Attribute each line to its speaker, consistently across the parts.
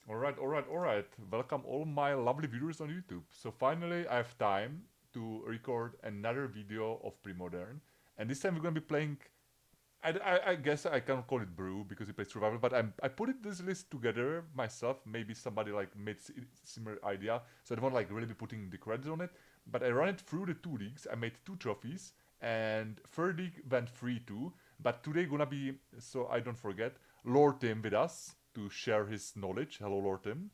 Speaker 1: Alright. Welcome all my lovely viewers on YouTube. So finally I have time to record another video of Premodern. And this time we're gonna be playing, I guess I can't call it brew because we play survival, but I put this list together myself. Maybe somebody like made similar idea. So I don't want like really be putting the credit on it. But I run it through the 2 leagues. I made 2 trophies and third league went 3-2. But today gonna be, so I don't forget, Lord Tim with us to share his knowledge. Hello, Lord Tim.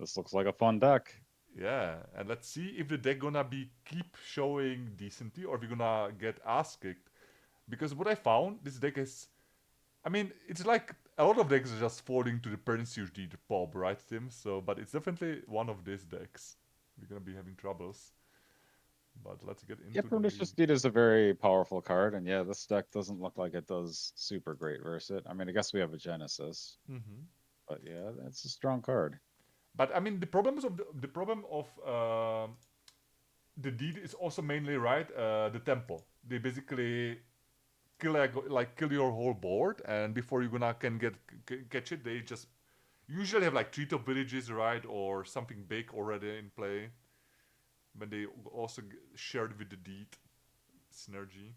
Speaker 2: This looks like a fun deck.
Speaker 1: Yeah, and let's see if the deck gonna be keep showing decently or if we're gonna get ass kicked. Because what I found, this deck is, I mean, it's like a lot of decks are just falling to the Pernicious the pop, right, Tim? So, but it's definitely one of these decks. We're gonna be having troubles. But let's get
Speaker 2: Yeah,
Speaker 1: into the
Speaker 2: Pernicious
Speaker 1: league.
Speaker 2: Deed is a very powerful card, and yeah, this deck doesn't look like it does super great versus it. I mean, I guess we have a Genesis,
Speaker 1: Mm-hmm.
Speaker 2: but yeah, it's a strong card.
Speaker 1: But I mean, the problem of the deed is also mainly right. The tempo. They basically kill your whole board, and before you gonna can catch it, they just usually have like three top villages, right, or something big already in play. When they also shared with the deed synergy.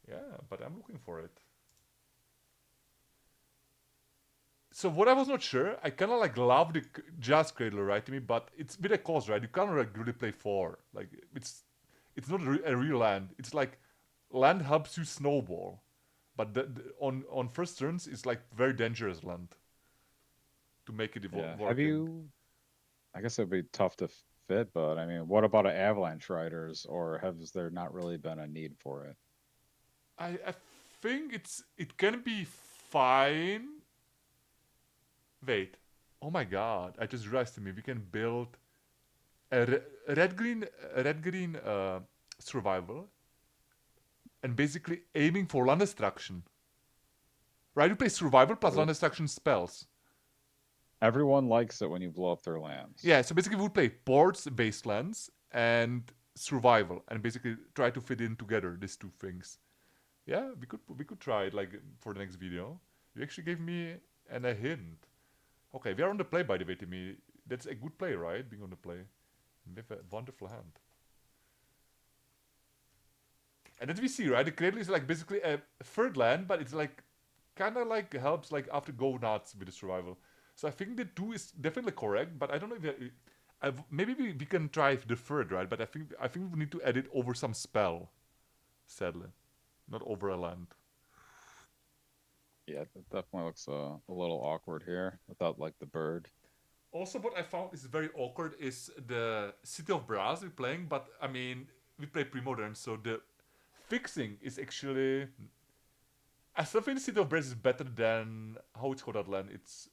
Speaker 1: Yeah, but I'm looking for it. So what I was not sure, I kind of like love the Jazz Cradler, right, to me, but it's with a cost, right? You can't like really play 4. Like it's not a real land. It's like land helps you snowball, but on first turns it's like very dangerous land to make it
Speaker 2: Yeah, have
Speaker 1: working.
Speaker 2: you? I guess it'd be tough to fit, but I mean, what about an Avalanche Riders, or has there not really been a need for it?
Speaker 1: I think it can be fine. Wait, oh my god! I just realized to me we can build a red green survival and basically aiming for land destruction. Right? You play survival plus
Speaker 2: Every-
Speaker 1: land destruction spells.
Speaker 2: Everyone likes it when you blow up their
Speaker 1: Yeah,
Speaker 2: lands.
Speaker 1: so basically we would play ports, wastelands, and survival, and basically try to fit in together these two things. Yeah, we could try it like for the next video. You actually gave me a hint. Okay, we are on the play by the way, Timmy. That's a good play, right? Being on the play. We have a wonderful hand. And as we see, right, the Cradle is like basically a third land, but it's like kind of like helps like after go nuts with the survival. So I think the 2 is definitely correct, but I don't know if maybe we can try the third, right? But I think we need to edit over some spell, sadly, not over a land.
Speaker 2: Yeah, that definitely looks a little awkward here without like the bird.
Speaker 1: Also, what I found is very awkward is the City of Brass we're playing, but I mean we play pre-modern, so the fixing is actually. I still think City of Brass is better than how it's called that land. It's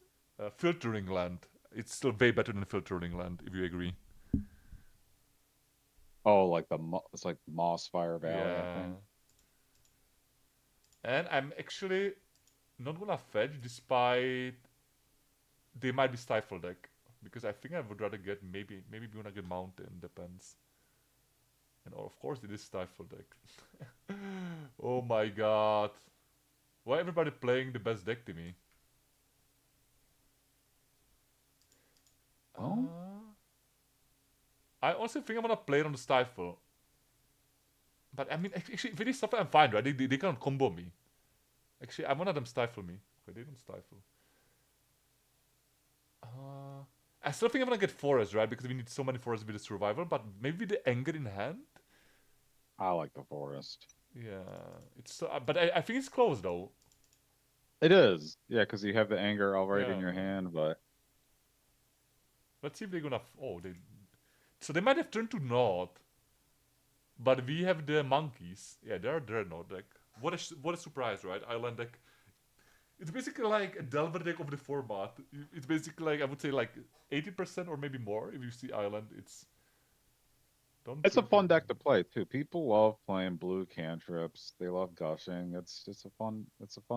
Speaker 1: filtering land. It's still way better than filtering land, if you agree.
Speaker 2: Oh, like it's like Moss Fire Valley, I
Speaker 1: Yeah.
Speaker 2: think.
Speaker 1: And I'm actually not gonna fetch despite they might be stifle deck. Because I think I would rather get maybe we're gonna get mountain, depends. And of course it is stifle deck. Oh my god. Why everybody playing the best deck to me?
Speaker 2: Oh,
Speaker 1: I also think I'm gonna play it on the stifle. But I mean actually if it is stifle I'm fine, right? They can't combo me. Actually I wanna them stifle me. Okay, they don't stifle. Uh, I still think I'm gonna get forest, right? Because we need so many forests with the survival, but maybe the anger in hand.
Speaker 2: I like the forest.
Speaker 1: Yeah, it's so, but I think it's close though.
Speaker 2: It is. Yeah, because you have the anger all right in
Speaker 1: Yeah,
Speaker 2: your hand, but
Speaker 1: let's see if they're gonna. Oh, they. So they might have turned to North, but we have the monkeys. Yeah, they're Dreadnought deck. What a surprise, right? Island deck. It's basically like a Delver deck of the format. It's basically like I would say like 80% or maybe more. If you see Island, it's don't
Speaker 2: it's a
Speaker 1: drink it.
Speaker 2: fun deck to play too. People love playing blue cantrips. They love gushing. It's a fun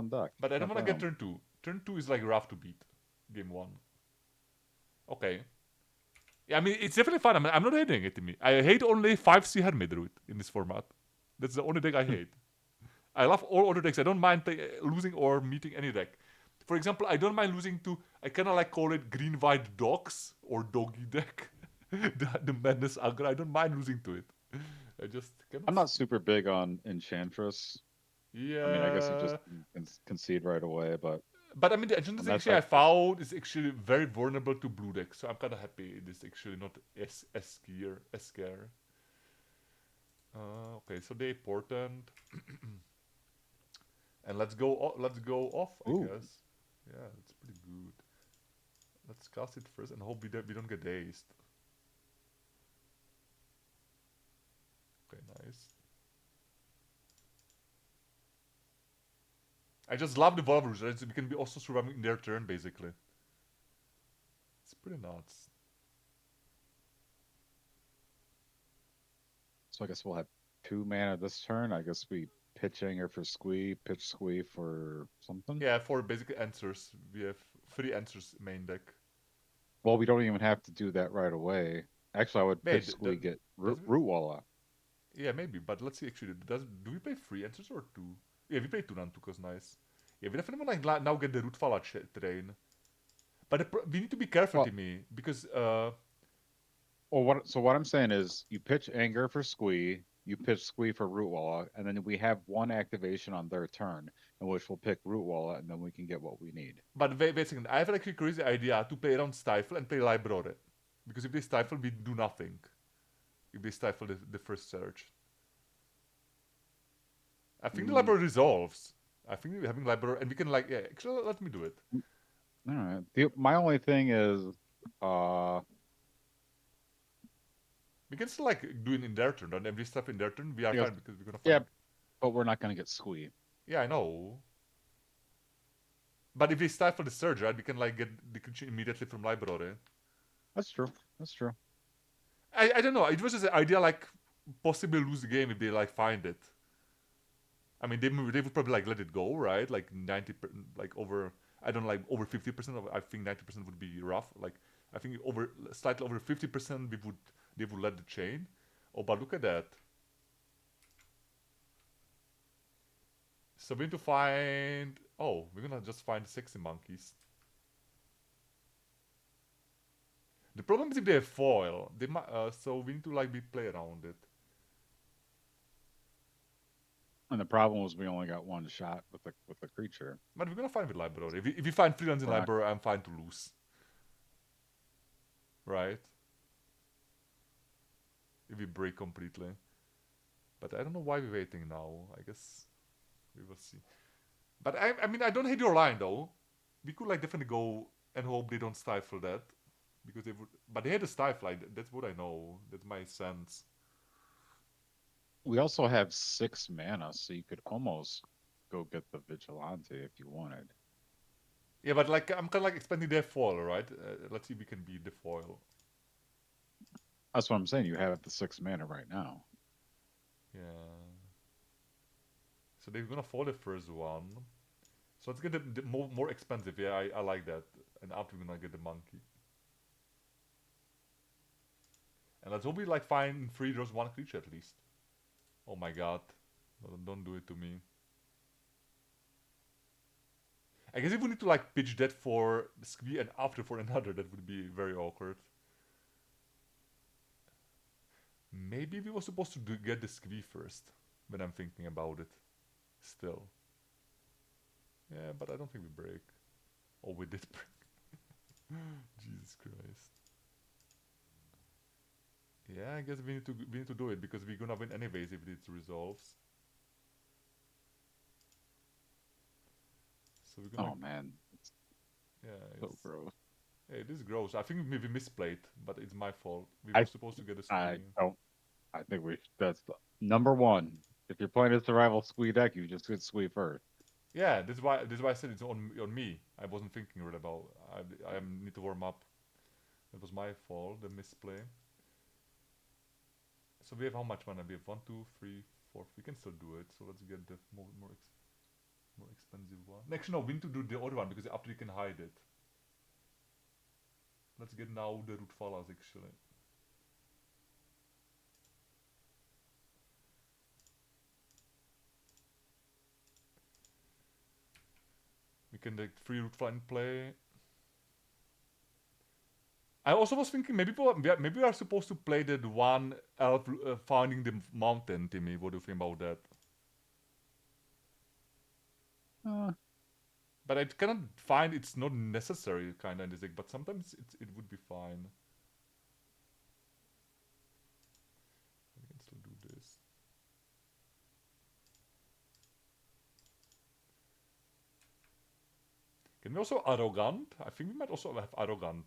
Speaker 2: deck.
Speaker 1: But I don't
Speaker 2: Can't
Speaker 1: wanna
Speaker 2: blame
Speaker 1: get
Speaker 2: them.
Speaker 1: turn two. Turn two is like rough to beat. Game one. Okay. Yeah, I mean it's definitely fun. I'm not hating it to me. I hate only 5C Hermit Druid in this format. That's the only deck I hate. I love all other decks. I don't mind losing or meeting any deck. For example, I don't mind losing to. I kind of like call it green white dogs or doggy deck. The madness aggro. I don't mind losing to it. I just cannot.
Speaker 2: I'm not super big on Enchantress. I mean, I guess you just
Speaker 1: Yeah,
Speaker 2: concede right away, but
Speaker 1: but I mean, the Enchantress
Speaker 2: that's
Speaker 1: actually I
Speaker 2: actually
Speaker 1: found is actually very vulnerable to blue deck, so I'm kind of happy it is actually not as scare. Okay, so they portent, and let's go off. I
Speaker 2: ooh.
Speaker 1: guess. Yeah, that's pretty good. Let's cast it first and hope we don't get dazed. Okay, nice. I just love the Volvers, right? So we can be also surviving in their turn, basically. It's pretty nuts.
Speaker 2: So I guess we'll have 2 mana this turn. I guess we pitch Anger for Squee, pitch Squee for something.
Speaker 1: Yeah, for basic answers, we have 3 answers main deck.
Speaker 2: Well, we don't even have to do that right away. Actually, I would pitch
Speaker 1: Wait,
Speaker 2: Squee, get
Speaker 1: does
Speaker 2: Root Wall out.
Speaker 1: yeah, maybe, but let's see actually. Do we play 3 answers or 2? Yeah, we play 2 now, 2 cause nice. Yeah, we definitely like now get the root falla train. But we need to be careful,
Speaker 2: Well,
Speaker 1: Timmy, because
Speaker 2: what? So what I'm saying is, you pitch Anger for Squee, you pitch Squee for Root Wall out, and then we have one activation on their turn, in which we'll pick Root Wall out, and then we can get what we need.
Speaker 1: but wait a second. I have like a crazy idea to play around Stifle and play Librore. Because if they Stifle, we do nothing. If they Stifle the first search. I think the
Speaker 2: Mm,
Speaker 1: library resolves. I think we're having library, and we can like, yeah. Actually, let me do it.
Speaker 2: all right. My only thing is, uh,
Speaker 1: We can still like do it in their turn, and every stuff in their turn, we are
Speaker 2: because
Speaker 1: fine because we're gonna
Speaker 2: yeah,
Speaker 1: find.
Speaker 2: but we're not gonna get Squee.
Speaker 1: Yeah, I know. But if we stifle the surge, right, we can like get the creature immediately from library.
Speaker 2: That's true. That's true.
Speaker 1: I don't know. It was just an idea like possibly lose the game if they like find it. I mean, they would probably like let it go, right? Like 90, like over. I don't know, like over 50% of. I think 90% would be rough. Like I think over slightly over 50%, they would let the chain. Oh, but look at that. So we need to find. Oh, we're gonna just find sexy monkeys. The problem is if they have foil, they might. So we need to like be play around it.
Speaker 2: And the problem was we only got one shot with the creature.
Speaker 1: But we're gonna find with library. If we find freelance in
Speaker 2: We're not.
Speaker 1: library, I'm fine to lose. Right? If we break completely. But I don't know why we're waiting now. I guess we will see. But I mean, I don't hate your line though. We could like definitely go and hope they don't stifle that. Because they would. But they had a stifle, like, that's what I know. That's my sense.
Speaker 2: We also have 6 mana, so you could almost go get the Vigilante if you wanted.
Speaker 1: Yeah, but like, I'm kind of like expanding their foil, right? Let's see if we can beat the foil.
Speaker 2: That's what I'm saying. You have the 6 mana right now.
Speaker 1: Yeah. So they're gonna foil the first one. So let's get the more expensive. Yeah, I like that. And after we're gonna get the monkey. And let's hope we like find in 3 draws 1 creature at least. Oh my god. Don't do it to me. I guess if we need to like pitch that for Squee and after for another, that would be very awkward. Maybe we were supposed to get the Squee first, when I'm thinking about it. Still. Yeah, but I don't think we break. Oh, we did break. Jesus Christ. Yeah, I guess we need to do it because we're gonna win anyways if it resolves. So we're gonna,
Speaker 2: Oh man, it's
Speaker 1: yeah,
Speaker 2: so
Speaker 1: it's,
Speaker 2: gross.
Speaker 1: hey, this is gross. I think maybe misplayed, but it's my fault. We were
Speaker 2: I
Speaker 1: supposed to get a
Speaker 2: I
Speaker 1: Squee.
Speaker 2: don't. I think that's the number one. If you're playing a survival Squee deck, you just get Squee first.
Speaker 1: Yeah, this is why I said it's on me. I wasn't thinking right about. I need to warm up. It was my fault, the misplay. So we have how much mana? We have one, two, three, four. We can still do it. So let's get the more expensive one. Actually, no, we need to do the other one because after you can hide it. Let's get now the root fallas actually. Can the free root fly in play? I also was thinking maybe maybe we are supposed to play that one elf finding the mountain, Timmy. What do you think about that?
Speaker 2: Uh,
Speaker 1: But I cannot find it's not necessary kind of in this deck, but sometimes it would be fine. We can still do this. Can we also arrogant? I think we might also have arrogant.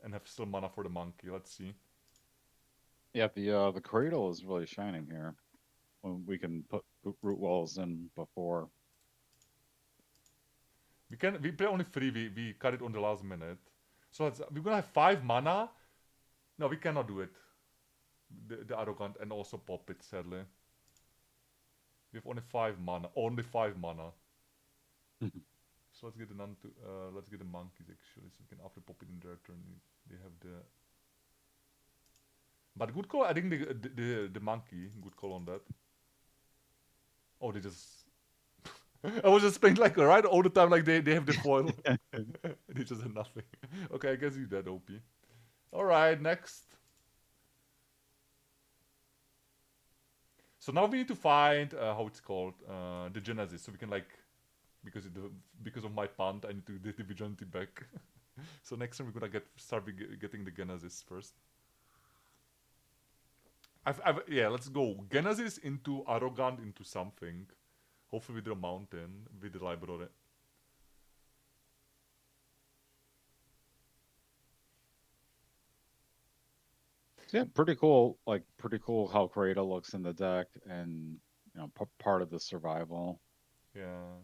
Speaker 1: And have still mana for the monkey. Let's see.
Speaker 2: yeah, the cradle is really shining here. When we can put root walls in before.
Speaker 1: We play only 3, we cut it on the last minute. So we're gonna have 5 mana. No, we cannot do it. The arrogant and also pop it, sadly. We have only 5 mana. Only 5 mana. So let's get the let's get the monkeys actually, so we can after pop it in their turn. They have the. But good call. I think the monkey. Good call on that. Oh, they just. I was just playing like right all the time, like they have the foil. They just have nothing. Okay, I guess you dead OP. All right, next. So now we need to find how it's called the Genesis, so we can like because of my punt, I need to get the vigilante back. So next time we're gonna start getting the Genesis first. Yeah, let's go Genesis into arrogant into something. Hopefully with the mountain with the library.
Speaker 2: Yeah, pretty cool. Like pretty cool how Cradle looks in the deck, and part of the survival.
Speaker 1: Yeah.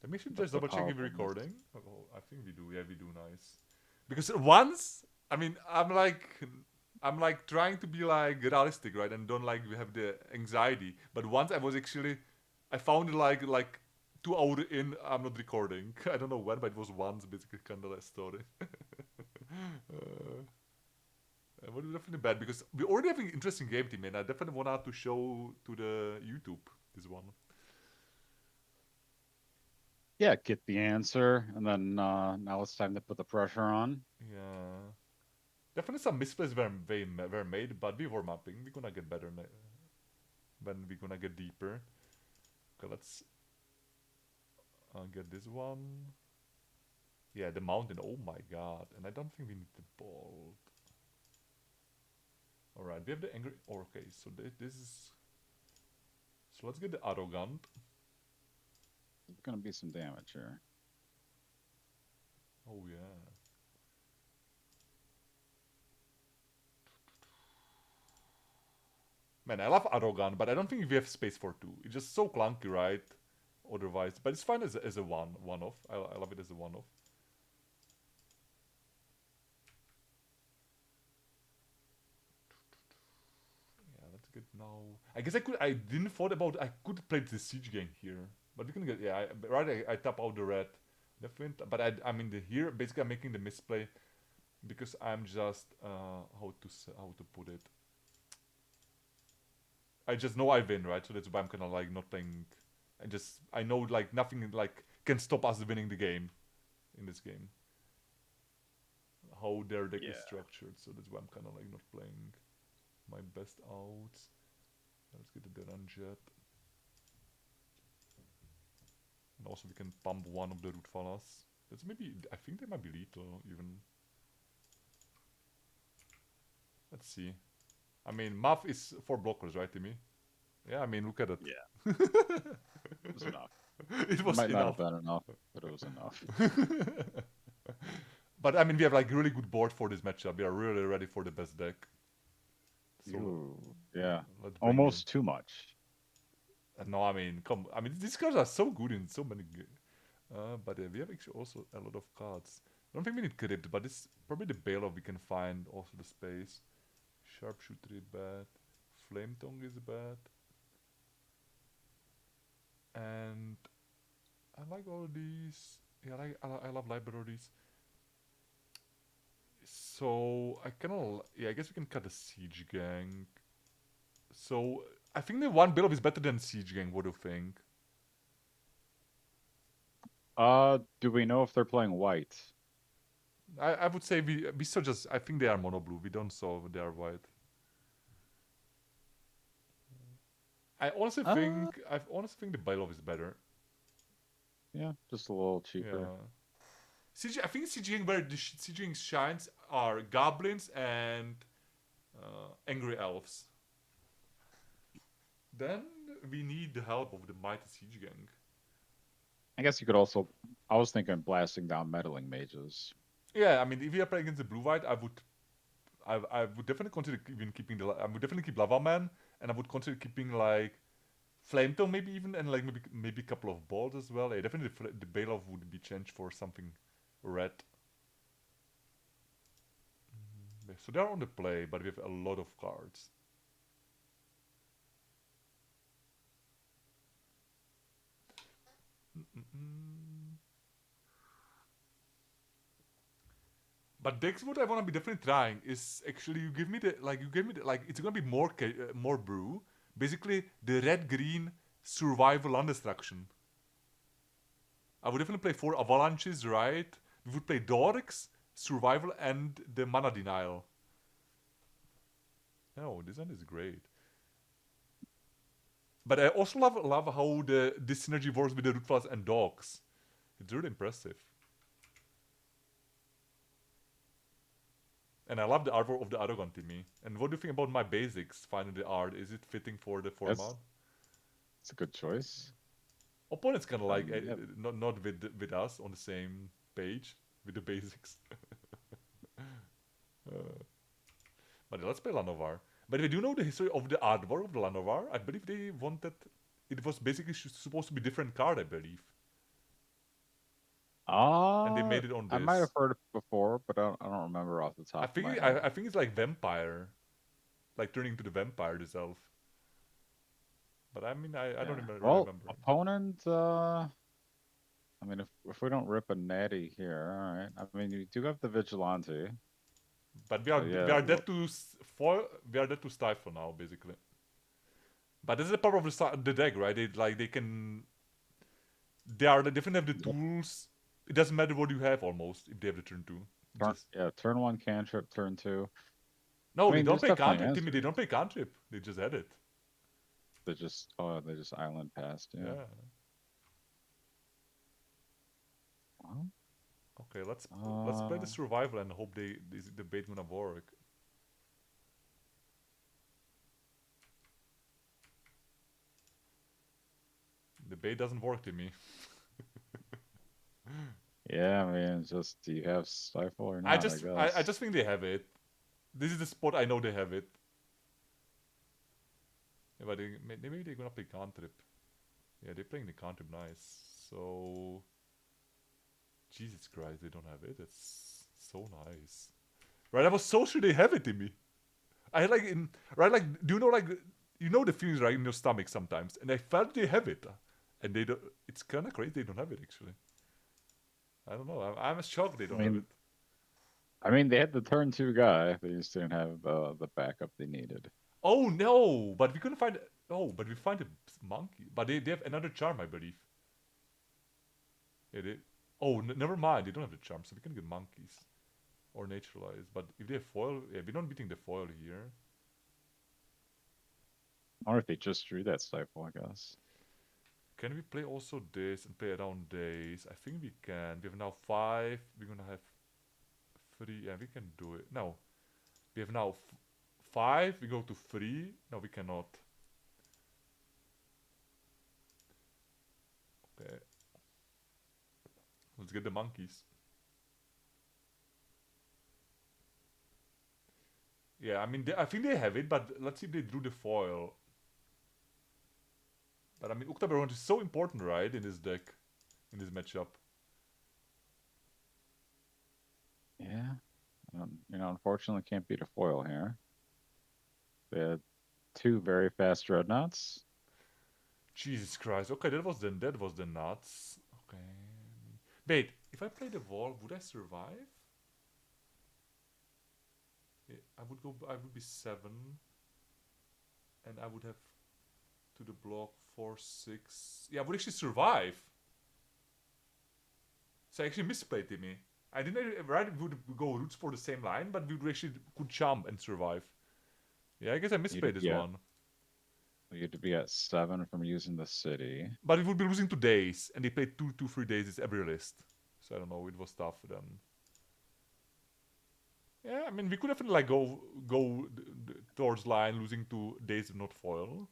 Speaker 1: Let me just
Speaker 2: The
Speaker 1: double check if we're
Speaker 2: powerfulness.
Speaker 1: recording. Oh, I think we do. Yeah, we do. Nice. Because once, I mean, I'm like trying to be like realistic, right? And don't like have the anxiety. But once I found it like 2 hours in, I'm not recording. I don't know when, but it was once, basically, kind of a story. It was definitely bad because we already have an interesting game team, and I definitely wanted to show to the YouTube this one.
Speaker 2: Yeah, get the answer, and then now it's time to put the pressure on.
Speaker 1: Yeah. Definitely some misplays were made, but we were mapping. We're gonna get better when we're gonna get deeper. Okay, let's get this one. Yeah, the mountain. Oh my god. And I don't think we need the bolt. Alright, we have the angry. Oh, okay, so this is. So let's get the arrogant.
Speaker 2: There's gonna be some damage here.
Speaker 1: Oh, yeah. Man, I love arrogant, but I don't think we have space for 2. It's just so clunky, right? Otherwise, but it's fine as a one-off. I love it as a one-off. Yeah, let's get now. I guess I didn't thought about. I could play the siege gang here, but we can get. Yeah, I tap out the red. Definitely, but I mean here basically I'm making the misplay because I'm just how to put it. I just know I win, right? So that's why I'm kind of like not playing. I know like nothing like can stop us winning the game in this game. How their deck is structured, so that's why I'm kind of like not playing my best outs. Let's get the Terradon jet. And also we can pump one of the root falas. That's maybe, I think they might be lethal even. Let's see. I mean, Muff is 4 blockers, right, Timmy? Yeah, I mean, look at it.
Speaker 2: Yeah. It was enough.
Speaker 1: It was
Speaker 2: Might not
Speaker 1: enough.
Speaker 2: have been enough, but it was enough.
Speaker 1: But I mean, we have like really good board for this matchup. We are really ready for the best deck. So
Speaker 2: Ooh, yeah.
Speaker 1: let's bring
Speaker 2: Almost too much.
Speaker 1: no, I mean, I mean, these cards are so good in so many. But we have actually also a lot of cards. I don't think we need Crypt, but it's probably the Bailoff we can find. Also the space. Sharpshooter is bad. Flame Tongue is bad. And I like all these. Yeah, I love libraries. So I cannot. Yeah, I guess we can cut the Siege Gang. So I think the one Bailoff is better than Siege Gang. What do you think?
Speaker 2: Do we know if they're playing white?
Speaker 1: I would say we saw just. I think they are mono blue. We don't saw they are white.
Speaker 2: Uh,
Speaker 1: I honestly think the Bylov is better.
Speaker 2: yeah, just a little cheaper.
Speaker 1: Yeah. I think CGing where the CGing shines are goblins and angry elves. Then we need the help of the mighty siege gang.
Speaker 2: I guess you could also. I was thinking blasting down meddling mages.
Speaker 1: Yeah, I mean, if we are playing against the blue white, I would definitely consider even keeping I would definitely keep Lava Man, and I would consider keeping like Flame Tongue maybe even, and like maybe a couple of balls as well. Yeah, definitely the Bailoff would be changed for something red. So they're on the play, but we have a lot of cards. Mm-mm. But Dex, what I want to be definitely trying is actually you give me the like it's gonna be more brew. Basically, the red green survival land destruction. I would definitely play 4 avalanches, right? We would play Dorix, survival, and the mana denial. Oh, this one is great. But I also love how this synergy works with the root and dogs. It's really impressive. And I love the artwork of the Aragon to me. And what do you think about my basics? Finding the art, is it fitting for the format?
Speaker 2: That's a good choice.
Speaker 1: Opponents kind of like
Speaker 2: Yeah.
Speaker 1: not with us on the same page with the basics. uh, but let's play Lanovar. But we do know the history of the artwork of the Lanovar. I believe they wanted it was basically supposed to be different card. I believe, and they made it on
Speaker 2: I might have
Speaker 1: this.
Speaker 2: heard it before, but I don't remember off the top of my head.
Speaker 1: I think it's like vampire, like turning to the vampire itself. But I mean, I don't
Speaker 2: Yeah.
Speaker 1: really
Speaker 2: Well,
Speaker 1: remember.
Speaker 2: opponent. I mean, if we don't rip a natty here, all right. I mean, you do have the vigilante,
Speaker 1: But
Speaker 2: so
Speaker 1: we
Speaker 2: yeah.
Speaker 1: are dead to foil. We are dead to stifle now, basically. But this is the power of the deck, right? They can they definitely have the
Speaker 2: Yep.
Speaker 1: tools. It doesn't matter what you have almost if they have the turn two. Just
Speaker 2: Turn one cantrip, turn two.
Speaker 1: no,
Speaker 2: I
Speaker 1: they
Speaker 2: mean,
Speaker 1: don't
Speaker 2: there's
Speaker 1: play
Speaker 2: definitely
Speaker 1: cantrip. Timmy, they
Speaker 2: answers.
Speaker 1: don't play cantrip. They just had it.
Speaker 2: They just island passed. Yeah.
Speaker 1: Yeah.
Speaker 2: Well,
Speaker 1: Okay, let's play the survival and hope the bait gonna work. The bait doesn't work to me.
Speaker 2: yeah. I mean, it's just do you have stifle or not? I
Speaker 1: I
Speaker 2: guess.
Speaker 1: just think they have it. This is the spot I know they have it. Yeah, but maybe they're gonna play cantrip. Yeah, they're playing the cantrip nice. So Jesus Christ, they don't have it. It's so nice. Right, I was so sure they have it in me. I had like in right like do you know like you know the feelings right in your stomach sometimes, and I felt they have it, and they don't. It's kind of crazy they don't have it actually. I don't know. I'm shocked they
Speaker 2: I
Speaker 1: don't have it.
Speaker 2: mean, they had the turn two guy. They just didn't have the backup they needed.
Speaker 1: Oh no! But we couldn't find. Oh, but we find a monkey. But they have another charm, I believe. Yeah, they. Oh, never mind. They don't have the charm, so we can get monkeys or naturalized. But if they have foil, yeah, we're not beating the foil here.
Speaker 2: I wonder if they just drew that stifle. I guess.
Speaker 1: Can we play also this and play around days? I think we can. We have now 5. We're gonna have 3. Yeah, we can do it. No, we have now 5. We go to 3. No, we cannot. Okay, let's get the monkeys. Yeah, I mean, I think they have it, but let's see if they drew the foil. But I mean, Uktabaron is so important, right, in this deck, in this matchup.
Speaker 2: Yeah. Unfortunately, can't beat a foil here. They had two very fast dreadnoughts.
Speaker 1: Jesus Christ. Okay, that was the nuts. Okay. Wait, if I play the wall, would I survive? Yeah, I would go. I would be 7, and I would have to the block 4, 6. Yeah, I would actually survive. So I actually misplayed Timmy. I didn't right we would go roots for the same line, but we would actually could jump and survive. Yeah, I guess I
Speaker 2: You'd
Speaker 1: misplayed this
Speaker 2: be at
Speaker 1: one.
Speaker 2: you'd be at 7 from using the city.
Speaker 1: But we would be losing 2 days, and they played 3 days is every list. So I don't know, it was tough for them. Yeah, I mean we could definitely like go towards line, losing 2 days of not foil.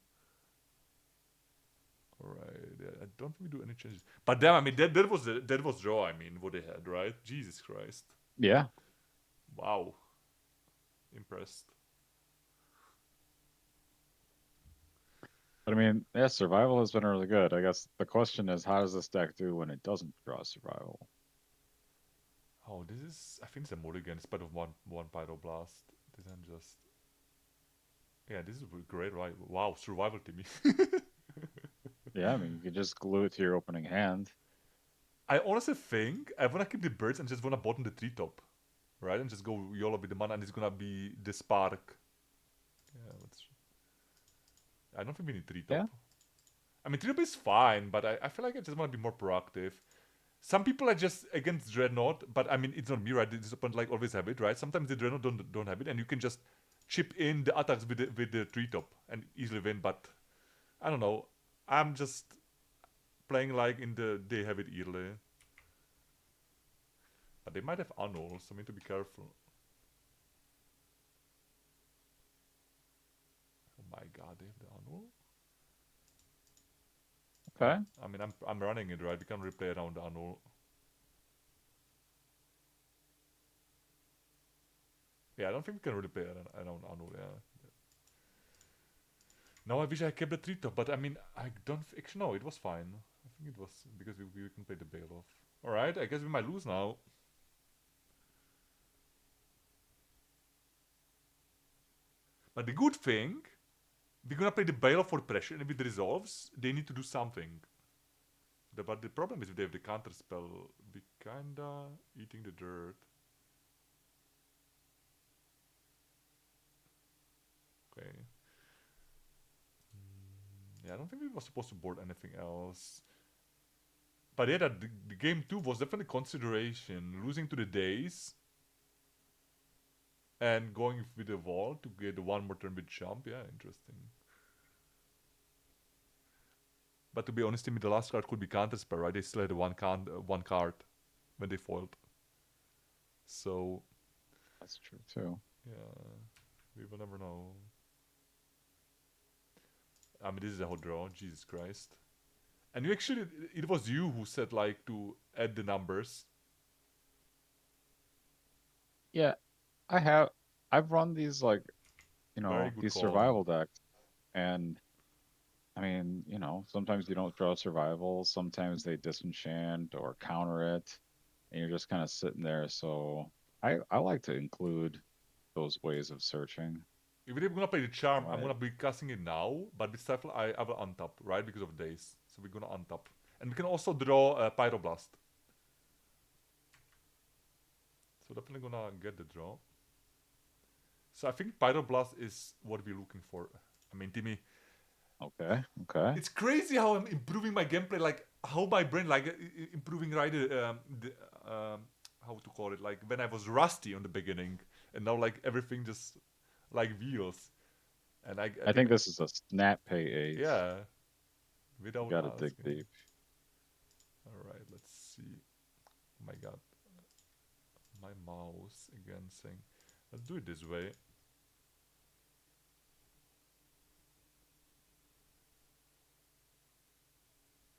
Speaker 1: Alright, yeah, I don't think we do any changes. But damn, I mean that was draw. I mean what they had, right? Jesus Christ!
Speaker 2: Yeah.
Speaker 1: Wow, impressed.
Speaker 2: But I mean, yeah, survival has been really good. I guess the question is, how does this deck do when it doesn't draw survival?
Speaker 1: Oh, this is I think it's a mulligan instead of one pyroblast. This isn't just yeah, this is great, right? Wow, survival Timmy.
Speaker 2: Yeah, I mean, you could just glue it to your opening hand.
Speaker 1: I honestly think I wanna keep the birds and just wanna bottom the treetop, right? And just go YOLO with the mana, and it's gonna be the spark. Yeah, I don't think we need treetop.
Speaker 2: Yeah.
Speaker 1: I mean, treetop is fine, but I feel like I just wanna be more proactive. Some people are just against Dreadnought, but I mean, it's not me, right? This opponent like always have it, right? Sometimes the Dreadnought don't have it, and you can just chip in the attacks with the treetop and easily win. But I don't know. I'm just playing like in the they have it early, but they might have annul, so I need to be careful. Oh my god, they have the annul.
Speaker 2: Okay.
Speaker 1: I mean, I'm running it, right? We can replay around the annul. Yeah, I don't think we can really play around annul. Yeah. No, I wish I kept the treetop, but I mean, I don't actually no, it was fine. I think it was because we can play the bail off. All right, I guess we might lose now. But the good thing, we're gonna play the bail off for pressure, and if it resolves, they need to do something. But the problem is if they have the counter spell, we kinda eating the dirt. Okay. Yeah, I don't think we were supposed to board anything else. But yeah, that the game 2 was definitely consideration. Losing to the days and going with the wall to get one more turn with jump. Yeah, interesting. But to be honest, the last card could be counterspell, right? They still had one card when they foiled. So
Speaker 2: That's true too.
Speaker 1: yeah, we will never know. I mean, this is a hot draw. Jesus Christ! And you actually, it was you who said like to add the numbers.
Speaker 2: Yeah, I have. I've run these like,
Speaker 1: Very good
Speaker 2: these
Speaker 1: call.
Speaker 2: survival decks, and I mean, sometimes you don't draw survival, sometimes they disenchant or counter it, and you're just kind of sitting there. So I like to include those ways of searching.
Speaker 1: If we're gonna play the charm, I'm
Speaker 2: Right.
Speaker 1: gonna be casting it now. But with Stifle, I will untap, right? Because of days. So we're gonna untap. And we can also draw a Pyroblast. So definitely gonna get the draw. So I think Pyroblast is what we're looking for. I mean, Timmy,
Speaker 2: Okay. Okay.
Speaker 1: it's crazy how I'm improving my gameplay. Like how my brain, like improving right, how to call it, like when I was rusty on the beginning, and now like everything just like wheels. And I
Speaker 2: I
Speaker 1: think,
Speaker 2: think this is a snap pay eight.
Speaker 1: yeah,
Speaker 2: You
Speaker 1: without
Speaker 2: got to dig
Speaker 1: asking.
Speaker 2: deep.
Speaker 1: All right, let's see. Oh my god, my mouse again saying, let's do it this way.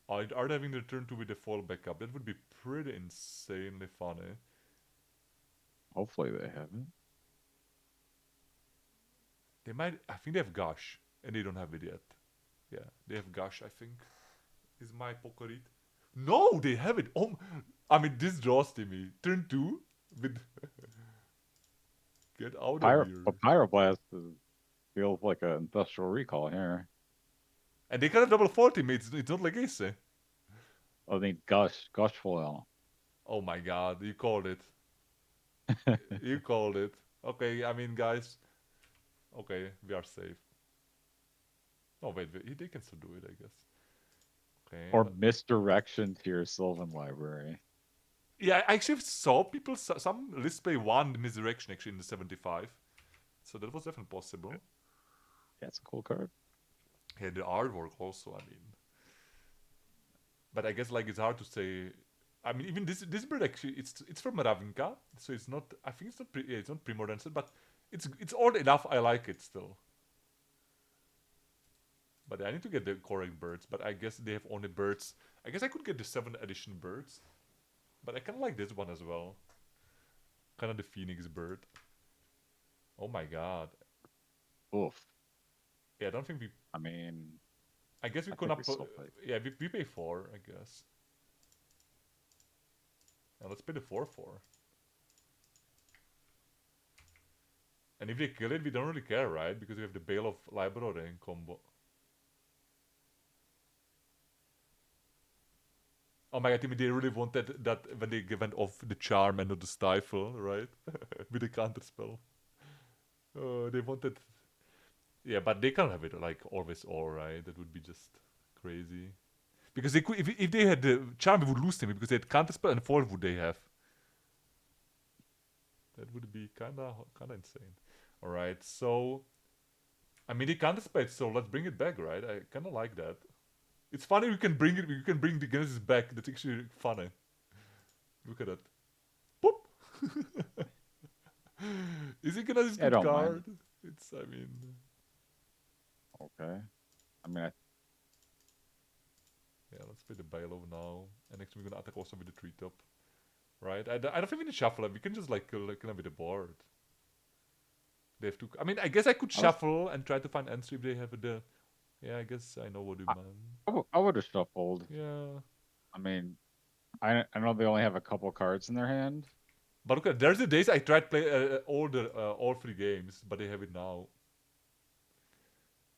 Speaker 1: Are they having the turn 2 with the fall backup? That would be pretty insanely funny.
Speaker 2: Hopefully they haven't.
Speaker 1: They might. I think they have Gush, and they don't have it yet. Yeah, they have Gush. I think is my poker read. No, they have it. Oh, I mean this draws to me. Turn 2 with get out of
Speaker 2: A
Speaker 1: here.
Speaker 2: pyroblast feels like an industrial recall here.
Speaker 1: And they can have double 40 mates. It's not like Ace.
Speaker 2: I think gush foil.
Speaker 1: Oh my god, you called it. You called it. Okay, I mean, guys. Okay, we are safe. Oh wait, they can still do it, I guess. Okay,
Speaker 2: Or misdirection to your Sylvan library.
Speaker 1: Yeah, I actually saw people, some lists play 1 Misdirection actually in the 75. So that was definitely possible.
Speaker 2: Yeah, it's a cool card.
Speaker 1: Yeah, the artwork also, I mean. But I guess like it's hard to say. I mean, even this bird actually, it's from Ravinka, so it's not. I think it's not. Yeah, it's not Premodern set, but it's old enough. I like it still. But I need to get the correct birds. But I guess they have only birds. I guess I could get the 7th edition birds. But I kind of like this one as well. Kind of the Phoenix bird. Oh my god.
Speaker 2: Oof.
Speaker 1: Yeah, I don't think we.
Speaker 2: I mean,
Speaker 1: I guess we
Speaker 2: I
Speaker 1: could
Speaker 2: think we
Speaker 1: not.
Speaker 2: still play.
Speaker 1: Yeah, we pay 4. I guess. Yeah, let's pay the 4-4. And if they kill it, we don't really care, right? Because we have the Bale of Library in combo. Oh my god, Timmy, they really wanted that when they went off the charm and not the stifle, right? With the counter spell. They wanted. Yeah, but they can't have it like always all, right? That would be just crazy. Because they could, if they had the charm, we would lose Timmy because they had counter spell and 4 would they have. That would be kinda insane. Alright, so I mean they counter spell, so let's bring it back, right? I kinda like that. It's funny we can bring it. We can bring the Genesis back. That's actually funny. Look at that. Boop. Is it Genesis
Speaker 2: Yeah, I
Speaker 1: good
Speaker 2: don't mind.
Speaker 1: card? It's. I mean.
Speaker 2: Okay. I mean,
Speaker 1: Yeah. Let's play the Bailo now, and next we're gonna attack also with the treetop. Right. I don't think we need to shuffle it. We can just like kill them with the board. They have to. I mean, I guess I could
Speaker 2: I was.
Speaker 1: shuffle and try to find answer if they have the. Yeah. I guess I know what you mean.
Speaker 2: I would have shuffled.
Speaker 1: Yeah.
Speaker 2: I mean, I know they only have a couple cards in their hand.
Speaker 1: But look, there's the days I tried play all 3 games, but they have it now.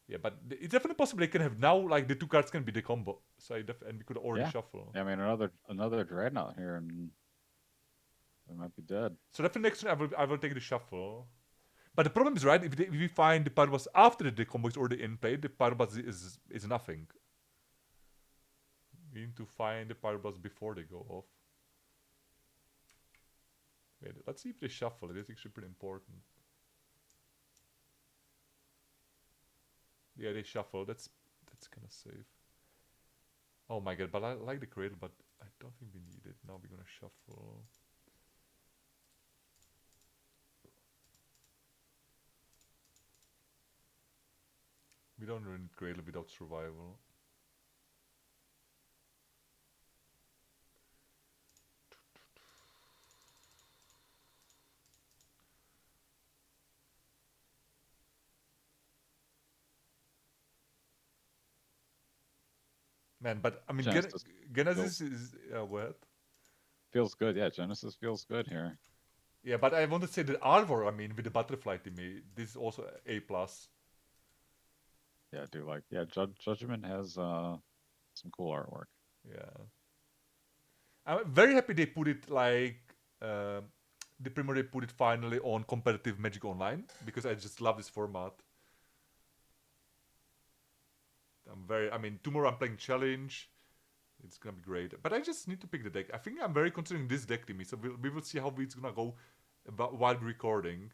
Speaker 1: Yeah, but it's definitely possible they can have now like the 2 cards can be the combo. So and we could already
Speaker 2: Yeah.
Speaker 1: shuffle.
Speaker 2: I mean, another dreadnought here, and we might be dead.
Speaker 1: So definitely next turn I will take the shuffle. But the problem is right if we find the Pyroboss after the combo is already in play, the Pyroboss is nothing. We need to find the Pyroboss before they go off. Wait, let's see if they shuffle. It is actually pretty important. Yeah, they shuffle. That's kind of safe. Oh my god, but I like the cradle, but I don't think we need it. Now we're gonna shuffle. We don't really need cradle without survival. Man, but I mean,
Speaker 2: Genesis
Speaker 1: Genesis
Speaker 2: feels
Speaker 1: is what?
Speaker 2: feels good. Yeah, Genesis feels good here.
Speaker 1: Yeah, but I want to say the artwork. I mean, with the butterfly to me, this is also A plus.
Speaker 2: Yeah, I do like. Yeah, Judgment has some cool artwork.
Speaker 1: Yeah, I'm very happy they put it like the Premier they put it finally on competitive Magic Online because I just love this format. I mean, tomorrow I'm playing Challenge. It's gonna be great, but I just need to pick the deck. I think I'm very considering this deck to me, so we will see how it's gonna go while recording.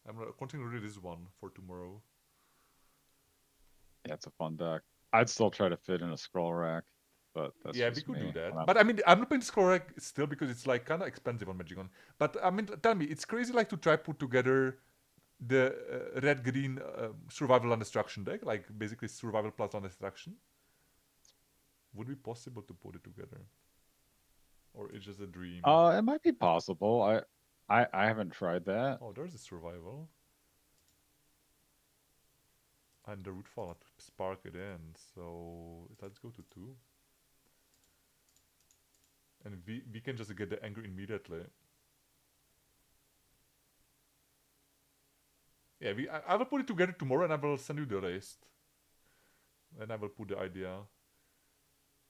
Speaker 1: I'm considering really this one for tomorrow.
Speaker 2: Yeah, it's a fun deck. I'd still try to fit in a scroll rack, but that's
Speaker 1: Yeah, we
Speaker 2: just
Speaker 1: could do
Speaker 2: me.
Speaker 1: that.
Speaker 2: When I'm
Speaker 1: But I mean, I'm not playing Scorag still because it's like kind of expensive on Magic On. But I mean, tell me, it's crazy like to try put together the red green survival and destruction deck, like basically survival plus on destruction. Would it be possible to put it together, or it's just a dream?
Speaker 2: it might be possible. I haven't tried that.
Speaker 1: Oh, there's a survival, and the rootfall had to spark it in. So let's go to 2, and we can just get the anger immediately. Yeah, I will put it together tomorrow, and I will send you the rest, and I will put the idea.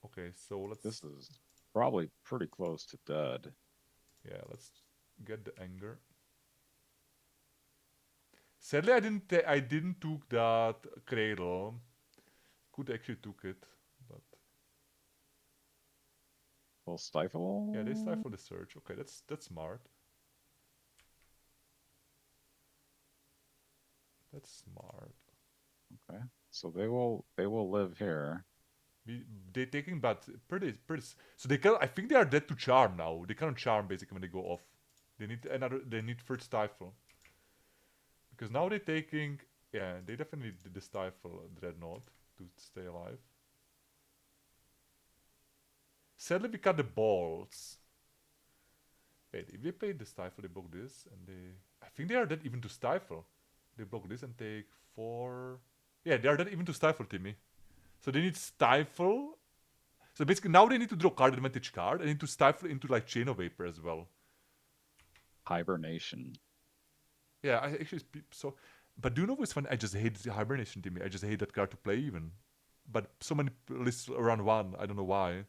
Speaker 1: Okay, so let's
Speaker 2: This is probably pretty close to dead.
Speaker 1: yeah, let's get the anger. Sadly, I didn't took that cradle. Could actually took it, but
Speaker 2: Stifle.
Speaker 1: Yeah, they stifle the search. Okay, that's smart. That's smart.
Speaker 2: Okay. So they will live here.
Speaker 1: They taking but pretty. So they can. I think they are dead to charm now. They cannot charm basically when they go off. They need another. They need third stifle because now they're taking. Yeah, they definitely need the stifle Dreadnought to stay alive. Sadly, we cut the balls. Wait, if they play the stifle, they block this, and they. I think they are dead even to stifle. They block this and take 4. Yeah, they are dead even to stifle, Timmy. So they need stifle. So basically, now they need to draw card advantage card and need to stifle into like Chain of Vapor as well.
Speaker 2: Hibernation.
Speaker 1: Yeah, I actually so. But do you know what's funny? I just hate the hibernation, Timmy. I just hate that card to play even. But so many lists around one. I don't know why.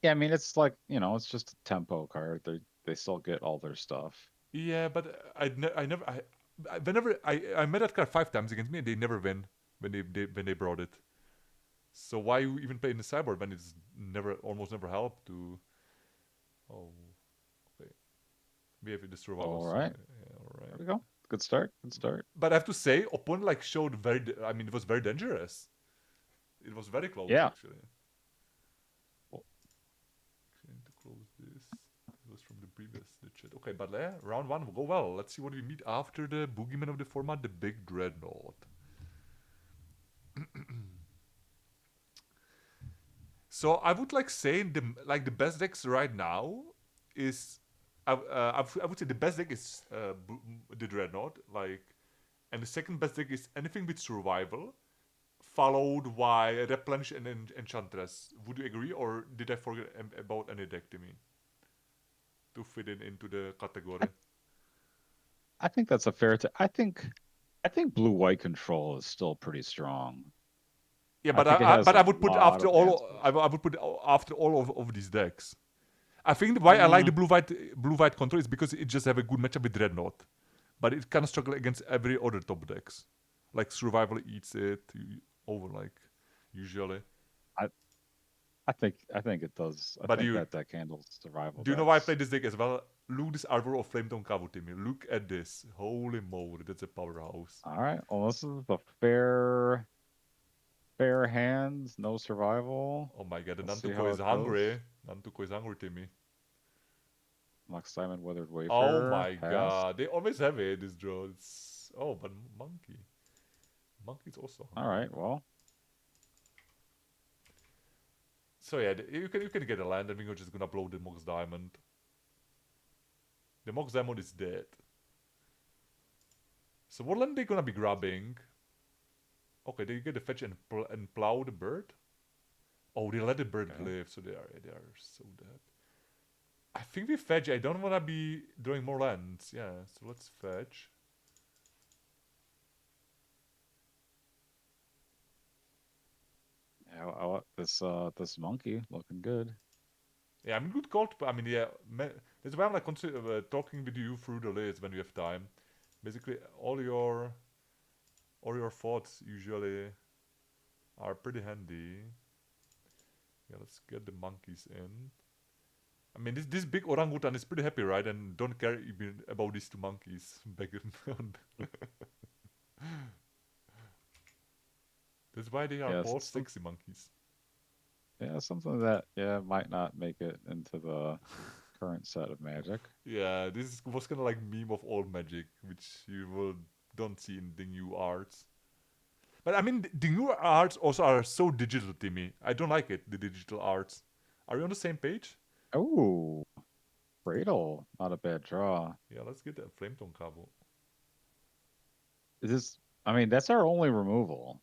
Speaker 2: Yeah, I mean it's like, it's just a tempo card. They still get all their stuff.
Speaker 1: Yeah, but I never whenever I met that card 5 times against me and they never win when they brought it. So why you even play in the sideboard when it's never almost never helped to? Oh, okay. We have the survival.
Speaker 2: All
Speaker 1: So
Speaker 2: right.
Speaker 1: yeah, all
Speaker 2: There
Speaker 1: right.
Speaker 2: we go. Good start. Good start.
Speaker 1: But I have to say, opponent like showed very. I mean, it was very dangerous. It was very close
Speaker 2: Yeah.
Speaker 1: actually.
Speaker 2: Well,
Speaker 1: Actually, I need to close this. It was from the previous the chat. Okay, but round one will go well. Let's see what we meet after the boogeyman of the format, the big Dreadnought. So I would like say the best decks right now is I would say the best deck is the Dreadnought, like, and the second best deck is anything with survival, followed by Replenish and Enchantress. Would you agree, or did I forget about any deck to me to fit into the
Speaker 2: I,
Speaker 1: category?
Speaker 2: I think that's a fair I think blue-white control is still pretty strong.
Speaker 1: Yeah,
Speaker 2: I
Speaker 1: but
Speaker 2: think it has
Speaker 1: I
Speaker 2: a
Speaker 1: would put
Speaker 2: lot
Speaker 1: after
Speaker 2: of
Speaker 1: all.
Speaker 2: answers.
Speaker 1: I would put after all of these decks. I think why I like
Speaker 2: Uh,
Speaker 1: the blue white control is because it just have a good matchup with Dreadnought, but it kind of struggle against every other top decks. Like survival eats it over like usually.
Speaker 2: I I think it does. I
Speaker 1: But
Speaker 2: think that deck handles survival
Speaker 1: do you know why I
Speaker 2: decks.
Speaker 1: play this deck as well? Look this Arbor of Flametone Kavu, Timmy. Look at this. Holy moly, that's a powerhouse.
Speaker 2: All right. Well, this is the fair hands, no survival.
Speaker 1: Oh my god, the
Speaker 2: Let's see
Speaker 1: Nantuko
Speaker 2: how
Speaker 1: is
Speaker 2: it goes.
Speaker 1: hungry. Nantuko is hungry, Timmy.
Speaker 2: Lux Diamond Withered
Speaker 1: Oh
Speaker 2: Wafer
Speaker 1: my
Speaker 2: pass.
Speaker 1: god, they always have it, this draw. It's... Oh, but Monkey. Monkey's also
Speaker 2: All
Speaker 1: hungry.
Speaker 2: right. Well,
Speaker 1: So yeah, you can get a land and we're just gonna blow the Mox Diamond. The Mox Diamond is dead. So what land they gonna be grabbing? Okay, they get the fetch and plow the bird. Oh, they let the bird
Speaker 2: okay.
Speaker 1: live, so they are so dead. I think we fetch. I don't wanna be drawing more lands. Yeah, so let's fetch.
Speaker 2: Yeah, this monkey looking good.
Speaker 1: Yeah, I mean good call. I mean yeah, that's why I'm like talking with you through the list when we have time. Basically, all your thoughts usually are pretty handy. Yeah, let's get the monkeys in. I mean, this big orangutan is pretty happy, right? And don't care even about these two monkeys back in. That's why they are
Speaker 2: Yeah,
Speaker 1: called sexy monkeys.
Speaker 2: something that might not make it into the current set of Magic.
Speaker 1: Yeah, this was kind of like meme of old Magic, which you will don't see in the new arts. But I mean, the new arts also are so digital to me. I don't like it. The digital arts. Are we on the same page?
Speaker 2: Oh, Cradle, not a bad draw.
Speaker 1: Yeah, let's get that Flametone Cabo.
Speaker 2: Is this? I mean, that's our only removal.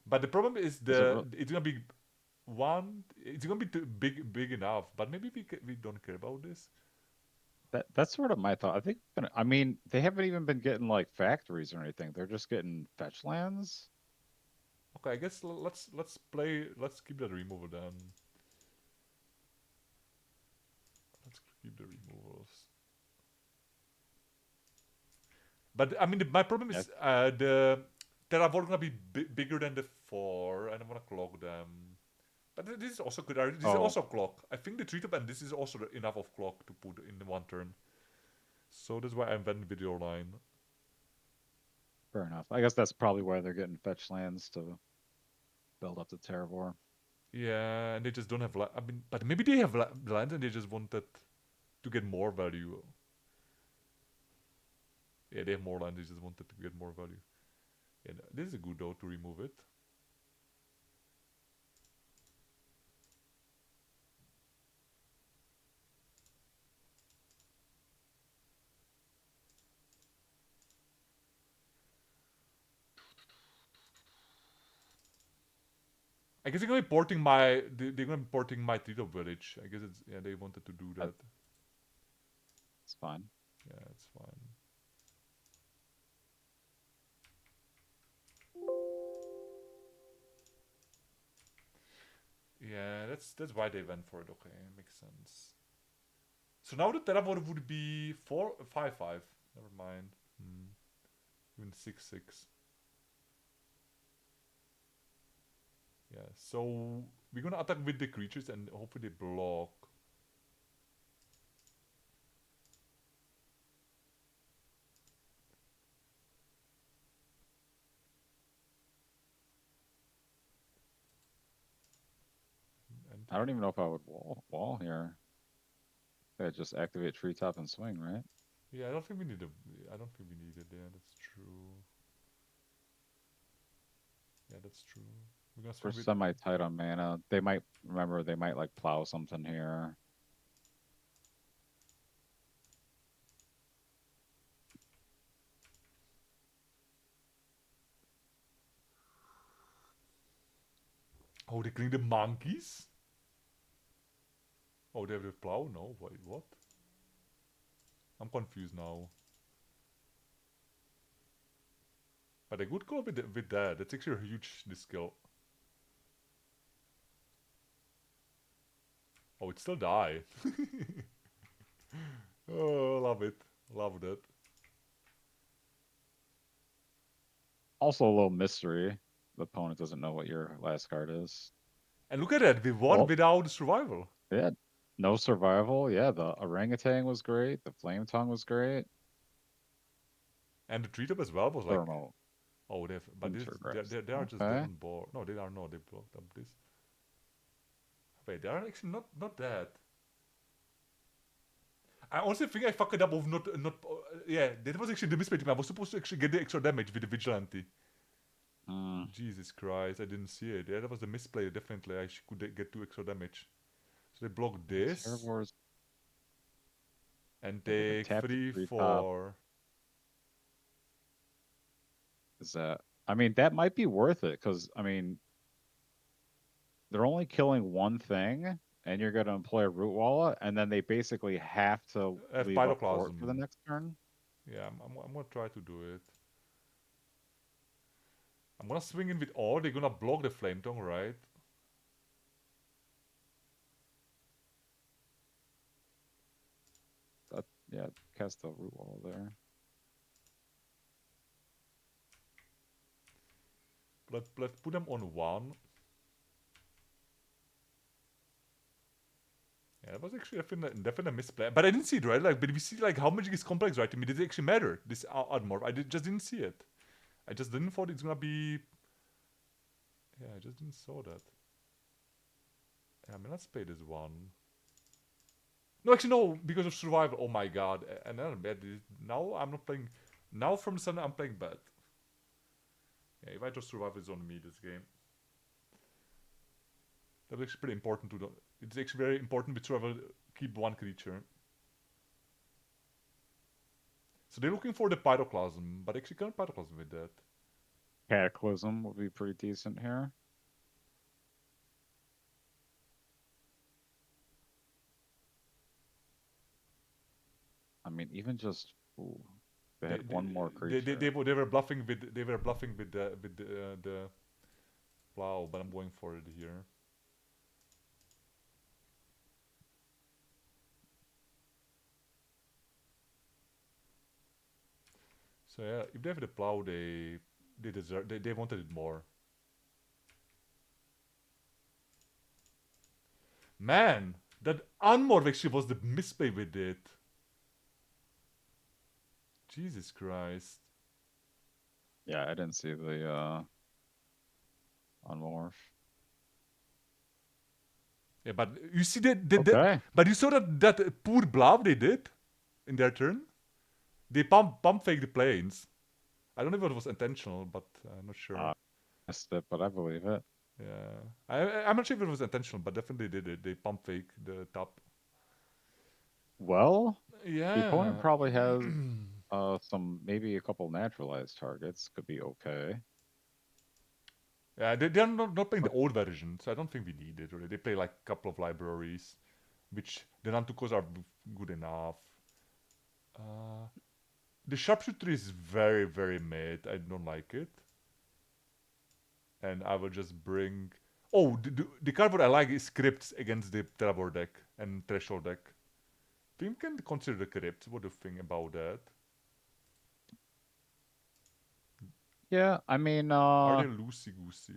Speaker 1: But the problem is
Speaker 2: Is it real?
Speaker 1: it's gonna be one. It's gonna be too big enough. But maybe we don't care about this.
Speaker 2: That's sort of my thought. I mean, they haven't even been getting like factories or anything. They're just getting fetch lands.
Speaker 1: Okay, I guess let's play. Let's keep that removal then. Let's keep the removals. But I mean, my problem
Speaker 2: Yeah,
Speaker 1: is the Terravol gonna be bigger than the 4, and I wanna clog them. But this is also good. This is
Speaker 2: Oh,
Speaker 1: also clock. I think the treetop and this is also enough of clock to put in one turn. So that's why I went video line.
Speaker 2: fair enough. I guess that's probably why they're getting fetch lands to build up the Terravor.
Speaker 1: Yeah, and they just don't have. I mean, but maybe they have lands and they just wanted to get more value. Yeah, they have more land. They just wanted to get more value. Yeah, this is good though to remove it. I guess they're gonna be porting my. They're gonna be porting my treetop village. I guess it's yeah. They wanted to do that.
Speaker 2: That's fine.
Speaker 1: Yeah, it's fine. Yeah, that's why they went for it. Okay, makes sense. So now the Terravor would be 4-5-5. Never mind. Even 6-6. Yeah, so we're gonna attack with the creatures and hopefully they block. And
Speaker 2: I don't even know if I would wall here. Yeah, just activate treetop and swing, right?
Speaker 1: yeah, I don't think we need a. I don't think we need it. Yeah, that's true. Yeah, that's true. We're gonna
Speaker 2: We're
Speaker 1: swing with.
Speaker 2: semi tight on mana. They might remember they might like plow something here.
Speaker 1: Oh, they killing the monkeys. Oh, they have the plow. No, wait, what? I'm confused now. But a good call with that. That's actually a huge skill. Oh, it still died. Oh, love it. Love that.
Speaker 2: Also a little mystery. The opponent doesn't know what your last card is.
Speaker 1: And look at that. We won
Speaker 2: Well,
Speaker 1: without survival.
Speaker 2: yeah, no survival. Yeah, the orangutan was great. The flame tongue was great.
Speaker 1: And the treetop as well was like.
Speaker 2: Thermal
Speaker 1: Oh, they've. But this,
Speaker 2: intergress.
Speaker 1: they are just
Speaker 2: Okay.
Speaker 1: different board. No, they are not. They blocked up this. Wait, they are actually not that. I honestly think I fucked it up of not. Yeah, that was actually the misplay team. I was supposed to actually get the extra damage with the vigilante.
Speaker 2: Mm,
Speaker 1: Jesus Christ, I didn't see it. Yeah, that was the misplay. Definitely, I could get 2 extra damage. So they block this
Speaker 2: Terravor's
Speaker 1: and
Speaker 2: yeah, they could
Speaker 1: take
Speaker 2: tap the
Speaker 1: three,
Speaker 2: treetop.
Speaker 1: 4.
Speaker 2: Is that? I mean, that might be worth it because I mean, they're only killing one thing, and you're going to employ a root walla, and then they basically have to
Speaker 1: Have
Speaker 2: leave a port for the
Speaker 1: pyroclasm.
Speaker 2: next turn.
Speaker 1: Yeah, I'm gonna try to do it. I'm gonna swing in with all. They're gonna block the flame tongue, right?
Speaker 2: That, yeah, cast the root walla there.
Speaker 1: Let's put them on 1. Yeah, that was actually definitely a misplay. But I didn't see it, right? Like, but we see like how magic is complex, right? To me, did it actually matter? This Admorph, just didn't see it. I just didn't thought it's gonna be. Yeah, I just didn't saw that. Yeah, I mean, let's play this one. No, actually, no, because of survival. Oh my god, and then I'm bad. Now I'm not playing. Now from the sun, I'm playing bad. Yeah, if I just survive, it's on me this game. That's actually pretty important to do. It's actually very important with survival. Keep 1 creature. So they're looking for the pyroclasm, but actually can't pyroclasm with that.
Speaker 2: Cataclysm would be pretty decent here. I mean, even just ooh, they
Speaker 1: They
Speaker 2: had
Speaker 1: they
Speaker 2: one more
Speaker 1: they, they,
Speaker 2: creature.
Speaker 1: they, were, they were bluffing with the plow, but I'm going for it here. So yeah, if they have the plow, they deserve they wanted it more. Man, that unmorph actually was the misplay we did. Jesus Christ.
Speaker 2: Yeah, I didn't see the unmorph.
Speaker 1: Yeah, but you see that
Speaker 2: Okay.
Speaker 1: but you saw that poor bluff they did in their turn. They pump fake the planes. I don't know if it was intentional, but I'm not sure.
Speaker 2: Missed it, but I believe it.
Speaker 1: Yeah, I'm not sure if it was intentional, but definitely did it. They pump fake the top.
Speaker 2: Well, the opponent
Speaker 1: Yeah.
Speaker 2: probably has maybe a couple naturalized targets could be okay.
Speaker 1: Yeah, they're not playing the
Speaker 2: But
Speaker 1: old version, so I don't think we need it really. They play like a couple of libraries, which the Nantukos are good enough. Uh, the sharpshooter is very, very mid. I don't like it. And I will just bring. Oh, the card what I like is Crypts against the Terrabor deck and Threshold deck. We can consider the Crypts. What do you think about that?
Speaker 2: yeah, I mean,
Speaker 1: Are they loosey goosey?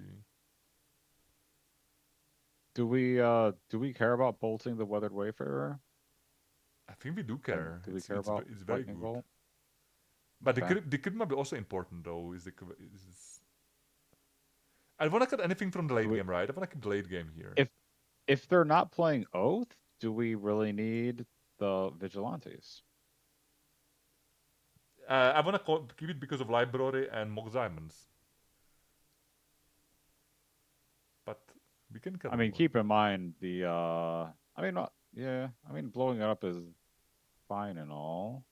Speaker 2: do we care about bolting the Weathered Wayfarer?
Speaker 1: I think we do
Speaker 2: And
Speaker 1: care.
Speaker 2: do we care about
Speaker 1: It's very
Speaker 2: Lightning
Speaker 1: good.
Speaker 2: Bolt?
Speaker 1: But
Speaker 2: Okay.
Speaker 1: the crypt might be also important though. I wanna cut anything from the
Speaker 2: Do
Speaker 1: late
Speaker 2: we
Speaker 1: game, right? I wanna keep the late game here.
Speaker 2: if they're not playing Oath, do we really need the Vigilantes?
Speaker 1: I wanna keep it because of library and Mox Diamonds. But we can cut
Speaker 2: I
Speaker 1: them
Speaker 2: mean,
Speaker 1: more.
Speaker 2: keep in mind the I mean, not, yeah, I mean, blowing it up is fine and all.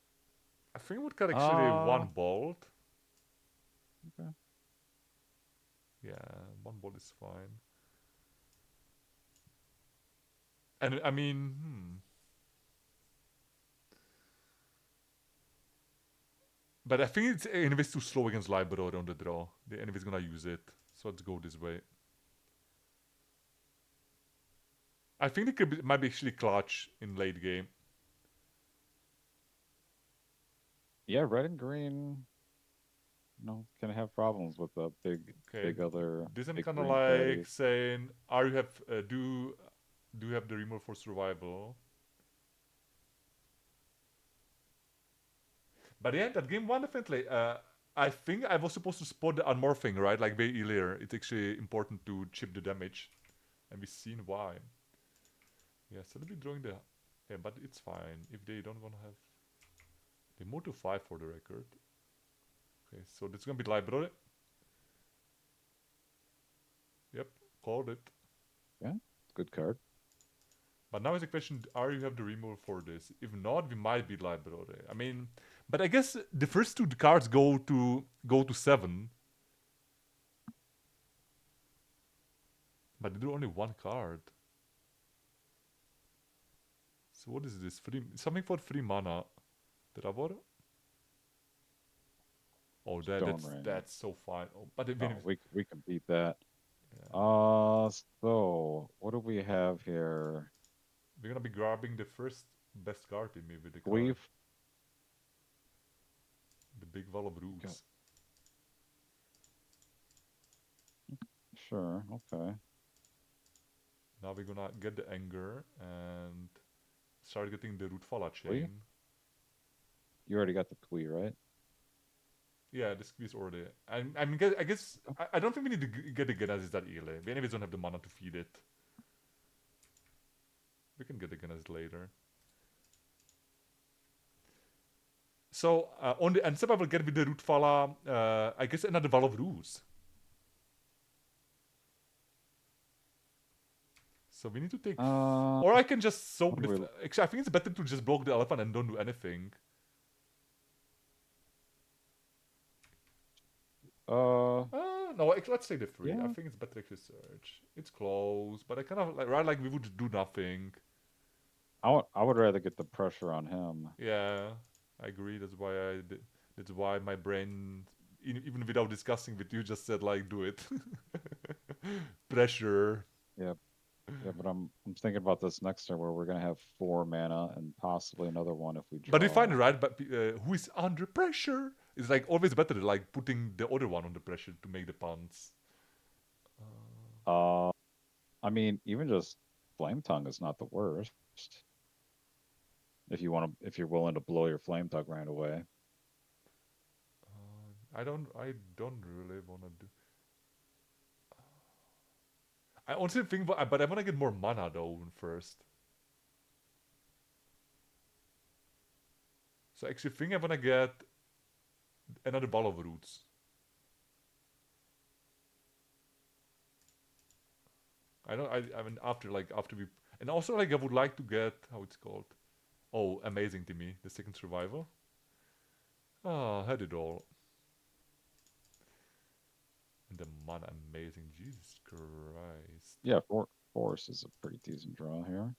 Speaker 1: I think we would cut actually
Speaker 2: Uh,
Speaker 1: one bolt.
Speaker 2: okay.
Speaker 1: Yeah, one bolt is fine. And I mean, But I think it's anyways too slow against library on the draw. The enemy's gonna use it. So let's go this way. I think might be actually clutch in late game.
Speaker 2: Yeah, red and green, can have problems with the
Speaker 1: Okay, this I'm
Speaker 2: big
Speaker 1: kind of
Speaker 2: green
Speaker 1: like
Speaker 2: party.
Speaker 1: saying, are you have do you have the remote for survival? But yeah, that game one definitely. I think I was supposed to spot the unmorphing, right? Like way earlier. It's actually important to chip the damage, and we've seen why. Yeah, so they'll be drawing the. Yeah, but it's fine if they don't want to have. They move to 5 for the record. Okay, so that's gonna be library. Yep, called it.
Speaker 2: Yeah, good card.
Speaker 1: But now is the question: are you have the removal for this? If not, we might be library. I mean, but I guess the first two cards go to 7. But they do only one card. So what is this? Free something for 3 mana. Terrabor? Oh,
Speaker 2: Stone Ring.
Speaker 1: that's so fine. Oh, but even if,
Speaker 2: Oh, we can beat that.
Speaker 1: yeah,
Speaker 2: So what do we have here?
Speaker 1: we're gonna be grabbing the first best card in me with the card,
Speaker 2: We've
Speaker 1: the big wall of
Speaker 2: got,
Speaker 1: roots.
Speaker 2: sure, okay.
Speaker 1: Now we're gonna get the anger and start getting the root falla
Speaker 2: We
Speaker 1: chain.
Speaker 2: You already got the Twee, right?
Speaker 1: Yeah, this is already. I mean, I guess I don't think we need to get the Genesis that early. We anyways don't have the mana to feed it. We can get the Genesis later. So on the end step, I will get with the root falla. I guess another Wall of Ruse. So we need to take,
Speaker 2: Uh,
Speaker 1: or I can just
Speaker 2: what
Speaker 1: soak
Speaker 2: do
Speaker 1: the.
Speaker 2: we?
Speaker 1: Actually, I think it's better to just block the elephant and don't do anything.
Speaker 2: Uh,
Speaker 1: No, let's take the free. I
Speaker 2: yeah.
Speaker 1: think it's better to search. It's close, but I kind of like we would do nothing.
Speaker 2: I would rather get the pressure on him.
Speaker 1: Yeah, I agree. That's why my brain, even without discussing with you, just said like, do it. Pressure.
Speaker 2: Yeah, yeah, but I'm thinking about this next turn where we're gonna have 4 mana and possibly another one if we
Speaker 1: But we find
Speaker 2: draw.
Speaker 1: it right. But who is under pressure? It's like always better like putting the other one under pressure to make the puns.
Speaker 2: Uh, I mean, even just flame tongue is not the worst. If you're willing to blow your flame tongue right away.
Speaker 1: I don't really want to do. I honestly think, but I want to get more mana though first. So I actually think I want to get another ball of roots. I don't. I mean, after we, and also like I would like to get how it's called. Oh, amazing to me, the second survival. Ah, had it all. And the mana amazing. Jesus Christ.
Speaker 2: Yeah, force is a pretty decent draw here.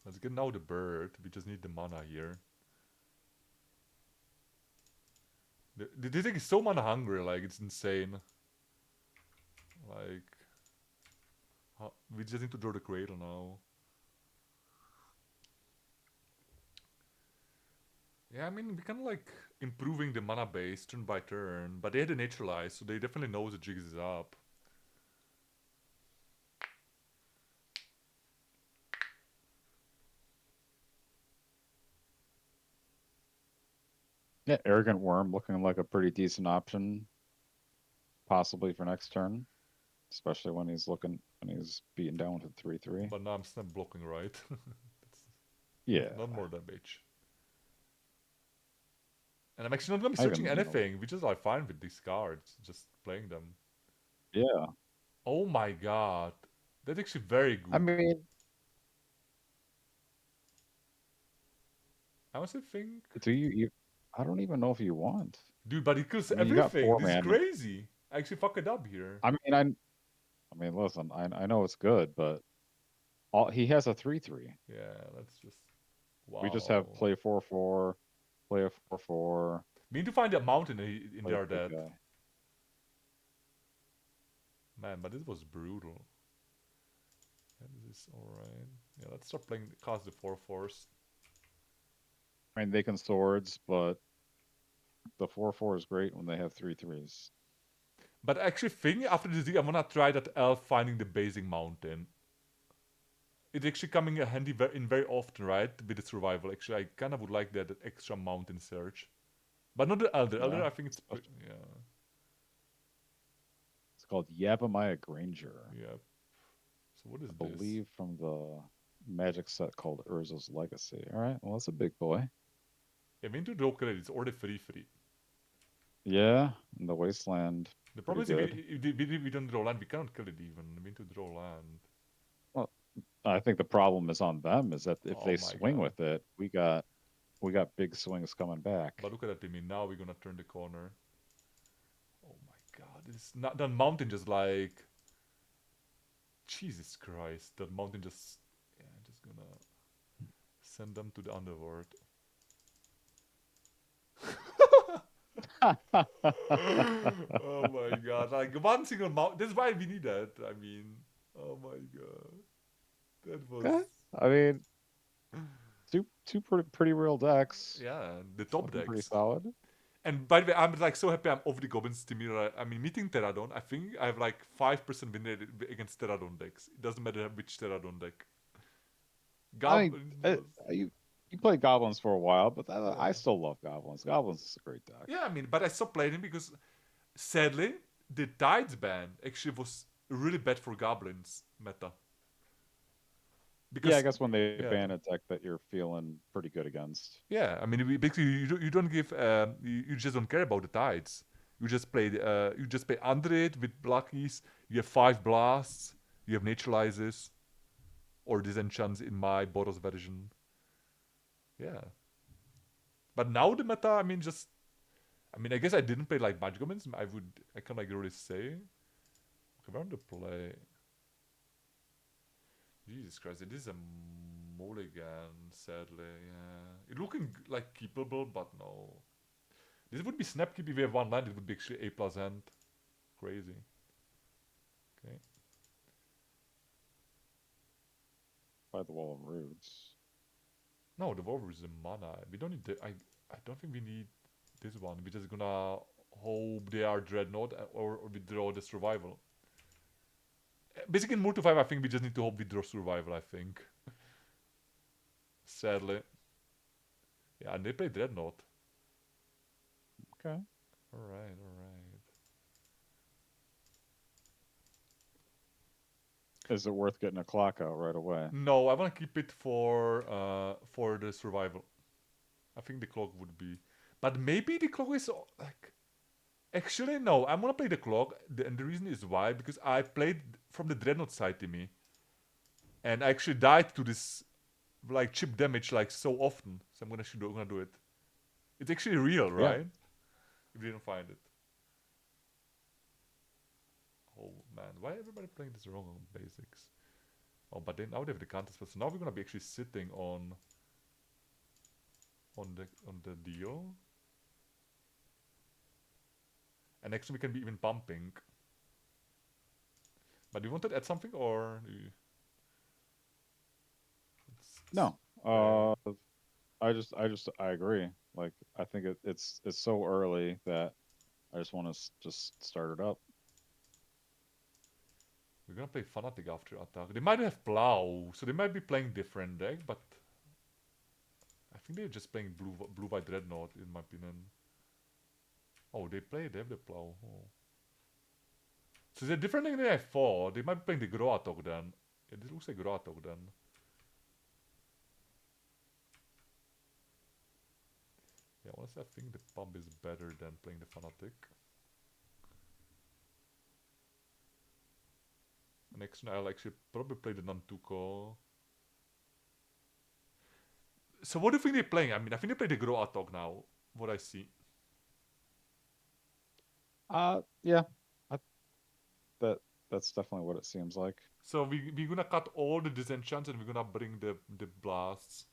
Speaker 1: Let's get now the bird. We just need the mana here. The thing is so mana hungry, like it's insane. Like, we just need to draw the cradle now. Yeah, I mean, we kind of like improving the mana base turn by turn, but they had a neutralize, so they definitely know the jigs is up.
Speaker 2: Yeah, arrogant worm looking like a pretty decent option, possibly for next turn, especially when he's beaten down to 3/3.
Speaker 1: But now I'm snap blocking, right?
Speaker 2: Yeah,
Speaker 1: Not more damage. And I'm actually not gonna be
Speaker 2: I
Speaker 1: searching
Speaker 2: even
Speaker 1: anything, which is like fine with these cards, just playing them.
Speaker 2: yeah.
Speaker 1: Oh my god. That's actually very
Speaker 2: I
Speaker 1: good.
Speaker 2: mean,
Speaker 1: I honestly think.
Speaker 2: do you? I don't even know if you want.
Speaker 1: Dude, but it kills
Speaker 2: I mean, you got
Speaker 1: everything.
Speaker 2: four
Speaker 1: This is
Speaker 2: man.
Speaker 1: crazy. I actually fuck it up here.
Speaker 2: I mean, listen, I know it's good, but he has a 3/3.
Speaker 1: Yeah, that's just.
Speaker 2: We just have
Speaker 1: Wow.
Speaker 2: play 4/4, play a 4/4,
Speaker 1: We need to find that mountain in
Speaker 2: play
Speaker 1: there
Speaker 2: big
Speaker 1: that.
Speaker 2: guy.
Speaker 1: Man, but this was brutal. Yeah, this is alright. Yeah, let's start playing cast the 4/4s.
Speaker 2: I mean, they can swords, but the 4/4 is great when they have 3/3s.
Speaker 1: But I actually think after this I wanna try that elf finding the basing mountain. It's actually coming in handy in very often, right? With the survival. Actually, I kind of would like that extra mountain search. But not the elder. Elder,
Speaker 2: Yeah,
Speaker 1: I think it's yeah,
Speaker 2: it's called Yavimaya Granger.
Speaker 1: yeah. So what is
Speaker 2: I
Speaker 1: this?
Speaker 2: believe from the magic set called Urza's Legacy. All right, well, that's a big boy.
Speaker 1: Yeah, we need to draw credit. It's already free.
Speaker 2: Yeah, in the Wasteland,
Speaker 1: The
Speaker 2: pretty
Speaker 1: problem is
Speaker 2: good.
Speaker 1: if we don't draw land, we cannot kill it even. We need to draw land.
Speaker 2: Well, I think the problem is on them is that if
Speaker 1: Oh
Speaker 2: they
Speaker 1: my
Speaker 2: swing
Speaker 1: god.
Speaker 2: with it, we got big swings coming back.
Speaker 1: But look at that, Timmy. Now we're gonna turn the corner. Oh my god. This not that mountain just like Jesus Christ. That mountain just yeah, just gonna send them to the underworld. Oh my god. Like one single mountain. That's why we need that. I mean, oh my god. That was
Speaker 2: Okay. I mean, two pretty real decks,
Speaker 1: yeah, the top
Speaker 2: looking pretty
Speaker 1: decks.
Speaker 2: solid.
Speaker 1: And by the way, I'm like so happy I'm over the goblins Dimir. I mean, meeting Terradon, I think I have like 5% win rate against Terradon decks. It doesn't matter which Terradon deck.
Speaker 2: I mean,
Speaker 1: Goblins was
Speaker 2: you played goblins for a while, but I
Speaker 1: yeah.
Speaker 2: still love goblins. Goblins is a great deck.
Speaker 1: Yeah, I mean, but I stopped playing him because sadly the Tides ban actually was really bad for goblins meta.
Speaker 2: Yeah, I
Speaker 1: Because
Speaker 2: guess when they
Speaker 1: yeah,
Speaker 2: ban a deck that you're feeling pretty good against.
Speaker 1: yeah. I mean, basically you don't give you just don't care about the Tides. You just play under it with blockies. You have 5 blasts. You have neutralizes or disenchants in my Boros version. Yeah. But now the meta, I mean, just I mean, I guess I didn't play like Magic Goblins. I can't like really say. Okay, where to play? Jesus Christ, it is a mulligan, sadly. Yeah, it looking like keepable, but no. This would be snap keep if we have one land. It would be actually A plus end. Crazy. Okay.
Speaker 2: By the Wall of Roots.
Speaker 1: No, the Wolver is a mana. We don't need. I don't think we need this one. We're just gonna hope they are Dreadnought or withdraw the survival. Basically, in Moor to 5, I think we just need to hope we draw survival, I think. Sadly. Yeah, and they play Dreadnought.
Speaker 2: Okay.
Speaker 1: Alright, alright.
Speaker 2: Is it worth getting a clock out right away?
Speaker 1: No, I want to keep it for the survival. I think the clock would be, but maybe the clock is like. Actually, no. I'm gonna play the clock, and the reason is why because I played from the Dreadnought side to me, and I actually died to this like chip damage like so often. So gonna do it. It's actually real,
Speaker 2: Yeah.
Speaker 1: right? If you didn't find it. Oh man, why everybody playing this wrong on basics? Oh, but then now they have the counter spell, so now we're gonna be actually sitting on the deal, and next we can be even pumping. But do you want to add something or?
Speaker 2: No.
Speaker 1: Yeah.
Speaker 2: I agree. Like I think it's so early that I just want to just start it up.
Speaker 1: We're gonna play Fanatic after attack. They might have Plow, so they might be playing different deck, but I think they're just playing blue white Dreadnought in my opinion. Oh, they have the Plow. Oh. So they're different than I thought. They might be playing the GroAtog then. Yeah, this looks like GroAtog then. Yeah, honestly, I think the pump is better than playing the Fanatic. Next turn, I'll actually probably play the Nantuko. So what do you think they're playing? I mean, I think they play the GroAtog now. What I see.
Speaker 2: Yeah. I, that that's definitely what it seems like.
Speaker 1: So we're gonna cut all the disenchants and we're gonna bring the blasts.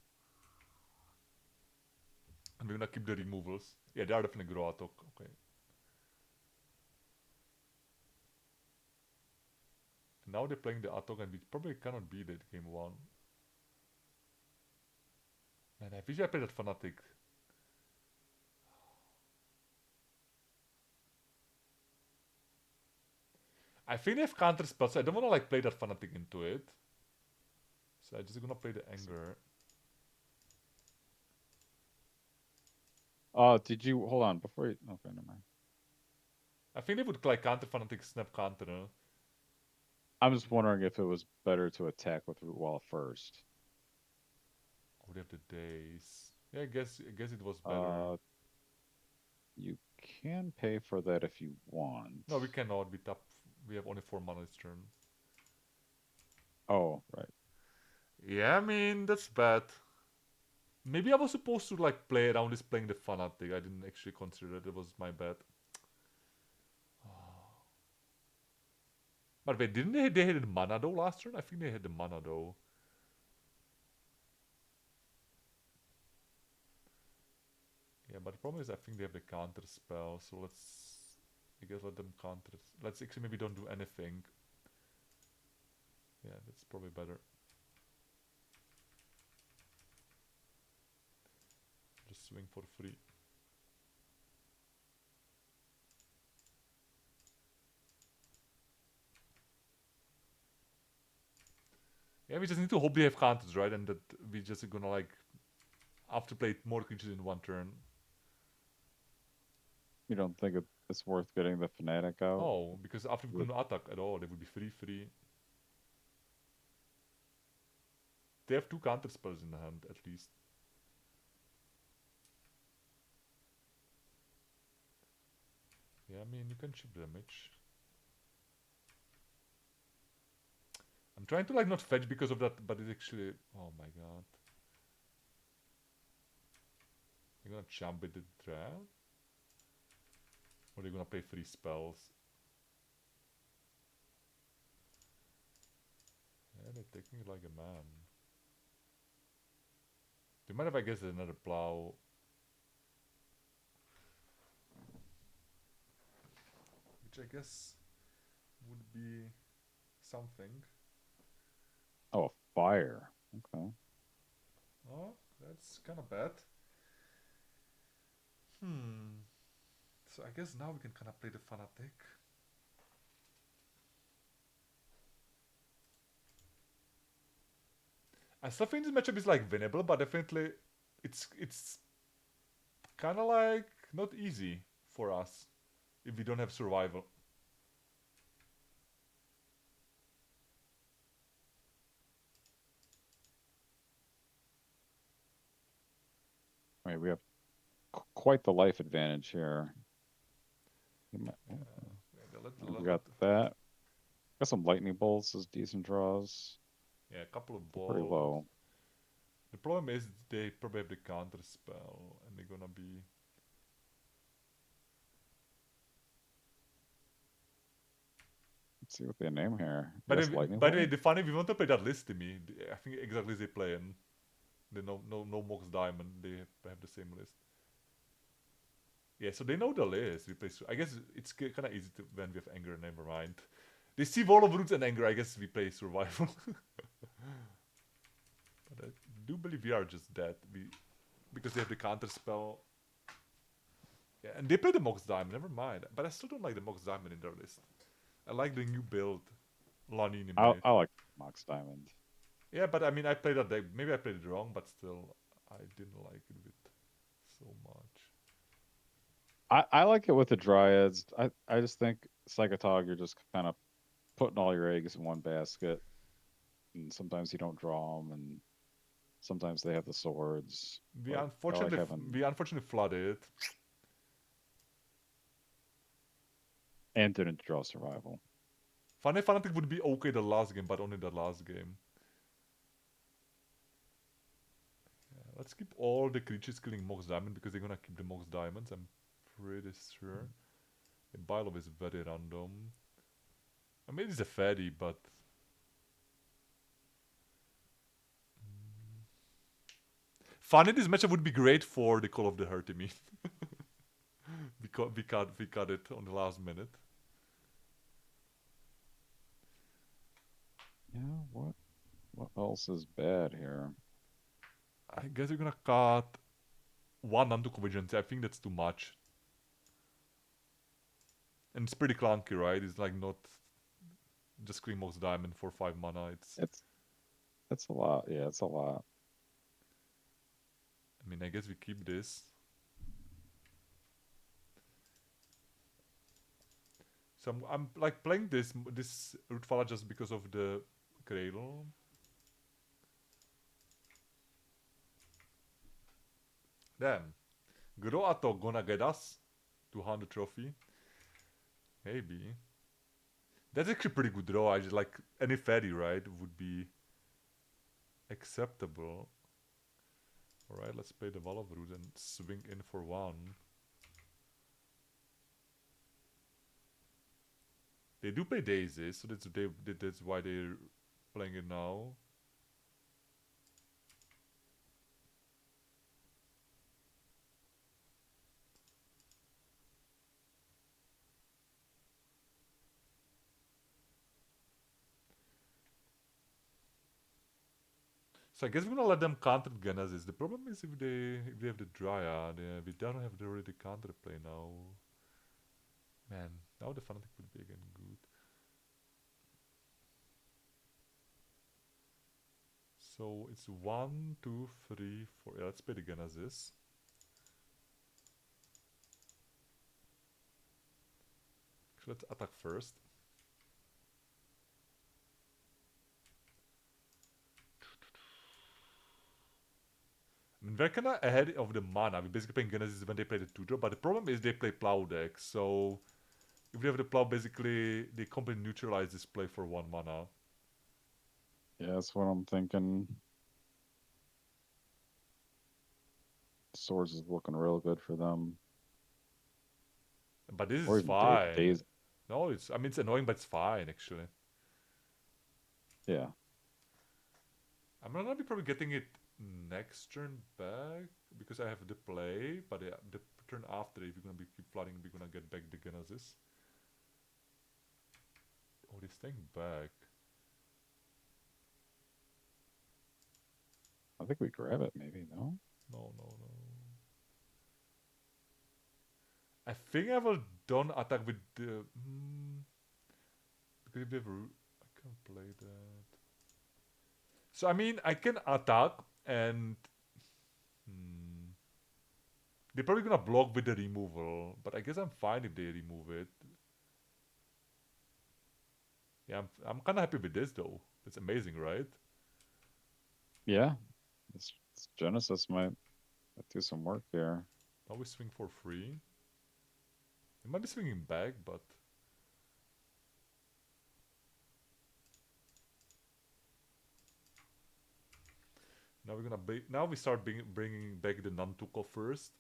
Speaker 1: And we're gonna keep the removals. Yeah, they are definitely GroAtog. Okay. And now they're playing the Atog and we probably cannot beat it game one. Man, I wish I played that Fanatic. I think they have counter spells, so I don't wanna like play that Fanatic into it. So I'm just gonna play the Anger.
Speaker 2: Did you hold on before you? Okay, never mind.
Speaker 1: I think they would like counter Fanatic, snap counter.
Speaker 2: I'm just wondering if it was better to attack with Root Wall first.
Speaker 1: Oh, they have the days. Yeah, I guess it was better.
Speaker 2: Uh, you can pay for that if you want.
Speaker 1: No, we cannot. We tap. We have only 4 mana this turn.
Speaker 2: Oh, right.
Speaker 1: Yeah, I mean that's bad. Maybe I was supposed to like play around this playing the Fanatic. I didn't actually consider it. It was my bad. But wait, didn't they had the mana though last turn? I think they had the mana though. Yeah, but the problem is I think they have the counter spell, so let's I guess let them counter. Let's actually maybe don't do anything. Yeah, that's probably better. Just swing for free. Yeah, we just need to hope they have counters, right? And that we just gonna like after play more creatures in one turn.
Speaker 2: You don't think it's worth getting the Fanatic out?
Speaker 1: No, because after we
Speaker 2: With
Speaker 1: couldn't attack at all, they would be free. They have 2 counter spells in the hand at least. Yeah, I mean you can chip damage. I'm trying to like not fetch because of that, but it's actually oh my god. You're gonna jump with the draft? Or are you gonna play 3 spells? Yeah, they're taking it like a man. Do you mind if I guess another plow? Which I guess would be something.
Speaker 2: oh, fire. Okay.
Speaker 1: Oh, that's kind of bad. Hmm. So I guess now we can kind of play the Fanatic. I still think this matchup is like winnable, but definitely it's kind of like not easy for us if we don't have survival.
Speaker 2: I mean, we have quite the life advantage here. We got that. Got some lightning bolts as decent draws.
Speaker 1: Yeah, a couple of
Speaker 2: They're pretty
Speaker 1: balls.
Speaker 2: low.
Speaker 1: The problem is they probably have the counter spell, and they're gonna be.
Speaker 2: Let's see what they name here.
Speaker 1: By
Speaker 2: Yes,
Speaker 1: the
Speaker 2: lightning
Speaker 1: by the way,
Speaker 2: bolt.
Speaker 1: the funny we want to play that list to me. I think exactly as they play, and they no Mox Diamond. They have the same list. Yeah, so they know the list. We play. I guess it's kind of easy to when we have anger. Never mind. They see Wall of Roots and anger. I guess we play survival. But I do believe we are just dead. Because they have the counter spell. Yeah, and they play the Mox Diamond. Never mind. But I still don't like the Mox Diamond in their list. I like the new build Lanini made.
Speaker 2: I like Mox Diamond.
Speaker 1: Yeah, but I mean, I played that deck. Maybe I played it wrong, but still, I didn't like it with so much.
Speaker 2: I like it with the Dryads. I just think Psychotog, you're just kind of putting all your eggs in one basket, and sometimes you don't draw them, and sometimes they have the swords.
Speaker 1: We
Speaker 2: But I like
Speaker 1: unfortunately
Speaker 2: having
Speaker 1: we unfortunately flooded.
Speaker 2: and didn't draw survival.
Speaker 1: Funny Fanatic would be okay the last game, but only the last game. Yeah, let's keep all the creatures killing Mox Diamond because they're gonna keep the Mox Diamonds. I'm pretty sure. The Bylov is very random. I mean, it's a fatty, but funny this matchup would be great for the Call of the Hurt. I mean, we cut it on the last minute.
Speaker 2: Yeah, what else is bad here?
Speaker 1: I guess you're gonna cut one Nantuko I think that's too much. And it's pretty clunky, right? It's like not just Green Mox Diamond for 5 mana.
Speaker 2: It's a lot. Yeah, it's a lot.
Speaker 1: I mean, I guess we keep this. So I'm like playing this Rootfalla just because of the Cradle. Damn. GroAtog gonna get us 200 trophy. Maybe. That's actually pretty good draw. I just like any fatty, right? Would be acceptable. Alright, let's play the Wall of Root and swing in for one. They do play Daisies, so that's why they're playing it now. So I guess we're gonna let them counter Genesis. The problem is if they have the Dryad, we don't have the already counter play now. Man, now the Fanatic would be again good. So it's 1, 2, 3, 4. Yeah, let's play the Genesis. Actually, let's attack first. I mean, we're kinda ahead of the mana. We're basically playing Genesis when they play the 2-drop, but the problem is they play Plow deck, so if we have the Plow, basically they completely neutralize this play for 1 mana.
Speaker 2: Yeah, that's what I'm thinking. Swords is looking real good for them.
Speaker 1: But this
Speaker 2: Or
Speaker 1: is
Speaker 2: even
Speaker 1: fine.
Speaker 2: days.
Speaker 1: No, I mean, it's annoying, but it's fine, actually.
Speaker 2: Yeah.
Speaker 1: I'm gonna be probably getting it next turn back because I have the play, but the turn after, if you're gonna be keep flooding, we're gonna get back the Genesis. Oh, this thing back.
Speaker 2: I think we grab it maybe, no?
Speaker 1: No, no, no. I think I will don't attack with the. Because if they have I can't play that. So I mean, I can attack and. Hmm, they're probably gonna block with the removal, but I guess I'm fine if they remove it. Yeah, I'm kind of happy with this though. It's amazing, right?
Speaker 2: Yeah, this Genesis might do some work here.
Speaker 1: Now we swing for free. It might be swinging back, but now we're gonna now we start bringing back the Nantuko first.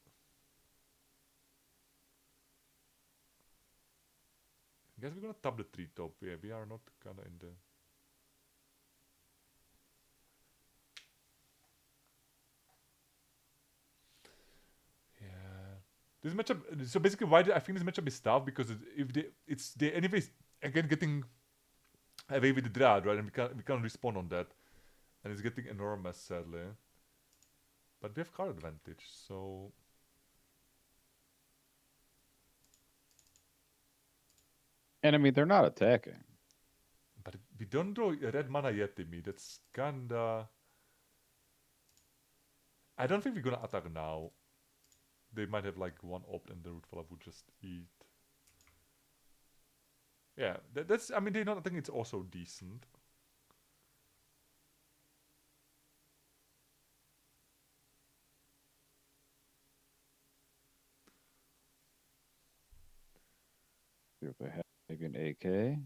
Speaker 1: I guess we're gonna tap the treetop. Yeah, we are not kind of in the. Yeah. This matchup. So basically, why I think this matchup is tough because if they anyways again getting away with the Dread, right, and we can't respond on that, and it's getting enormous sadly. But we have card advantage, so
Speaker 2: And I mean, they're not attacking.
Speaker 1: but we don't draw red mana yet, Timmy. That's kinda. I don't think we're gonna attack now. They might have like one opt and the Rootfall would just eat. Yeah, that's. I mean, they not. I think it's also decent.
Speaker 2: See if they have maybe an AK.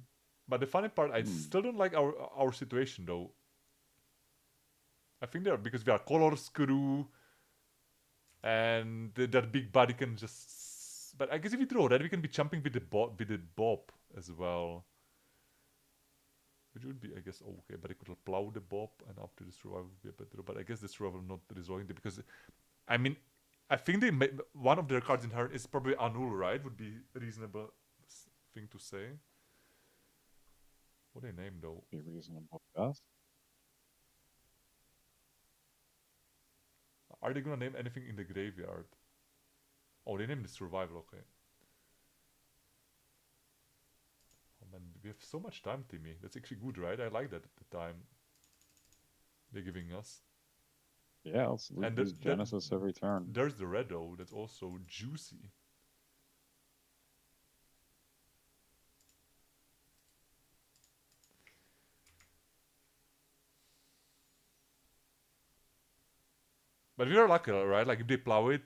Speaker 1: But the funny part, I
Speaker 2: Hmm.
Speaker 1: still don't like our situation though. I think they're because we are color screw and that big body can just. But I guess if we draw red, we can be jumping with the bob as well, which would be I guess okay. But I could plow the bob and after the survival would be a better. But I guess the survival not resolving it because I mean I think one of their cards in her is probably annul, right? Would be a reasonable thing to say. What they name though?
Speaker 2: Be reasonable guess.
Speaker 1: Are they gonna name anything in the graveyard? Oh, they named the survival. Okay. Oh man, we have so much time, Timmy. That's actually good, right? I like that at the time they're giving us.
Speaker 2: Yeah, let's
Speaker 1: And
Speaker 2: use Genesis every turn.
Speaker 1: there's the red though. That's also juicy. But we are lucky, right? Like if they plow it,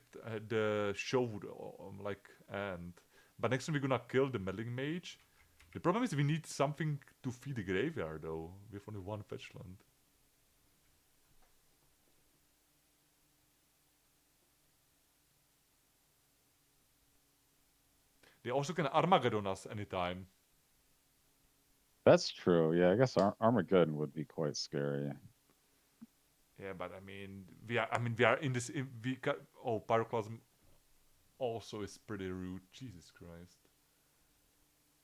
Speaker 1: the show would like end. But next time we're gonna kill the meddling mage. The problem is we need something to feed the graveyard though. We have only one fetch land. They also can Armageddon us anytime.
Speaker 2: That's true. Yeah, I guess Armageddon would be quite scary.
Speaker 1: Yeah, but I mean, we are in this. Oh, Pyroclasm also is pretty rude. Jesus Christ.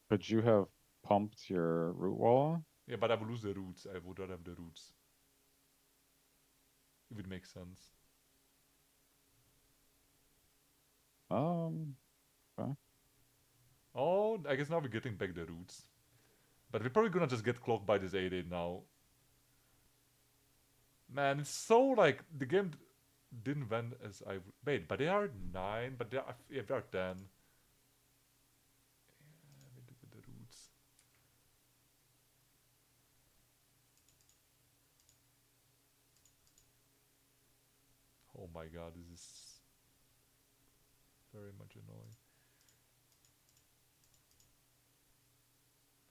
Speaker 2: Could you have pumped your root wall?
Speaker 1: Yeah, but I would lose the roots. I would not have the roots. If it makes sense.
Speaker 2: Okay.
Speaker 1: Oh, I guess now we're getting back the roots. But we're probably gonna just get clocked by this 8-8 now. Man, it's so like the game didn't win as I wait, but they are 9, but they are 10. Yeah, we look at the roots. Oh my god, this is very much annoying.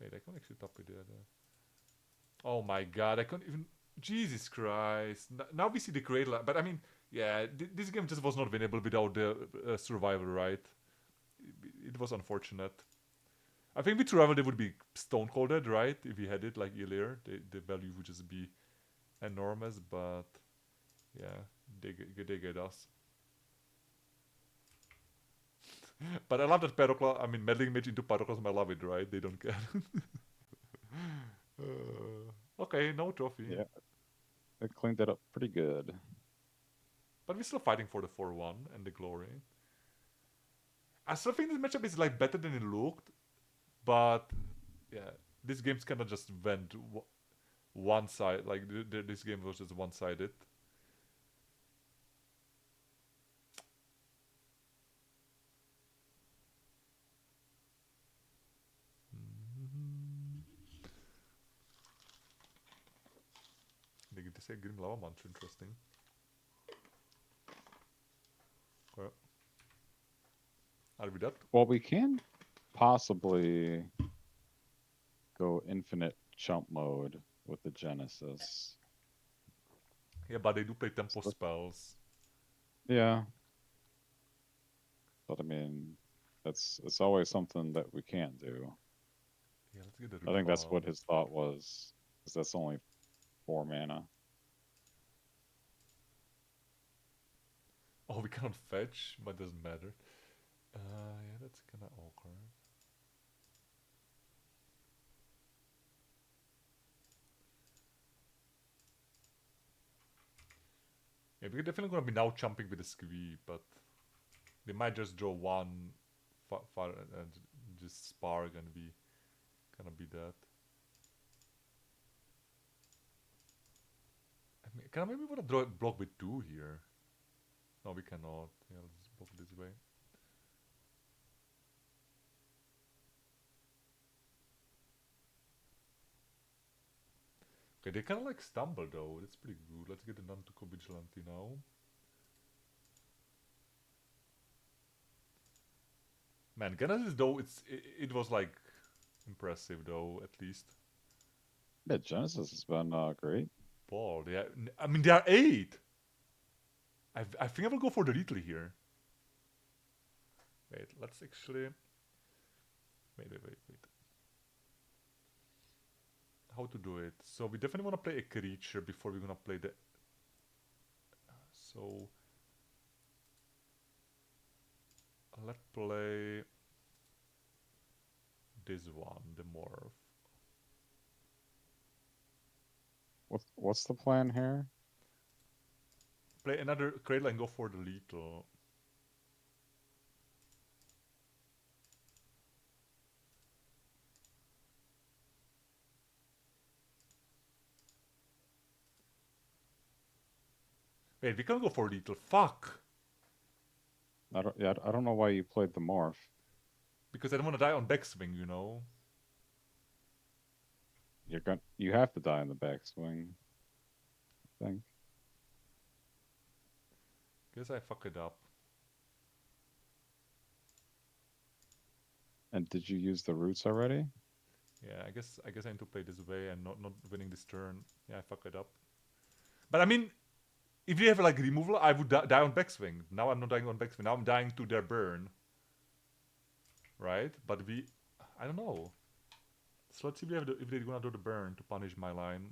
Speaker 1: Wait, I can actually top it there. Oh my god, I can't even. Jesus Christ! Now we see the cradle, but I mean, yeah, this game just was not winnable without the survival, right? It was unfortunate. I think with survival they would be stone colded, right? If we had it like earlier, the value would just be enormous. But yeah, they get us. But I love that Pyroclasm. I mean, meddling mage into Pyroclasm. I love it, right? They don't care. Okay, no trophy.
Speaker 2: Yeah, they cleaned it up pretty good.
Speaker 1: But we're still fighting for the 4-1 and the glory. I still think this matchup is like better than it looked, but yeah, this game's kind of just went one side. Like this game was just one-sided. They say Grim Lava Munch, interesting. Okay. Are we that?
Speaker 2: Well, we can possibly go infinite chump mode with the Genesis.
Speaker 1: Yeah, but they do play tempo
Speaker 2: So,
Speaker 1: spells.
Speaker 2: yeah, but I mean, it's always something that we can't do.
Speaker 1: Yeah, let's get the
Speaker 2: I think that's
Speaker 1: recall.
Speaker 2: what his thought was, because that's only 4 mana.
Speaker 1: Oh, we cannot fetch, but doesn't matter. Yeah, that's kind of awkward. Yeah, we're definitely gonna be now jumping with the squee, but they might just draw one far and just spark and we gonna be dead. I mean, can I maybe wanna draw a block with 2 here? No, we cannot. Yeah, let's block this way. Okay, they kind of like stumble though. That's pretty good. Let's get the non-to vigilante now. Man, Genesis though, it was like impressive though, at least.
Speaker 2: Yeah, Genesis has been great.
Speaker 1: Ball, yeah. I mean, they are 8. I think I will go for the Riddle here. Wait, let's actually. Wait. How to do it? So we definitely want to play a creature before we're gonna play the. So let's play this one, the morph.
Speaker 2: What's the plan here?
Speaker 1: Play another cradle and go for the lethal. Wait, we can't go for lethal. Fuck!
Speaker 2: I don't know why you played the morph.
Speaker 1: Because I don't want to die on backswing, you know?
Speaker 2: You have to die in the backswing, I think.
Speaker 1: Guess I fuck it up.
Speaker 2: And did you use the roots already?
Speaker 1: Yeah, I guess I need to play this way and not winning this turn. Yeah, I fuck it up. But I mean, if you have like removal, I would die on backswing. Now I'm not dying on backswing. Now I'm dying to their burn. Right? But I don't know. So let's see if they're gonna do the burn to punish my line.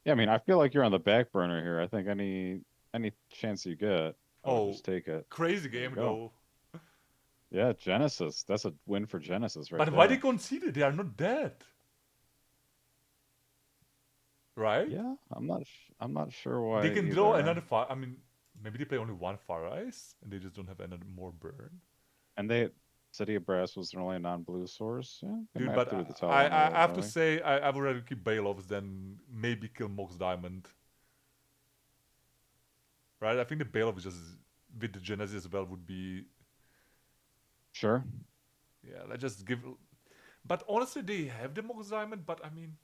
Speaker 2: Yeah, I mean, I feel like you're on the back burner here. I think any chance you get, I would
Speaker 1: Oh,
Speaker 2: just take it.
Speaker 1: crazy
Speaker 2: There you
Speaker 1: game
Speaker 2: go.
Speaker 1: though.
Speaker 2: Yeah, Genesis. That's a win for Genesis right
Speaker 1: But why they
Speaker 2: there.
Speaker 1: conceded? They are not dead. Right?
Speaker 2: Yeah, I'm not sure
Speaker 1: They
Speaker 2: why
Speaker 1: can draw
Speaker 2: either.
Speaker 1: another fire. I mean, maybe they play only one fire ice and they just don't have another more burn.
Speaker 2: And City of Brass was their only non-blue source. Yeah, they
Speaker 1: Dude,
Speaker 2: might have
Speaker 1: but
Speaker 2: to do the
Speaker 1: I,
Speaker 2: Talon
Speaker 1: I,
Speaker 2: Orb
Speaker 1: I have to
Speaker 2: maybe.
Speaker 1: say, I would rather keep Bailoffs than maybe kill Mox Diamond. Right? I think the Bailoff just with the Genesis as well would be.
Speaker 2: Sure.
Speaker 1: Yeah, let's just give. But honestly, they have the Mox Diamond. But I mean,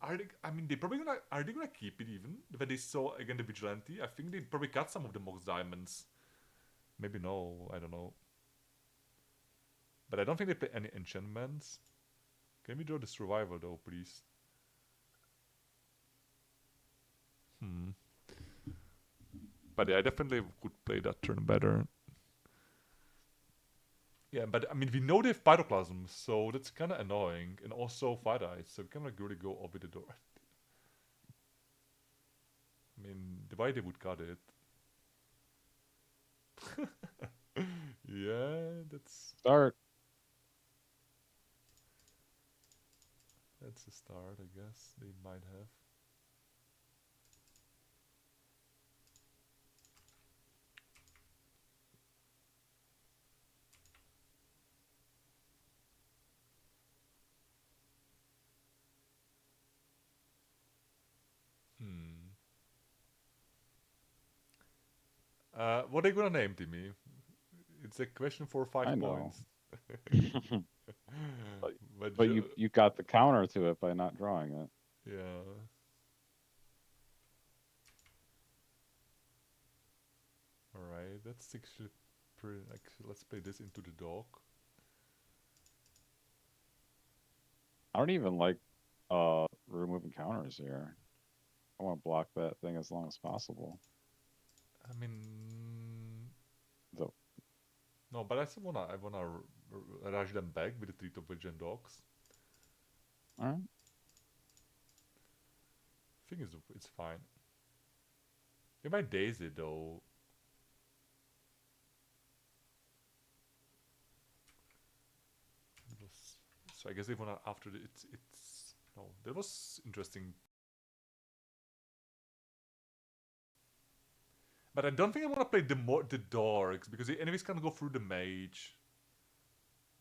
Speaker 1: are they? I mean, they probably gonna. Are they gonna keep it even when they saw again the Vigilante? I think they probably got some of the Mox Diamonds. Maybe no. I don't know. But I don't think they play any enchantments. Can we draw the survival though, please? Hmm. But yeah, I definitely could play that turn better. Yeah, but I mean, we know they have Pyroclasm, so that's kind of annoying. And also Fire Eyes, so we can like really go over the door. I mean, the way they would cut it. Yeah,
Speaker 2: Start.
Speaker 1: that's a start, I guess. They might have. What are you gonna name, Timmy? It's a question for
Speaker 2: I
Speaker 1: 5 points.
Speaker 2: know. but
Speaker 1: But
Speaker 2: but you got the counter to it by not drawing it.
Speaker 1: yeah. All right. That's actually pretty. Actually, let's play this into the dog.
Speaker 2: I don't even like removing counters here. I want to block that thing as long as possible.
Speaker 1: I mean,
Speaker 2: So,
Speaker 1: no, but I still wanna rush them back with the three top vision dogs.
Speaker 2: all right.
Speaker 1: Thing is, it's fine. It might daze it though. It was, so I guess they wanna after it's no. That was interesting. But I don't think I wanna play the dorks because they anyways can go through the mage.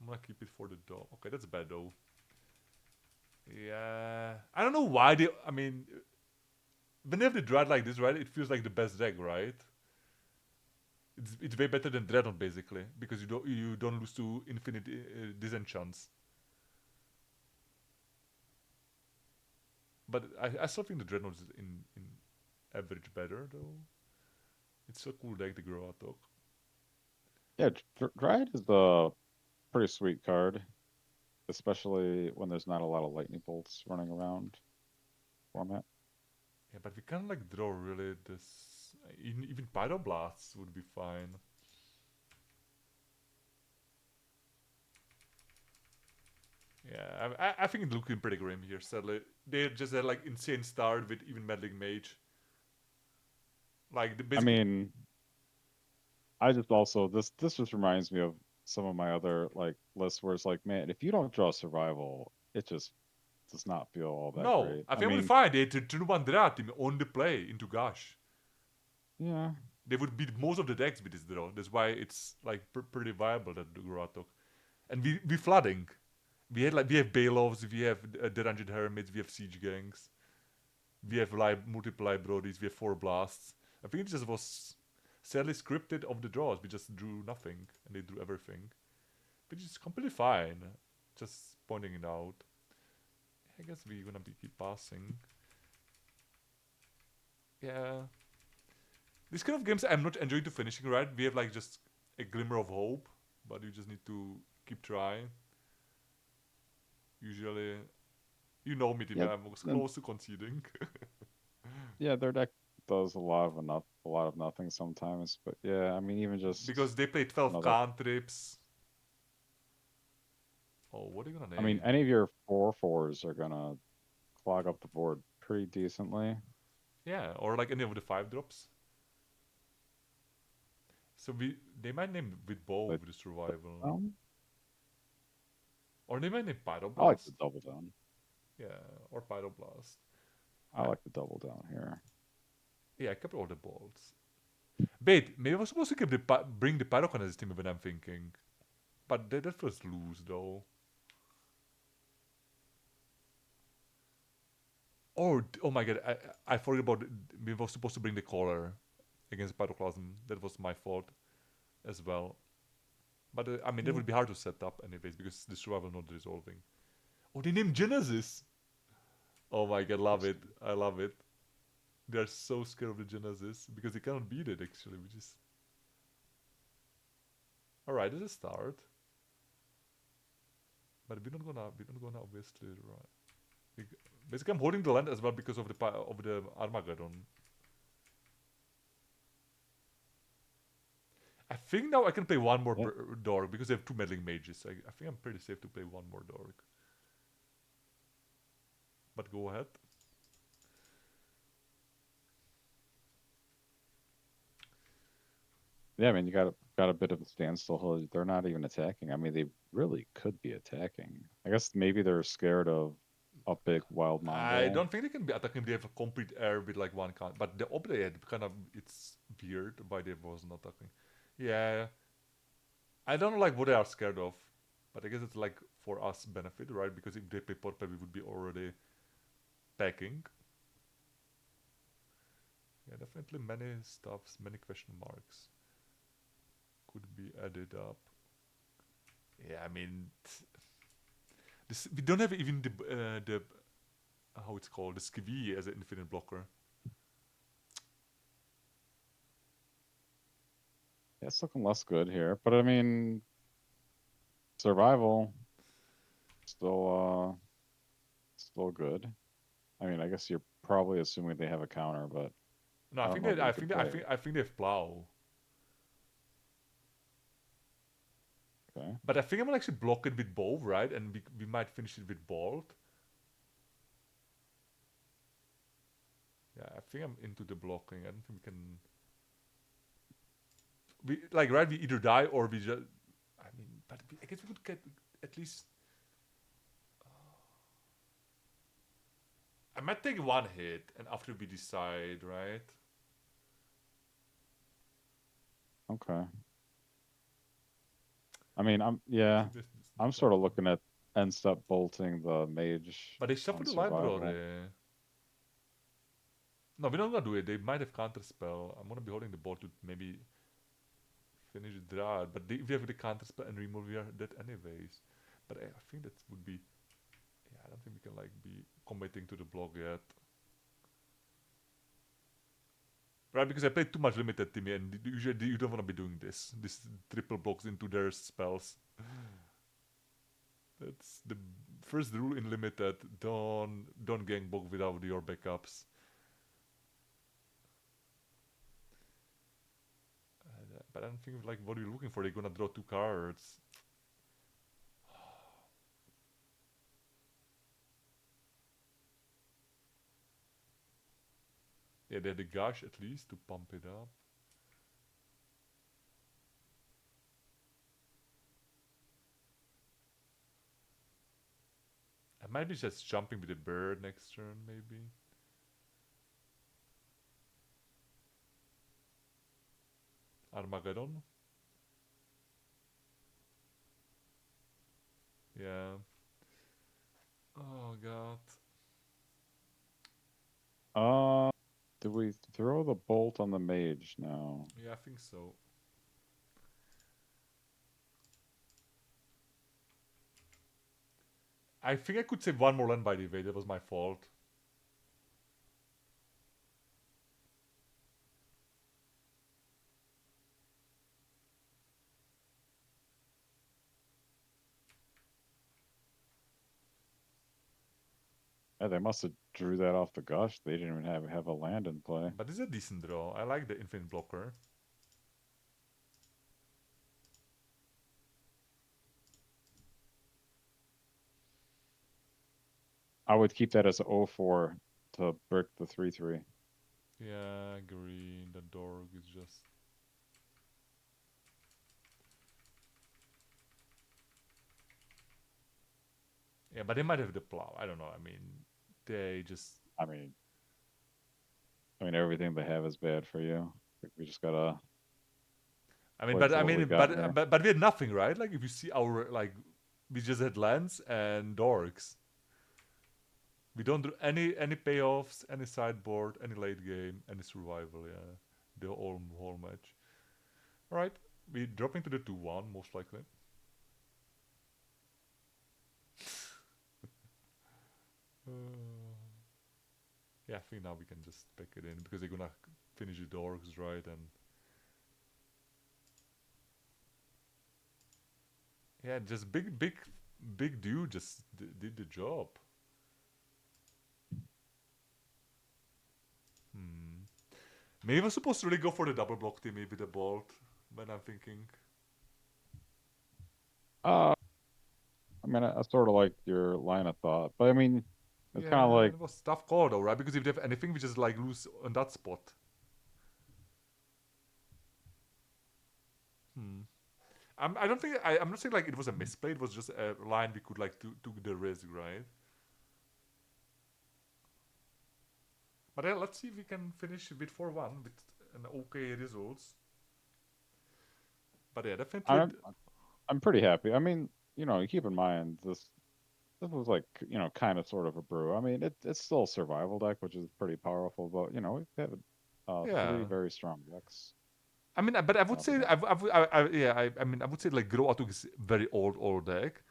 Speaker 1: I'm gonna keep it for the dog. Okay, that's bad though. Yeah, I don't know why they. I mean, when they have the dread like this, right? It feels like the best deck, right? It's way better than Dreadnought basically because you don't lose to infinite disenchants. But I still think the Dreadnought is in average better though. It's a cool deck, the GroAtog.
Speaker 2: Yeah, Dryad is a pretty sweet card, especially when there's not a lot of lightning bolts running around format.
Speaker 1: Yeah, but we can't like draw really this. Even Pyroblasts would be fine. Yeah, I think it's looking pretty grim here. Sadly, they just had like insane start with even meddling mage. Like
Speaker 2: I
Speaker 1: basically,
Speaker 2: mean, I just also this just reminds me of some of my other like lists where it's like, man, if you don't draw survival, it just does not feel all that
Speaker 1: no,
Speaker 2: great.
Speaker 1: I
Speaker 2: I
Speaker 1: think I would
Speaker 2: mean,
Speaker 1: find they to one draw team on the play into Gash.
Speaker 2: yeah,
Speaker 1: They would beat most of the decks with this draw. That's why it's like pretty viable that the Groatok. And we flooding. We have Bailoffs, we have Deranged Hermits, we have Siege Gangs, we have multiple Brodies, we have 4 blasts. I think it just was sadly scripted of the draws. We just drew nothing and they drew everything. Which is completely fine. Just pointing it out. I guess we're gonna keep passing. Yeah. These kind of games I'm not enjoying to finishing, right? We have like just a glimmer of hope, but you just need to keep trying. Usually, you know me, Timmy,
Speaker 2: yeah,
Speaker 1: I'm
Speaker 2: and
Speaker 1: close to conceding.
Speaker 2: yeah, their deck does a lot of nothing sometimes. But yeah, I mean, even
Speaker 1: Because
Speaker 2: just
Speaker 1: they play 12
Speaker 2: another.
Speaker 1: cantrips. Oh, what are you gonna
Speaker 2: I mean,
Speaker 1: name?
Speaker 2: any of your 4/4s are gonna clog up the board pretty decently.
Speaker 1: Yeah, or like any of the 5 drops. So they might name with both
Speaker 2: But
Speaker 1: with the survival. Or they might name
Speaker 2: I like the
Speaker 1: Pyroblast.
Speaker 2: double down.
Speaker 1: Yeah, or Pyroblast.
Speaker 2: I
Speaker 1: I,
Speaker 2: like the double down here.
Speaker 1: yeah, I kept all the balls. Wait, maybe I was supposed to keep bring the Pyrokinesis team when I'm thinking. But that feels loose though. Oh my god, I forgot about we were supposed to bring the collar against Pyroclasm. That was my fault as well. But I mean, that
Speaker 2: Yeah.
Speaker 1: would be hard to set up anyways because the survival not resolving. Oh, they named Genesis. Oh my god, love it.
Speaker 2: Interesting.
Speaker 1: I love it. They're so scared of the Genesis because they cannot beat it actually, which is alright. This is a start, but we're not gonna obviously right. Basically, I'm holding the land as well because of the Armageddon. I think now I can play one more
Speaker 2: Yeah.
Speaker 1: dork because I have 2 meddling mages. I think I'm pretty safe to play one more dork. But go ahead.
Speaker 2: Yeah, I mean, you got a bit of a standstill hold. They're not even attacking. I mean, they really could be attacking. I guess maybe they're scared of a big wild
Speaker 1: I
Speaker 2: Mongol.
Speaker 1: don't think they can be attacking. They have a complete air with like one count. But the upgrade kind of it's weird why they wasn't attacking. Yeah, I don't know like what they are scared of, but I guess it's like for us benefit, right? Because if they play Porta, we would be already packing. Yeah, definitely many stuffs, many question marks could be added up. Yeah, I mean, this, we don't have even the how it's called, the skivvy as an infinite blocker.
Speaker 2: Yeah, it's looking less good here, but I mean, survival still still good. I mean, I guess you're probably assuming they have a counter, but
Speaker 1: No, I
Speaker 2: I don't
Speaker 1: think
Speaker 2: know
Speaker 1: that
Speaker 2: that you could play it.
Speaker 1: I think they have plow,
Speaker 2: Okay.
Speaker 1: but I think I'm gonna actually block it with both, right? And we might finish it with bolt. Yeah, I think I'm into the blocking. I don't think we can. We like right. We either die or we just. I mean, but I guess we could get at least. I might take one hit, and after we decide, right?
Speaker 2: Okay. I mean,
Speaker 1: I
Speaker 2: yeah,
Speaker 1: think this
Speaker 2: I'm
Speaker 1: not
Speaker 2: sort of
Speaker 1: bad.
Speaker 2: looking at end step bolting the mage
Speaker 1: But they
Speaker 2: on
Speaker 1: shuffled the
Speaker 2: survival.
Speaker 1: library. No, we're not gonna do it. They might have counter spell. I'm gonna be holding the board to maybe finish the draw. But if we have the counter spell and remove, we are dead anyways. But I think that would be. Yeah, I don't think we can like be committing to the block yet. Right, because I played too much limited team and usually you don't want to be doing this. This triple blocks into their spells. That's the first rule in limited. Don't gang block without your backups. But I don't think like what are you looking for? They're gonna draw two cards. Yeah, they had the gush at least to pump it up. I might be just jumping with the bird next turn, maybe. Armageddon. Yeah. Oh god.
Speaker 2: Uh, do we throw the bolt on the mage now?
Speaker 1: Yeah, I think so. I think I could save one more land by the way. That was my fault.
Speaker 2: Yeah, they must have drew that off the gush. They didn't even have a land in play.
Speaker 1: But this is a decent draw. I like the infinite blocker.
Speaker 2: I would keep that as 0-4 to brick the 3-3.
Speaker 1: Yeah, green. The dog is just. Yeah, but they might have the plow. I don't know. I mean, they just.
Speaker 2: I mean, everything they have is bad for you. We just gotta play to
Speaker 1: I
Speaker 2: what we
Speaker 1: mean,
Speaker 2: got here.
Speaker 1: but we had nothing, right? Like if you see our like, we just had lands and dorks. We don't do any payoffs, any sideboard, any late game, any survival. Yeah, the whole match. All right, we drop into the 2-1 most likely. Uh, yeah, I think now we can just pack it in because they're gonna finish the dorks, right? And yeah, just big dude just did the job. Hmm. Maybe I was supposed to really go for the double block team with the bolt, but I'm thinking.
Speaker 2: Uh, I mean, I sort of like your line of thought, but I mean, it's kind of
Speaker 1: Yeah,
Speaker 2: like
Speaker 1: it was tough call though, right? Because if they have anything, we just like lose on that spot. Hmm. I don't think I'm not saying like it was a misplay. It was just a line we could like took the risk, right? But yeah, let's see if we can finish with 4-1 with an okay results. But yeah, definitely.
Speaker 2: I'm I'm pretty happy. I mean, you keep in mind this was like kind of sort of a brew. I mean, it's still a survival deck, which is pretty powerful, but we have it. Three
Speaker 1: Yeah.
Speaker 2: very strong decks.
Speaker 1: I mean, but I would
Speaker 2: We
Speaker 1: say,
Speaker 2: got
Speaker 1: yeah, I mean, I would say like GroAtog is very old deck,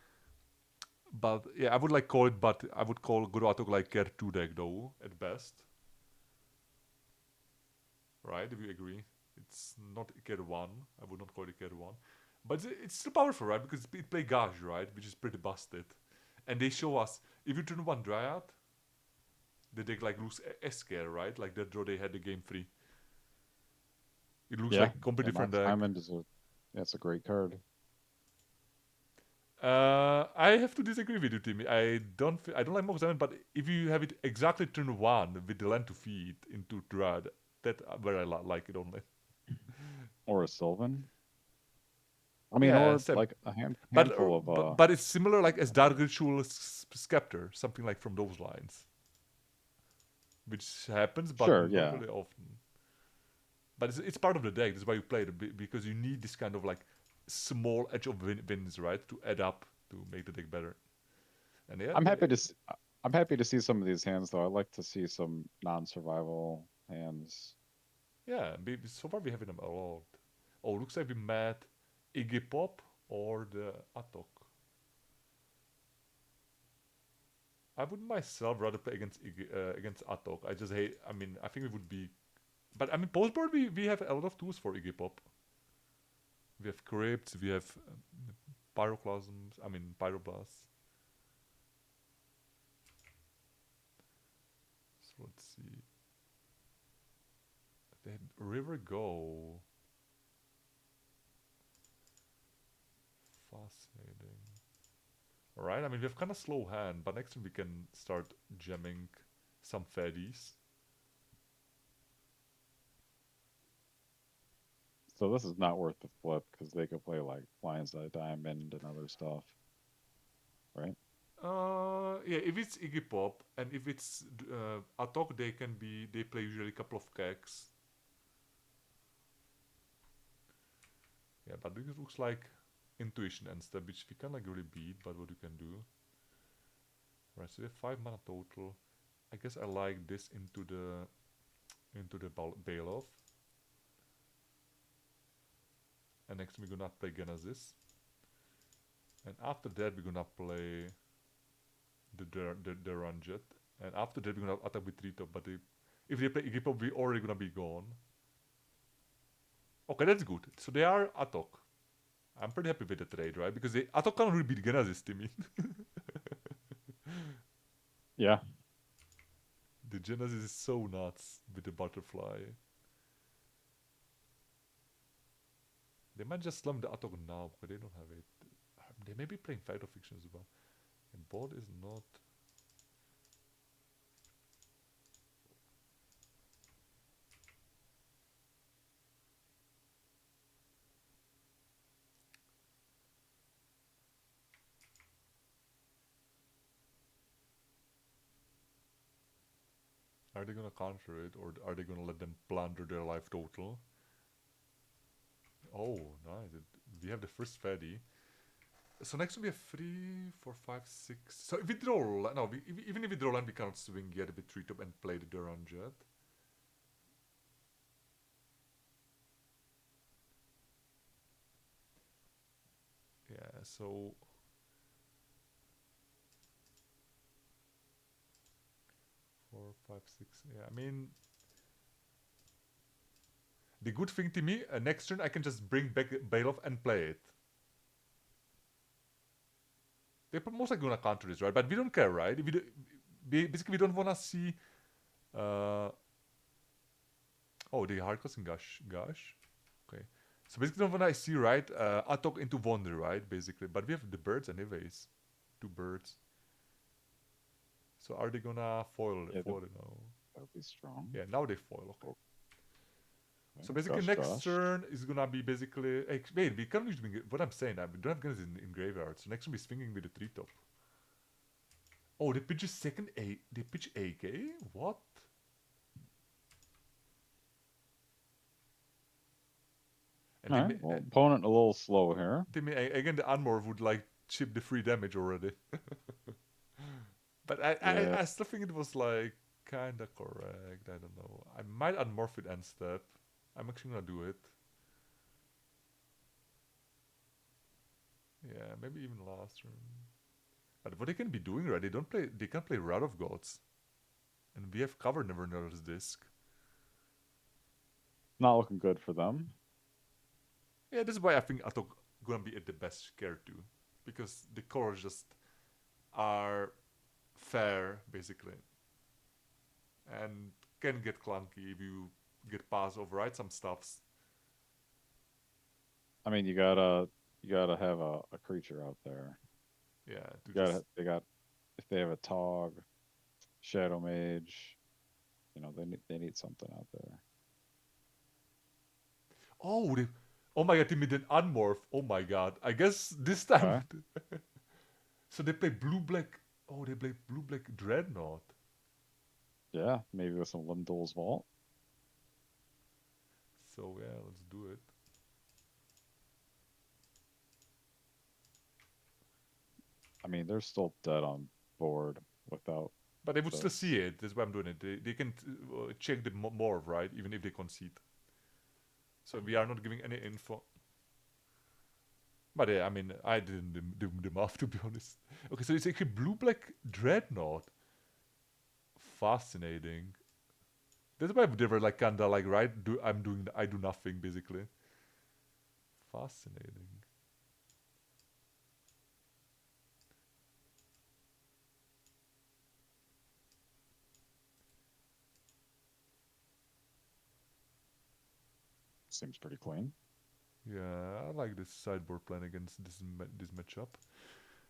Speaker 1: but yeah, I would like call it, but I would call GroAtog like Care 2 deck though, at best, right? If you agree, it's not Care 1. I would not call it Care 1, but it's still powerful, right? Because it play Gage, right, which is pretty busted, and they show us if you turn one Dryad, the deck like lose S care, right? Like that draw they had the game free. It looks
Speaker 2: yeah,
Speaker 1: like completely
Speaker 2: yeah.
Speaker 1: different
Speaker 2: Mox
Speaker 1: deck.
Speaker 2: Diamond is a that's a great card.
Speaker 1: I have to disagree with you, Timmy. I don't like Mox Diamond, but if you have it exactly turn one with the land to feed into Dread, that where I like it only.
Speaker 2: Or a Sylvan. I mean,
Speaker 1: Yeah,
Speaker 2: or
Speaker 1: same.
Speaker 2: like a
Speaker 1: But
Speaker 2: handful of
Speaker 1: but it's similar like as Dark
Speaker 2: Sylvan.
Speaker 1: Ritual Scepter, something like from those lines, which happens, but
Speaker 2: Sure,
Speaker 1: not
Speaker 2: yeah.
Speaker 1: really often. But it's part of the deck. That's why you play it because you need this kind of like small edge of wins, right, to add up to make the deck better. And yeah,
Speaker 2: I'm happy to I'm happy to see some of these hands though. I like to see some non-survival hands.
Speaker 1: yeah. So far we have them a lot. Oh, looks like we met Iggy Pop or the Atok. I would myself rather play against Atok. I just hate. I mean, I think it would be. But I mean, postboard we have a lot of tools for Iggy Pop. We have crypts. We have pyroclasms. I mean, pyroblasts. So let's see. They had River Go. Fascinating. Alright, I mean, we have kind of slow hand, but next time we can start jamming some faddies.
Speaker 2: So this is not worth the flip because they could play like Blindside Diamond and other stuff, right?
Speaker 1: Yeah, if it's Iggy Pop and if it's Atok, they play usually a couple of keks. Yeah, but this looks like intuition and stuff, which we can like really beat, but what you can do. Right, so we have 5 mana total. I guess I like this into the bail off. And next we're gonna play Genesis. And after that we're gonna play the Ranjet. And after that we're gonna attack with 3 top, but if they play Iggy Pop, we're already gonna be gone. Okay, that's good. So they are Atok. I'm pretty happy with the trade, right? Because Atok can't really beat Genesis to me.
Speaker 2: Yeah.
Speaker 1: The Genesis is so nuts with the butterfly. They might just slum the Atok now because they don't have it. They may be playing Fight of Fiction as well. And board is not. Are they gonna counter it or are they gonna let them plunder their life total? Oh, nice. We have the first fatty. So next we have 3, 4, 5, 6. So if we draw, no, even if we draw land, we cannot swing yet a bit 3 top and play the Duran Jet. Yeah, so 4, 5, 6. Yeah, I mean, the good thing to me, next turn I can just bring back Bailoff and play it. They're most likely gonna counter this, right? But we don't care, right? Basically, we don't wanna see. Uh, oh, the hardcast Gash. Okay. So basically, don't wanna see, right? Atok into Wonder, right? Basically, but we have the birds anyways. 2 birds. So are they gonna
Speaker 2: Yeah,
Speaker 1: foil it now?
Speaker 2: that would be strong.
Speaker 1: Yeah, now they foil. Okay.
Speaker 2: Oh,
Speaker 1: So
Speaker 2: okay.
Speaker 1: basically,
Speaker 2: Gush
Speaker 1: next
Speaker 2: Gush.
Speaker 1: turn is gonna be basically. Wait, we can't use what I'm saying. We don't have guns in graveyard. So next turn we're swinging with the 3 top. Oh, they pitch a second A. They pitch AK? What? And
Speaker 2: All right. Well, opponent a little slow here.
Speaker 1: again, the armor would like chip the free damage already. But
Speaker 2: Yeah.
Speaker 1: I still think it was like. kinda correct. I don't know. I might unmorph it end step. I'm actually gonna do it. Yeah, maybe even last turn. But what they can be doing, right? They don't play. They can play Wrath of Gods, and we have covered Neverner's disc.
Speaker 2: Not looking good for them.
Speaker 1: Yeah, this is why I think Atok gonna be at the best care too, because the colors just are fair basically, and can get clunky if you get past override some stuffs.
Speaker 2: I mean, you gotta have a creature out there.
Speaker 1: Yeah, to
Speaker 2: You
Speaker 1: just
Speaker 2: gotta they got if they have a Tog, Shadow Mage, they need something out there.
Speaker 1: oh they, oh my god, they made an unmorph. Oh my god, I guess this time.
Speaker 2: Okay.
Speaker 1: So they play blue black. Oh, they play blue black Dreadnought.
Speaker 2: Yeah, maybe with some Limdol's Vault.
Speaker 1: So yeah, let's do it.
Speaker 2: I mean, they're still dead on board without
Speaker 1: But they would still
Speaker 2: this.
Speaker 1: see it. That's why I'm doing it. They can check the morph, right? Even if they concede. So we are not giving any info. But yeah, I mean, I didn't do the math to be honest. Okay, so it's actually blue black Dreadnought. Fascinating. That's why they were like kinda like right. I do nothing basically. Fascinating.
Speaker 2: Seems pretty clean.
Speaker 1: Yeah, I like this sideboard plan against this matchup.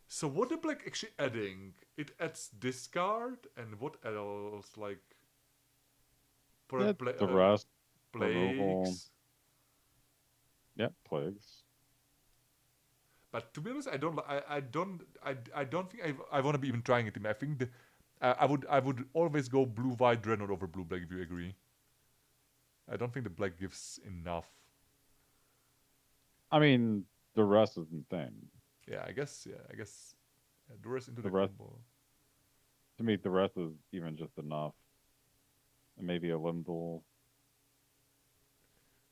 Speaker 1: So what the black actually adding? It adds discard and what else? Like for
Speaker 2: Yeah, the rest, removal.
Speaker 1: plagues.
Speaker 2: Yeah, plagues.
Speaker 1: But to be honest, I don't think I want to be even trying it. I think I would always go blue white Dreadnought over blue black if you agree. I don't think the black gives enough.
Speaker 2: I mean, the rest isn't thing.
Speaker 1: Yeah, I guess. Yeah, I guess. Yeah, the rest into
Speaker 2: The
Speaker 1: the
Speaker 2: rest,
Speaker 1: combo.
Speaker 2: to me, the rest is even just enough. And maybe a Limdol.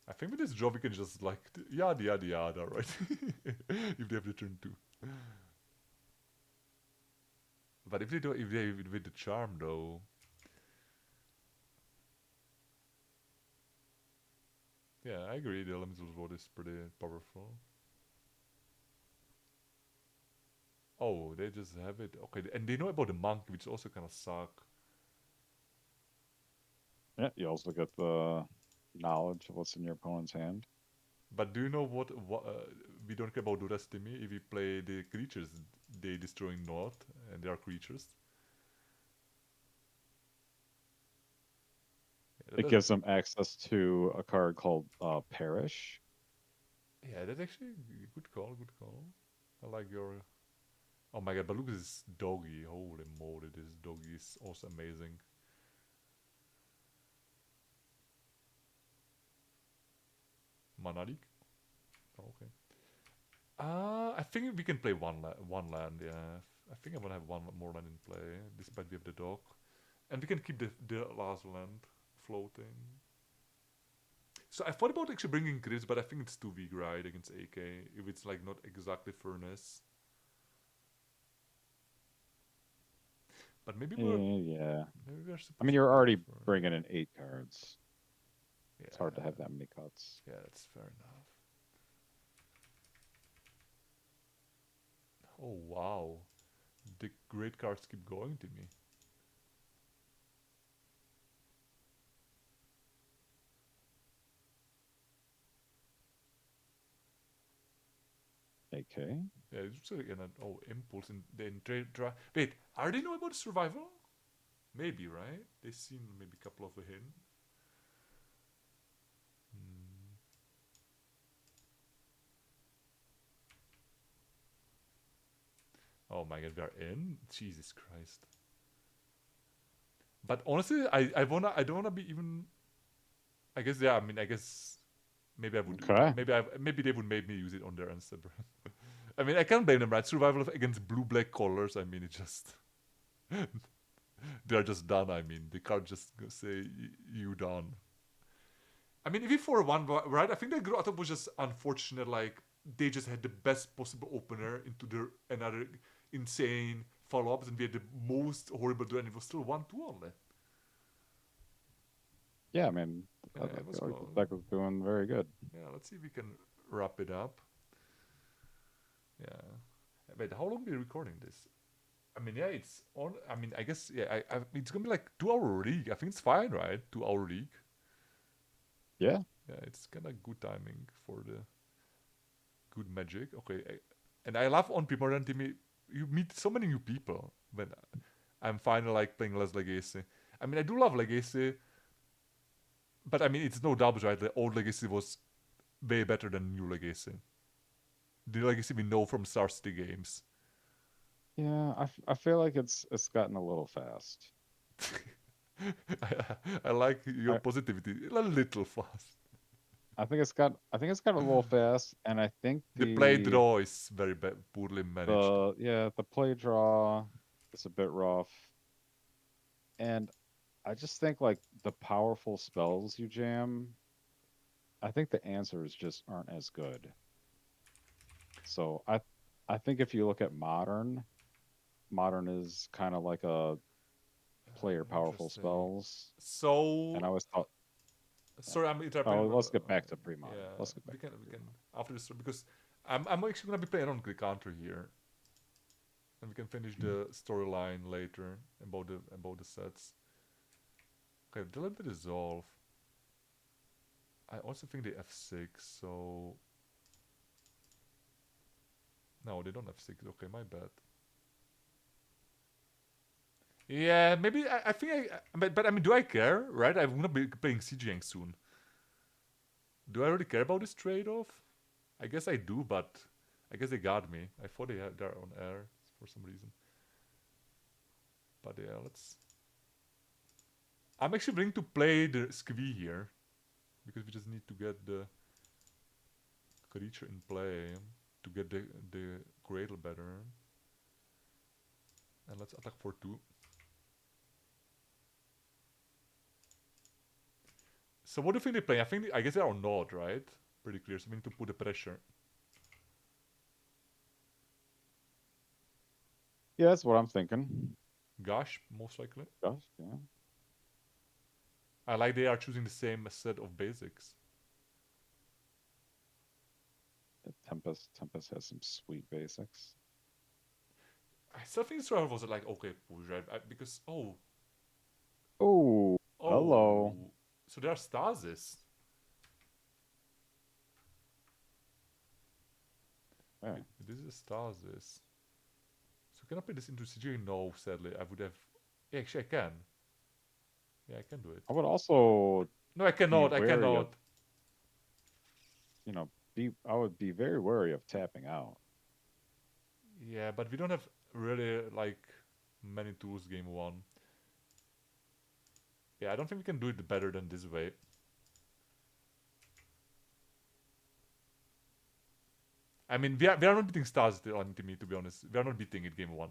Speaker 1: I think with this draw we can just like yada yada yada, right? If they have the turn two. But if they do, if they with the charm though, yeah, I agree. The elemental vote is pretty powerful. Oh, they just have it. Okay, and they know about the monk, which also kind of suck.
Speaker 2: Yeah, you also get the knowledge of what's in your opponent's hand.
Speaker 1: But do you know what we don't care about the rest of me? If we play the creatures, they destroying North, and they are creatures. Yeah,
Speaker 2: It gives them access to a card called Perish.
Speaker 1: yeah, that's actually a good call. Good call. I like your. Oh my god! But look at this doggy. Holy moly! This doggy is also amazing. Manarik. Oh, okay. I think we can play one land. Yeah, I think I'm gonna have one more land in play, despite we have the dog, and we can keep the last land floating. So I thought about actually bringing Chris, but I think it's too weak, right, against AK. If it's like not exactly furnace, but
Speaker 2: Yeah.
Speaker 1: maybe we're
Speaker 2: I mean,
Speaker 1: supposed to
Speaker 2: you're
Speaker 1: play
Speaker 2: already
Speaker 1: furnace.
Speaker 2: bringing in 8 cards. It's hard to
Speaker 1: Yeah,
Speaker 2: have that many cuts.
Speaker 1: yeah, that's fair enough. Oh wow, the great cards keep going to me.
Speaker 2: AK.
Speaker 1: Yeah, it's just like oh impulse and then try. Wait, are they know about survival? Maybe, right? They seen maybe a couple of a hint. Hmm. Oh my god, we are in? Jesus Christ. But honestly, I don't wanna be even. I guess yeah. I mean, I guess maybe I would.
Speaker 2: Okay.
Speaker 1: Maybe they would make me use it on their Instagram. I mean, I can't blame them, right? Survival against blue black colors. I mean, it just They're just done. I mean, they can't just say you done. I mean, if you 4-1, right? I think that GroAtog was just unfortunate. Like they just had the best possible opener into another insane follow-ups, and we had the most horrible duel, and it was still 1-2 only.
Speaker 2: Yeah, I mean,
Speaker 1: Yeah,
Speaker 2: I
Speaker 1: it was
Speaker 2: feel like the
Speaker 1: cool.
Speaker 2: deck was doing very good.
Speaker 1: Yeah, let's see if we can wrap it up. Yeah. Wait, how long are we recording this? I mean, yeah, it's on. I mean, I guess yeah, it's gonna be like 2 hour league. I think it's fine, right? 2 hour league.
Speaker 2: Yeah,
Speaker 1: Yeah, it's kind of good timing for the good magic. Okay, and I love on Premodern Team. You meet so many new people when I'm finally like playing less Legacy. I mean, I do love Legacy, but I mean, it's no doubt, right? The old Legacy was way better than new Legacy. The Legacy we know from Star City games.
Speaker 2: yeah. I feel like it's gotten a little fast.
Speaker 1: I like your
Speaker 2: I
Speaker 1: positivity. A little fast.
Speaker 2: I think it's got a little fast, and I think
Speaker 1: The play draw is very poorly managed.
Speaker 2: the play draw is a bit rough, and I just think like the powerful spells you jam. I think the answers just aren't as good. So I think if you look at modern is kind of like a player powerful
Speaker 1: Interesting.
Speaker 2: spells, and
Speaker 1: So
Speaker 2: I always thought, yeah.
Speaker 1: sorry, I'm interrupting.
Speaker 2: Oh, let's get back to pre-modern.
Speaker 1: Yeah,
Speaker 2: Let's get back to
Speaker 1: we can
Speaker 2: pre-modern.
Speaker 1: after this because I'm actually gonna be playing on Greek Counter here, and we can finish the storyline later about the sets. Okay, deliver dissolve. I also think they F6. So no, they don't F6. Okay, my bad. Yeah, maybe I think but I mean, do I care? Right, I'm gonna be playing CGing soon. Do I really care about this trade-off? I guess I do, but I guess they got me. I thought they're on air for some reason. But yeah, let's. I'm actually willing to play the Squee here because we just need to get the creature in play to get the Cradle better. And let's attack for 2. So what do you think they play? I guess they are not, right? Pretty clear. So we need to put the pressure.
Speaker 2: Yeah, that's what I'm thinking.
Speaker 1: Gosh, most likely.
Speaker 2: Gosh, yeah.
Speaker 1: I like they are choosing the same set of basics.
Speaker 2: Tempest has some sweet basics.
Speaker 1: I still think Survival was like okay push, right? Because
Speaker 2: Oh, hello.
Speaker 1: oh, so they are Stasis.
Speaker 2: Yeah.
Speaker 1: This is Stasis. So can I put this into CG? No, sadly. I would have. Yeah, actually, I can. Yeah, I can do it.
Speaker 2: I would also
Speaker 1: No, I
Speaker 2: be
Speaker 1: cannot. I
Speaker 2: wary of,
Speaker 1: cannot.
Speaker 2: I would be very wary of tapping out.
Speaker 1: Yeah, but we don't have really like many tools game 1. Yeah, I don't think we can do it better than this way. I mean, we are not beating Stars on to me, to be honest. We are not beating it game 1.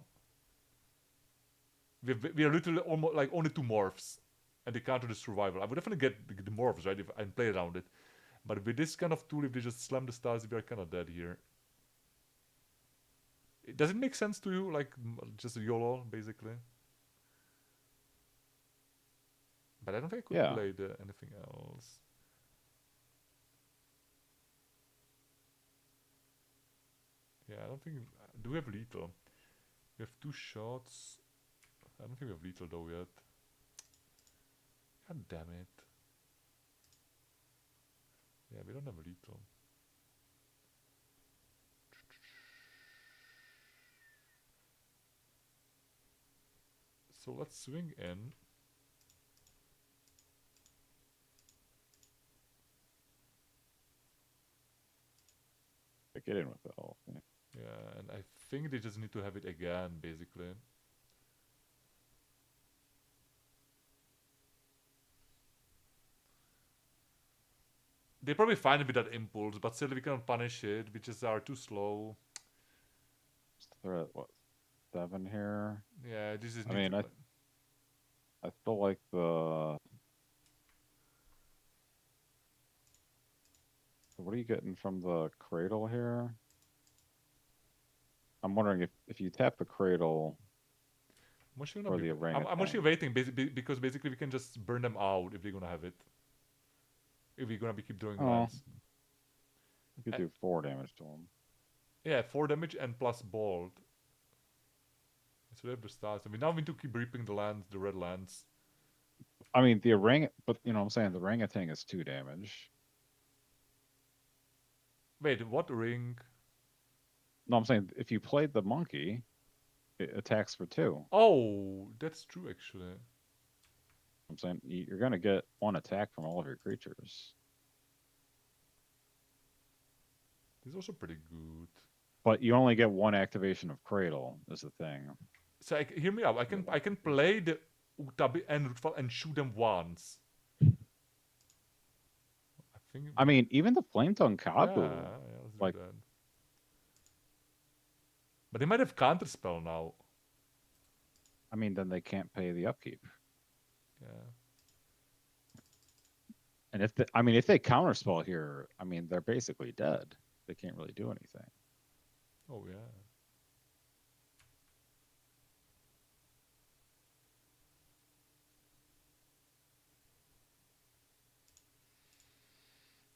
Speaker 1: We are literally almost like only 2 morphs, and they counter the survival. I would definitely get the morphs right if I play around it. But with this kind of tool, if they just slam the stars, we are kind of dead here. Does it make sense to you? Like, just a YOLO, basically? But I don't think I could
Speaker 2: Yeah.
Speaker 1: play anything else. Yeah, I don't think. Do we have lethal? We have 2 shots. I don't think we have lethal though yet. God damn it. Yeah, we don't have lethal. So let's swing in.
Speaker 2: Get in with it all. Yeah.
Speaker 1: Yeah, and I think they just need to have it again, basically. They probably find it with that impulse, but still we cannot punish it. We just are too slow.
Speaker 2: They're at what, 7 here?
Speaker 1: Yeah, this is
Speaker 2: I
Speaker 1: need to
Speaker 2: mean,
Speaker 1: play.
Speaker 2: I feel like the. What are you getting from the cradle here? I'm wondering if you tap the cradle
Speaker 1: I'm actually gonna
Speaker 2: for
Speaker 1: be.
Speaker 2: the
Speaker 1: I'm actually
Speaker 2: orangutan.
Speaker 1: waiting because basically we can just burn them out if they're gonna have it. If we're gonna be keep doing
Speaker 2: Oh,
Speaker 1: lands.
Speaker 2: you could
Speaker 1: Uh,
Speaker 2: do 4 damage to him.
Speaker 1: yeah, 4 damage and plus bolt. So they have the stats. And we now need to keep reaping the lands, the red lands.
Speaker 2: I mean, the orang, but you know what I'm saying? The orangutan is 2 damage.
Speaker 1: Wait, what ring?
Speaker 2: No, I'm saying if you played the monkey, it attacks for 2.
Speaker 1: Oh, that's true actually.
Speaker 2: I'm saying you're going to get 1 attack from all of your creatures.
Speaker 1: This is also pretty good.
Speaker 2: But you only get 1 activation of cradle, is the thing.
Speaker 1: So hear me out. I can play the Utabi and Rootfall and shoot them once. I think.
Speaker 2: I mean, even the Flame Tongue Kabu,
Speaker 1: Yeah, let's do
Speaker 2: like,
Speaker 1: that. But they might have counterspell now.
Speaker 2: I mean, then they can't pay the upkeep.
Speaker 1: Yeah.
Speaker 2: And if they counterspell here, I mean, they're basically dead. They can't really do anything.
Speaker 1: Oh yeah.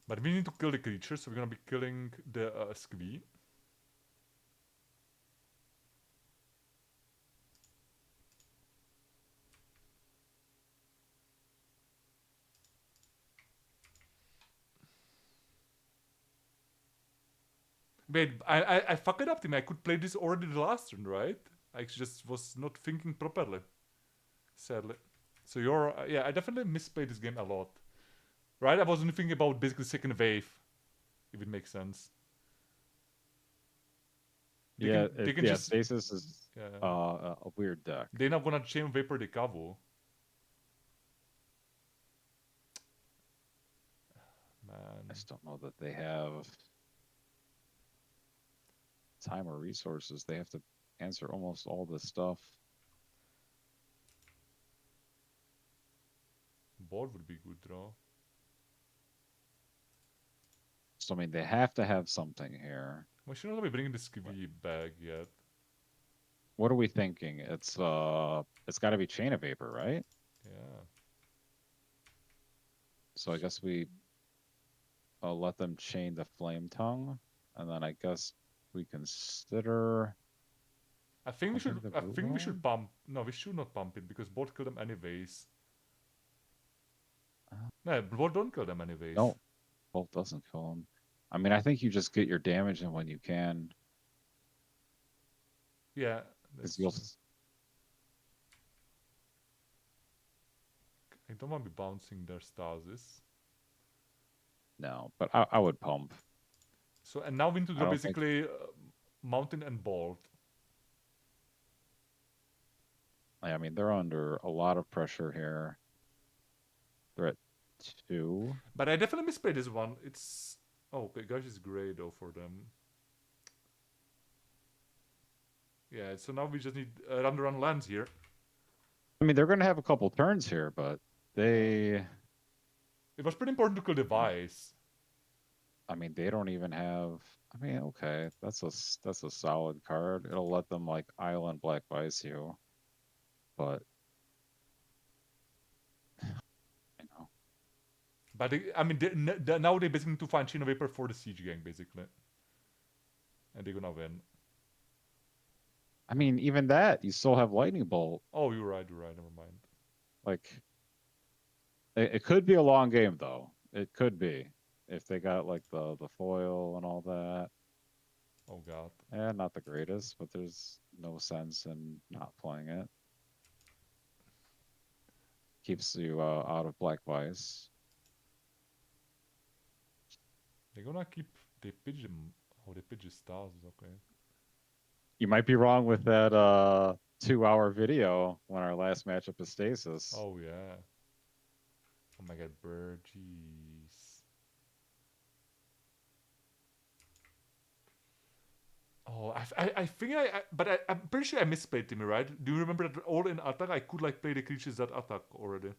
Speaker 1: But we need to kill the creatures, so we're gonna be killing the Squee. Wait, I fucked it up, Tim. I could play this already the last turn, right? I just was not thinking properly. Sadly. So you're... yeah, I definitely misplayed this game a lot. Right? I was only thinking about basically second wave. If it makes sense. They can just...
Speaker 2: Stasis is
Speaker 1: yeah.
Speaker 2: a weird deck.
Speaker 1: They're not gonna chain vapor the Cavu. Man.
Speaker 2: I just don't know that they have time or resources. They have to answer almost all this stuff.
Speaker 1: Board would be good draw.
Speaker 2: So I mean, they have to have something here.
Speaker 1: We should not be bringing the Skivvy back yet.
Speaker 2: What are we thinking? It's got to be Chain of Vapor, right?
Speaker 1: Yeah.
Speaker 2: So I guess we let them chain the Flame Tongue, and then I guess we consider.
Speaker 1: I think we should.
Speaker 2: pumping the
Speaker 1: I
Speaker 2: Brute
Speaker 1: think we
Speaker 2: Lord?
Speaker 1: should pump. No, we should not pump it because both kill them anyways.
Speaker 2: Uh,
Speaker 1: No, both don't kill them anyways.
Speaker 2: No, both doesn't kill them. I mean, I think you just get your damage in when you can.
Speaker 1: Yeah,
Speaker 2: Because
Speaker 1: that's
Speaker 2: you'll.
Speaker 1: true. I don't want to be bouncing their Stasis.
Speaker 2: No, but I would pump.
Speaker 1: So and now we need to
Speaker 2: I
Speaker 1: draw
Speaker 2: don't think.
Speaker 1: basically Mountain and Bolt.
Speaker 2: I mean, they're under a lot of pressure here. They're at 2.
Speaker 1: But I definitely misplayed this one. It's okay. Gosh is great though for them. Yeah. So now we just need run lands here.
Speaker 2: I mean, they're going to have a couple turns here, but they.
Speaker 1: It was pretty important to kill the Vice.
Speaker 2: I mean, they don't even have. I mean, okay, that's a solid card. It'll let them like Island Black Vice you, but you know,
Speaker 1: But I mean, now they basically need to find Chino Vapor for the Siege Gang, basically. And they're gonna win.
Speaker 2: I mean, even that you still have Lightning Bolt.
Speaker 1: Oh, you're right, never mind.
Speaker 2: Like, it could be a long game though. It could be if they got like the foil and all that.
Speaker 1: Oh god.
Speaker 2: And not the greatest, but there's no sense in not playing it. Keeps you out of Black Vice.
Speaker 1: They're gonna keep... they pitch them... oh, they pitch the stars, okay.
Speaker 2: You might be wrong with that 2-hour video when our last matchup is Stasis.
Speaker 1: Oh yeah. Oh my god, bird, jeez. Oh, I think but I'm pretty sure I misplayed Dimir, right? Do you remember that all in attack I could like play the creatures that attack already?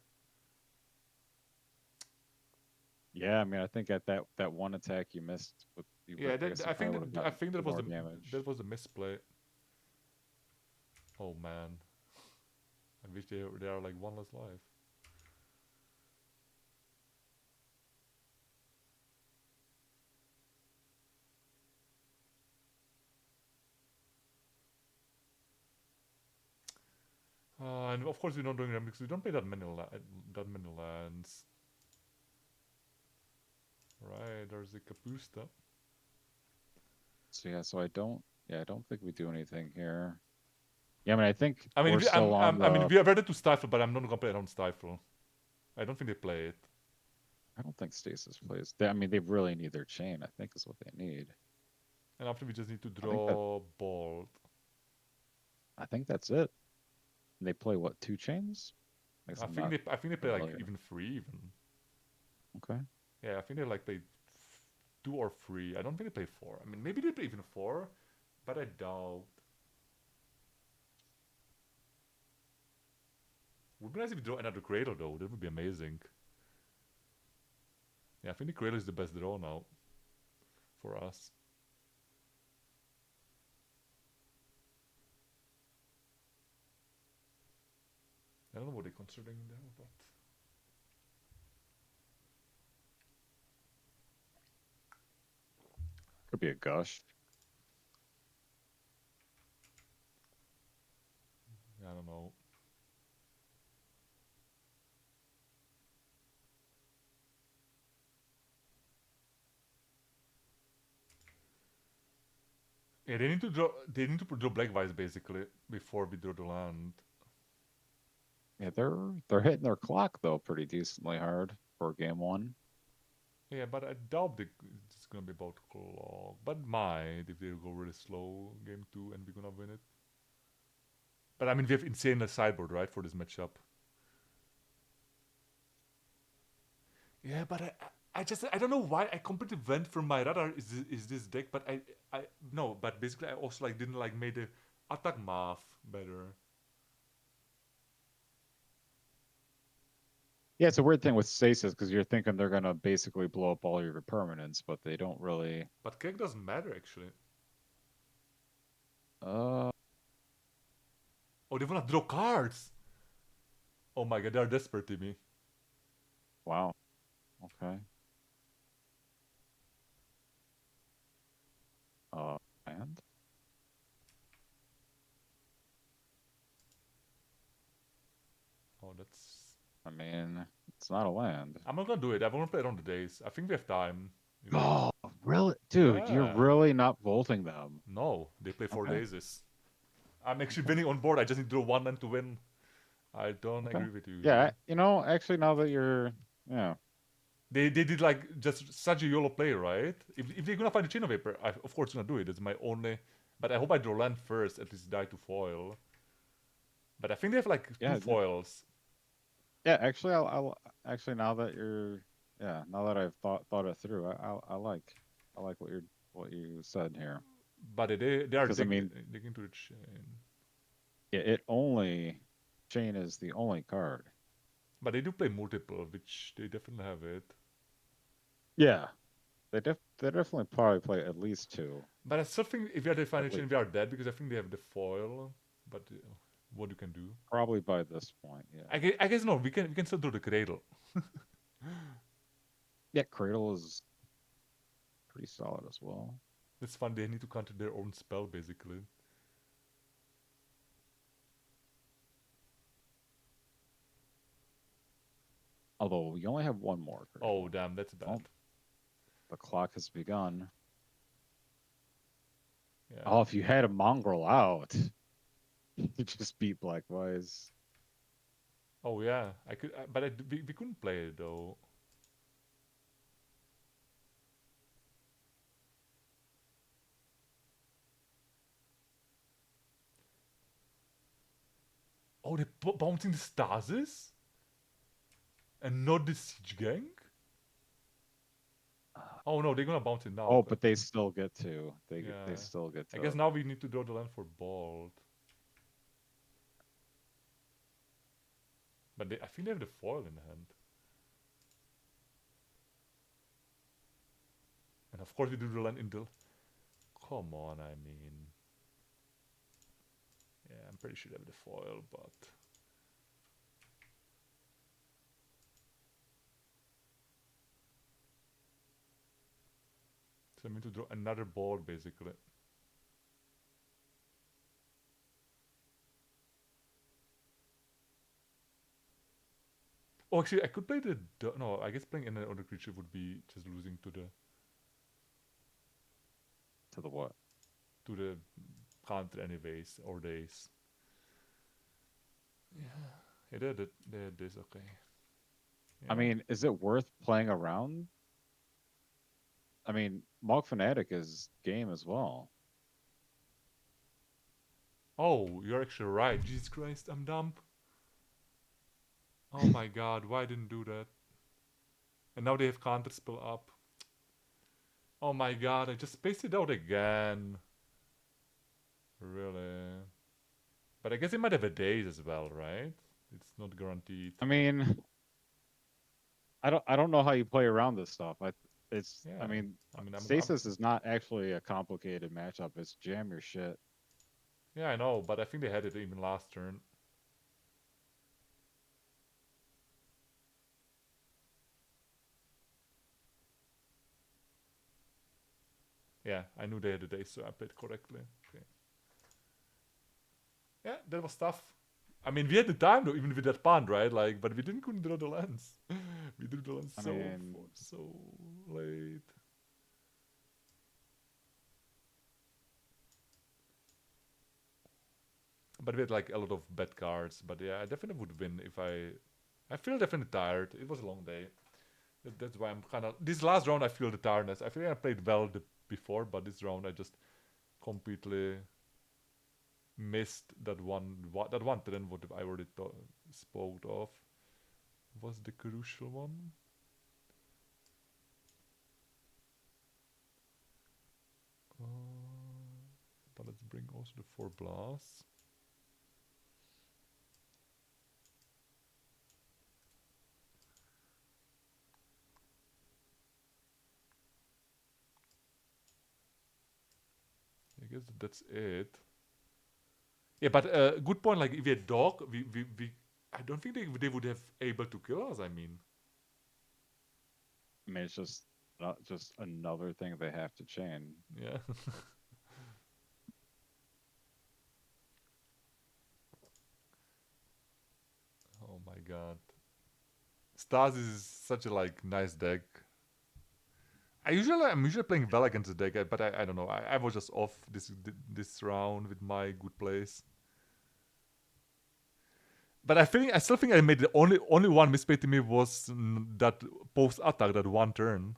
Speaker 2: Yeah, I mean, I think at that one attack you missed, with you
Speaker 1: Yeah,
Speaker 2: I guess you probably would have
Speaker 1: I
Speaker 2: gotten
Speaker 1: think
Speaker 2: two
Speaker 1: that was
Speaker 2: more
Speaker 1: the
Speaker 2: damage.
Speaker 1: that was a misplay. Oh man, I wish they are like one less life. And of course we're not doing them because we don't play that many lands. Right, there's a Capusta.
Speaker 2: So yeah, so I don't think we do anything here. Yeah, I mean, I think
Speaker 1: I mean,
Speaker 2: we're still on
Speaker 1: I mean,
Speaker 2: the.
Speaker 1: we are ready to stifle, but I'm not gonna play around stifle. I don't think they play it.
Speaker 2: I don't think Stasis plays. I mean, they really need their chain, I think, is what they need.
Speaker 1: And after we just need to
Speaker 2: I think that
Speaker 1: draw bolt.
Speaker 2: I think that's it. And they play what, two chains? I guess I'm not
Speaker 1: I think they play like
Speaker 2: familiar.
Speaker 1: even three even.
Speaker 2: Okay.
Speaker 1: Yeah, I think they like play two or three. I don't think they play four. I mean, maybe they play even four, but I doubt. Would be nice if we draw another Cradle though. That would be amazing. Yeah, I think the Cradle is the best draw now for us. I don't know what they're considering there, but
Speaker 2: Could be a gush.
Speaker 1: I don't know. Yeah, they need to draw. They need to draw black vice basically before we draw the land.
Speaker 2: Yeah, they're hitting their clock though pretty decently hard for game one.
Speaker 1: Yeah, but I doubt it's gonna be about clock. But might if they go really slow game two and we're gonna win it. But I mean, we have insane sideboard right for this matchup. Yeah, but I just I don't know why I completely went from my radar is this deck, but I no, but basically I also like didn't like made the attack math better.
Speaker 2: Yeah, it's a weird thing with Stasis because you're thinking they're gonna basically blow up all your permanents, but they don't really.
Speaker 1: But cake doesn't matter actually.
Speaker 2: Uh,
Speaker 1: Oh, they wanna draw cards. Oh my god, they're desperate to me.
Speaker 2: wow. Okay. Uh, and
Speaker 1: Oh, that's.
Speaker 2: I mean, it's not a land.
Speaker 1: I'm not gonna do it. I wanna play it on the days. I think we have time. You know.
Speaker 2: Oh, really, dude? You're
Speaker 1: Yeah.
Speaker 2: really not bolting them.
Speaker 1: No, they play 4
Speaker 2: Okay.
Speaker 1: days. I'm actually
Speaker 2: Okay.
Speaker 1: winning on board. I just need to draw one land to win. I don't
Speaker 2: Okay.
Speaker 1: agree with you
Speaker 2: Yeah,
Speaker 1: here.
Speaker 2: actually, now that you're, yeah,
Speaker 1: They did like just such a YOLO play, right? If they're gonna find a chain of vapor, I of course gonna do it. It's my only. But I hope I draw land first, at least die to foil. But I think they have like two
Speaker 2: yeah,
Speaker 1: foils.
Speaker 2: yeah. Actually, I'll actually now that you're, yeah, now that I've thought it through, I like what you said here
Speaker 1: But they are
Speaker 2: because I mean,
Speaker 1: digging to the chain.
Speaker 2: it only chain is the only card.
Speaker 1: But they do play multiple, which they definitely have it.
Speaker 2: Yeah, they definitely probably play at least two,
Speaker 1: But I still think if we are the final
Speaker 2: at
Speaker 1: chain,
Speaker 2: least
Speaker 1: we are dead because I think they have the foil. But what you can do?
Speaker 2: probably by this point. Yeah,
Speaker 1: I guess no. We can still do the cradle.
Speaker 2: yeah. Cradle is pretty solid as well.
Speaker 1: It's fun. They need to counter their own spell basically.
Speaker 2: Although we only have one more
Speaker 1: Oh
Speaker 2: cradle.
Speaker 1: damn, that's
Speaker 2: Oh,
Speaker 1: bad.
Speaker 2: the clock has begun.
Speaker 1: Yeah.
Speaker 2: Oh, if you had a mongrel out, you just beat Black Wise.
Speaker 1: Oh yeah, I could, but we couldn't play it though. Oh, they bouncing the Stasis and not the Siege Gang. Oh no, they're gonna bounce it now.
Speaker 2: Oh, but they still get to. They
Speaker 1: Yeah.
Speaker 2: still get
Speaker 1: I guess
Speaker 2: to.
Speaker 1: now we need to draw the land for bald. But I think they have the foil in hand. And of course we do the land in the... Come on, I mean... Yeah, I'm pretty sure they have the foil, but... So I mean to draw another board, basically. Oh, actually, I could play the... No, I guess playing another creature would be just losing to the...
Speaker 2: To the what?
Speaker 1: To the counter anyways, or days. Yeah. Yeah, they had this, okay. Yeah.
Speaker 2: I mean, is it worth playing around? I mean, Mog Fanatic is game as well.
Speaker 1: Oh, you're actually right. Jesus Christ, I'm dumb. Oh my god, why didn't do that? And now they have counter spell up. Oh my god, I just spaced it out again. Really? But I guess it might have a days as well, right? It's not guaranteed.
Speaker 2: I mean, I don't know how you play around this stuff. I
Speaker 1: Yeah.
Speaker 2: mean,
Speaker 1: I mean, I'm
Speaker 2: Stasis is not actually a complicated matchup. It's jam your shit.
Speaker 1: yeah, I know, but I think they had it even last turn. Yeah, I knew they had a day, so I played correctly. Okay. Yeah, that was tough. I mean, we had the time though, even with that punt, right? Like, but we didn't couldn't draw the lens. We drew the lens
Speaker 2: I mean,
Speaker 1: so late. But we had like a lot of bad cards. But yeah, I definitely would win if I. I feel definitely tired. It was a long day. That's why I'm kind of. This last round, I feel the tiredness. I feel like I played well before, but this round I just completely missed that one. That one trend what I already spoke of was the crucial one. But let's bring also the 4 blasts. I guess that's it. Yeah, but good point. Like if we had dog, we I don't think they would have able to kill us. I mean,
Speaker 2: it's just not just another thing they have to chain.
Speaker 1: yeah. Oh my god, Stasis is such a like nice deck. I'm usually playing well against the deck, but I don't know. I was just off this round with my good plays. But I still think I made the only one misplay to me was that post attack that one turn.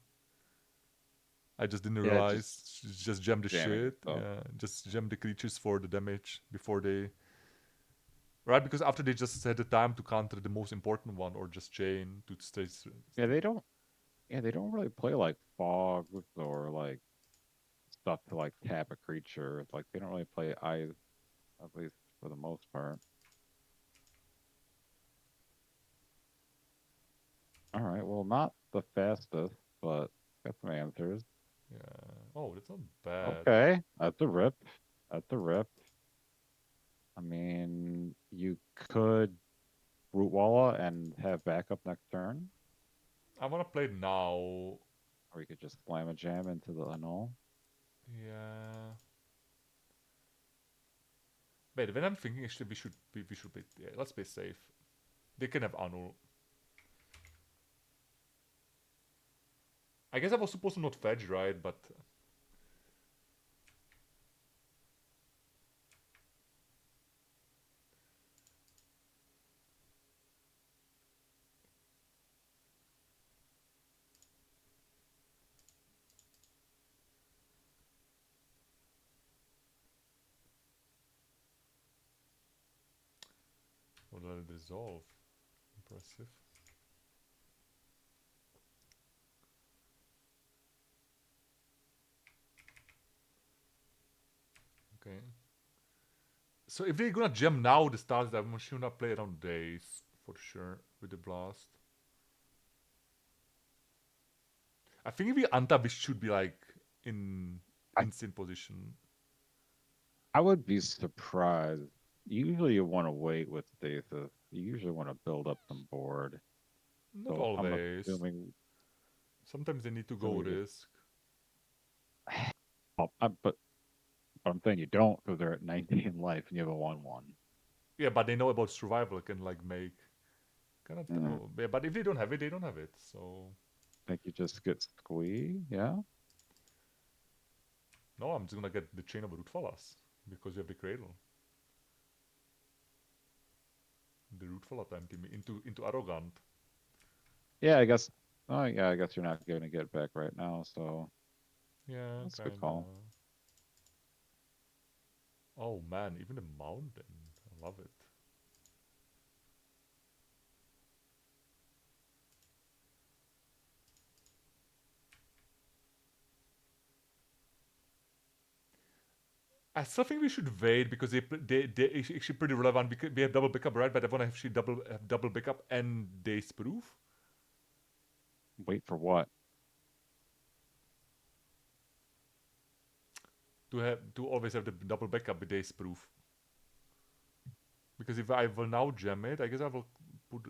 Speaker 1: I just didn't
Speaker 2: Yeah,
Speaker 1: realize. Just jam the
Speaker 2: jamming
Speaker 1: shit.
Speaker 2: stuff.
Speaker 1: Yeah, just jam the creatures for the damage before they. Right, because after they just had the time to counter the most important one or just chain to stay.
Speaker 2: Yeah, they don't. Yeah, they don't really play like fog or like stuff to like tap a creature. Like they don't really play eyes, at least for the most part. All right, well, not the fastest, but got some answers.
Speaker 1: Yeah. Oh, that's not bad.
Speaker 2: Okay, at the rip, at the rip. I mean, you could root walla and have backup next turn,
Speaker 1: I wanna play now.
Speaker 2: or you could just slam a jam into the annul.
Speaker 1: Yeah. Wait, when I'm thinking, actually, we should play. Yeah, let's play safe. They can have Anu. I guess I was supposed to not fetch, right? But will let it resolve. Impressive. So if they're gonna gem now the stars, I'm sure gonna play around days for sure with the blast. I think if we untap, we should be like in
Speaker 2: I
Speaker 1: instant position.
Speaker 2: I would be surprised. Usually you want to wait with Stasis. You usually want to build up some board.
Speaker 1: Not
Speaker 2: So I'm
Speaker 1: always.
Speaker 2: assuming,
Speaker 1: Sometimes they need to go
Speaker 2: assuming you,
Speaker 1: risk.
Speaker 2: but I'm saying you don't because they're at 19 life and you have a 1/1.
Speaker 1: Yeah, but they know about survival. Can like make. Cannot
Speaker 2: Mm,
Speaker 1: tell. Yeah, but if they don't have it, they don't have it. So
Speaker 2: think you just get squeezed, yeah?
Speaker 1: no, I'm just gonna get the chain of rootfallas because you have the cradle. The rootfalla time team into arrogant.
Speaker 2: Yeah, I guess. Oh, yeah, I guess you're not going to get back right now, so
Speaker 1: Yeah,
Speaker 2: that's a good
Speaker 1: kinda.
Speaker 2: call.
Speaker 1: Oh man, even the mountain. I love it. I still think we should wait because they actually pretty relevant because we have double backup, right? But I want to actually have double backup and days proof
Speaker 2: Wait for what?
Speaker 1: to always have the double backup with days proof. Because if I will now gem it, I guess I will put.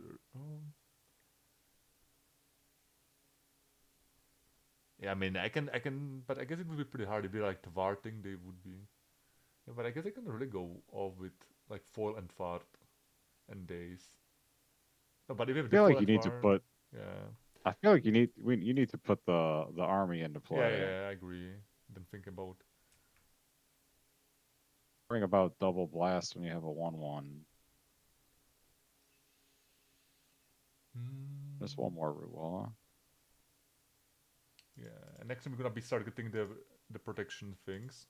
Speaker 1: Yeah, I mean, I can, but I guess it would be pretty hard if they like Tvarting. They would be. Yeah, but I guess I can really go off with like foil and fart and days. No, but if you have
Speaker 2: I feel
Speaker 1: default
Speaker 2: like you
Speaker 1: and
Speaker 2: need to
Speaker 1: fart,
Speaker 2: put.
Speaker 1: yeah,
Speaker 2: I feel like you need to put the army into
Speaker 1: yeah,
Speaker 2: play.
Speaker 1: yeah, I agree. Then think about.
Speaker 2: Bring about double blast when you have a 1/1. Just
Speaker 1: Hmm.
Speaker 2: one more Ruwala.
Speaker 1: Yeah, and next time we're gonna be start getting the protection things.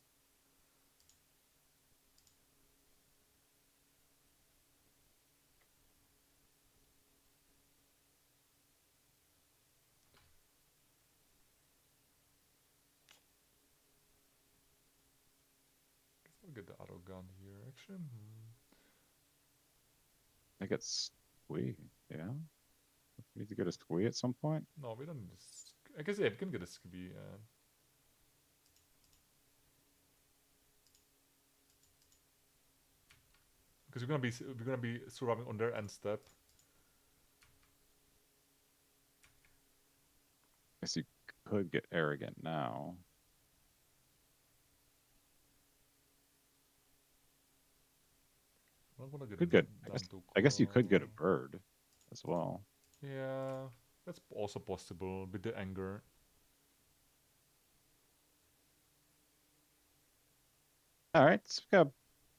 Speaker 1: Guess I'll get the auto gun here. Actually,
Speaker 2: I think it's squee. Yeah. We need to get a squee at some point.
Speaker 1: no, we don't need this. I guess yeah, we can get a skibby. Because we're gonna be surviving on their end step.
Speaker 2: Guess you could get arrogant now.
Speaker 1: I don't wanna get
Speaker 2: Could get.
Speaker 1: down too
Speaker 2: I guess you could get a
Speaker 1: close.
Speaker 2: bird as well.
Speaker 1: Yeah, that's also possible with the anger.
Speaker 2: All right, so we got a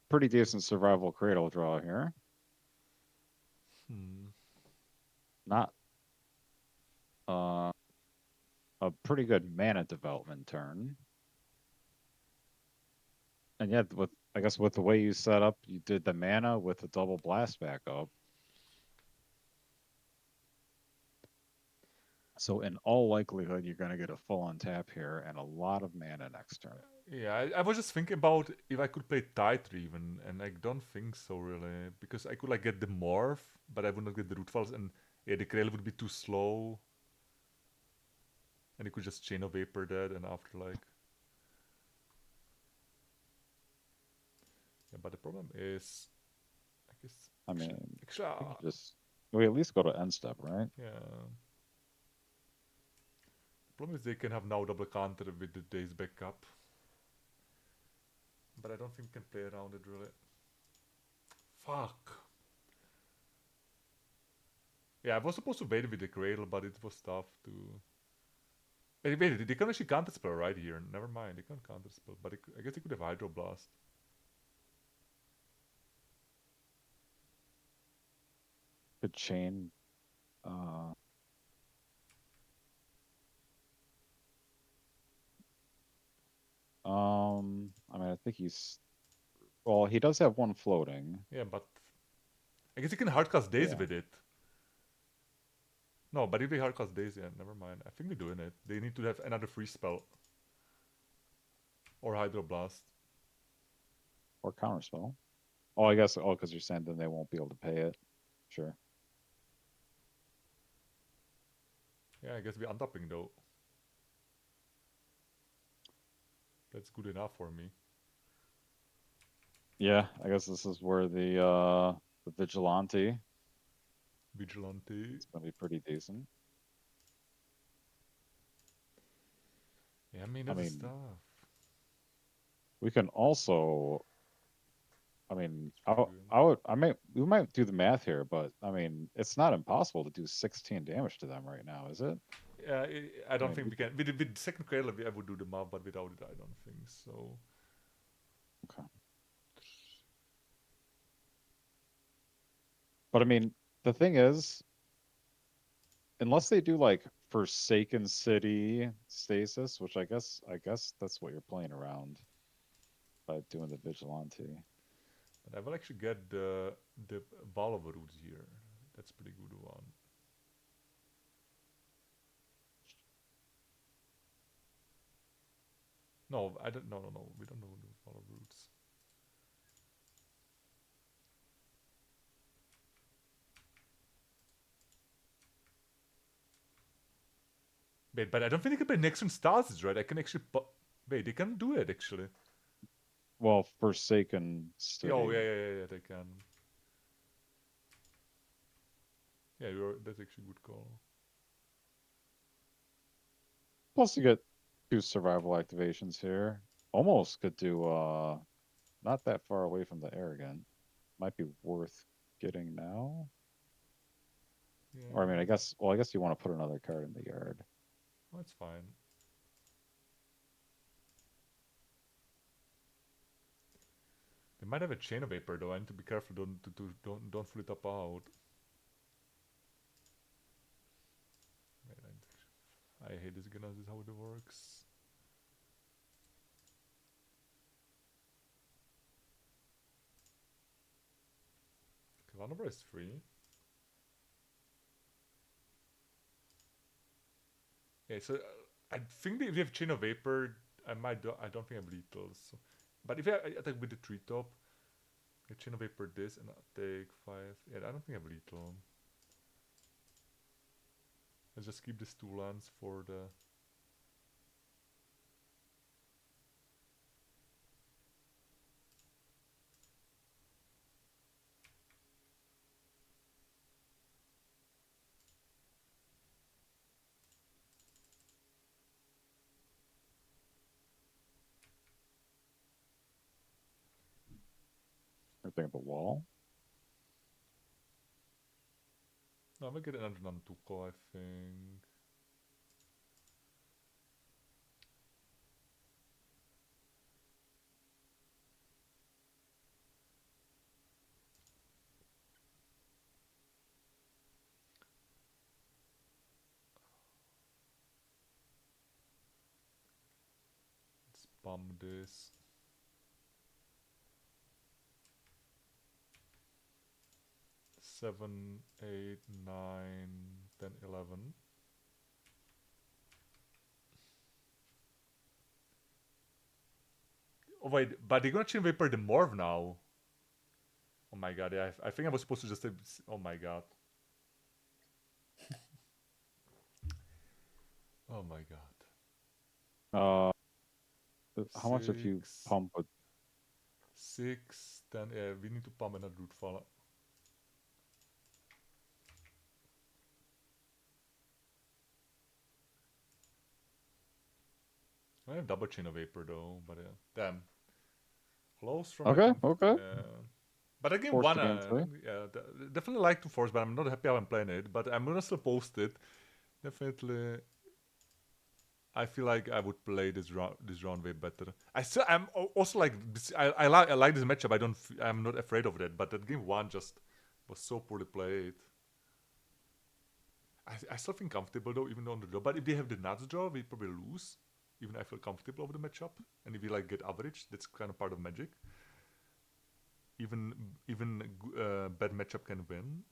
Speaker 2: pretty decent survival cradle draw here.
Speaker 1: Hmm.
Speaker 2: Not a pretty good mana development turn. And yet, with I guess with the way you set up, you did the mana with the double blast backup. So in all likelihood, you're going to get a full untap here and a lot of mana next turn.
Speaker 1: Yeah, I was just thinking about if I could play Titra even, and I don't think so really, because I could like get the morph, but I would not get the root falls, and yeah, the Krail would be too slow, and you could just chain of vapor that, and after like, yeah, but the problem is, I guess
Speaker 2: I mean,
Speaker 1: actually,
Speaker 2: we could just we at least go to end step, right?
Speaker 1: yeah. The problem is they can have now double counter with the days backup, but I don't think we can play around it really. Fuck. Yeah, I was supposed to wait with the Cradle, but it was tough to. Wait, they can actually counterspell right here. Never mind, they can't counterspell, but I guess they could have Hydroblast.
Speaker 2: Could chain. Uh, I mean, I think he's well. He does have one floating.
Speaker 1: Yeah, but I guess you can hardcast Days
Speaker 2: Yeah,
Speaker 1: with it. No, but if they hardcast Days, yeah, never mind. I think they're doing it. They need to have another free spell. Or Hydroblast.
Speaker 2: or counterspell. Oh, I guess. Oh, because you're saying then they won't be able to pay it. Sure.
Speaker 1: Yeah, I guess we're untapping though. That's good enough for me.
Speaker 2: Yeah, I guess this is where the vigilante
Speaker 1: Vigilante.
Speaker 2: is gonna be pretty decent.
Speaker 1: Yeah, I mean
Speaker 2: I
Speaker 1: that's the
Speaker 2: mean,
Speaker 1: stuff.
Speaker 2: we can also. I mean,
Speaker 1: It's pretty good.
Speaker 2: we might do the math here, but I mean, it's not impossible to do 16 damage to them right now, is it?
Speaker 1: Yeah, I
Speaker 2: I
Speaker 1: don't
Speaker 2: mean,
Speaker 1: think
Speaker 2: we
Speaker 1: we
Speaker 2: could.
Speaker 1: can. With second cradle, I would do the math, but without it, I don't think so.
Speaker 2: Okay. But I mean, the thing is, unless they do like Forsaken City Stasis, which I guess that's what you're playing around by doing the vigilante.
Speaker 1: But I will actually get the valve route here. That's pretty good one. No, I don't. No, no, no. We don't know the valve routes. Wait, but I don't think they can play next on Stasis, right? I can actually. Wait, they can do it actually.
Speaker 2: Well, Forsaken
Speaker 1: Yeah, oh,
Speaker 2: City.
Speaker 1: yeah. They can. Yeah, that's actually a good call.
Speaker 2: Plus, you get two survival activations here. Almost could do not that far away from the arrogant. Might be worth getting now. Or I mean, I
Speaker 1: Yeah,
Speaker 2: guess. Well, I guess you want to put another card in the yard.
Speaker 1: that's fine. They might have a chain of vapor though. I need to be careful. Don't fill it up out. Wait, I hate this gun. This is how it works. One number is free. Yeah, so I think that if you have chain of vapor, I don't think I have lethals. So. But if I attack with the treetop, a chain of vapor this and I take 5. Yeah, I don't think I have lethal. Let's just keep these two lands for the.
Speaker 2: Everything at the wall.
Speaker 1: No, I'm gonna get another Nantuko, I think. Let's bomb this. 7, 8, 9, 10, 11. Oh wait, but they're gonna chain vapor the morph now. Oh my god, yeah, I think I was supposed to just. Oh my god. Oh my god.
Speaker 2: Uh, how much if you
Speaker 1: 6,
Speaker 2: pump with
Speaker 1: 6, 10. Yeah, we need to pump another root fall. I have double chain of vapor though, but damn. Close from my
Speaker 2: Okay,
Speaker 1: comfort.
Speaker 2: okay.
Speaker 1: But again,
Speaker 2: Forced
Speaker 1: one.
Speaker 2: again today.
Speaker 1: Yeah, definitely like to force, but I'm not happy how I'm playing it. But I'm gonna still post it. Definitely, I feel like I would play this round way better. I'm also like I like this matchup. I'm not afraid of that. But that game one just was so poorly played. I still feel comfortable though, even on the draw. But if they have the nuts draw, we probably lose. Even I feel comfortable over the matchup. And if we like get average, that's kind of part of magic. Even bad matchup can win.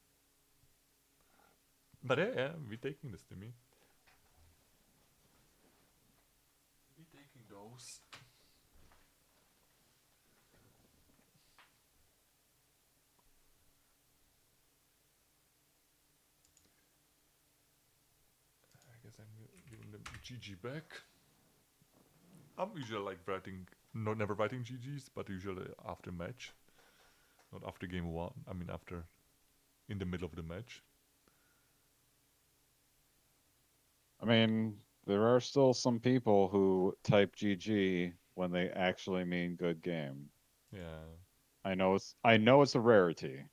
Speaker 1: But yeah, we're taking this to me. We're taking those. guess I'm giving them GG back. I'm usually like writing, not never writing GGs, but usually after match, not after game one. I mean after, in the middle of the match.
Speaker 2: I mean, there are still some people who type GG when they actually mean good game.
Speaker 1: Yeah.
Speaker 2: I know it's a rarity,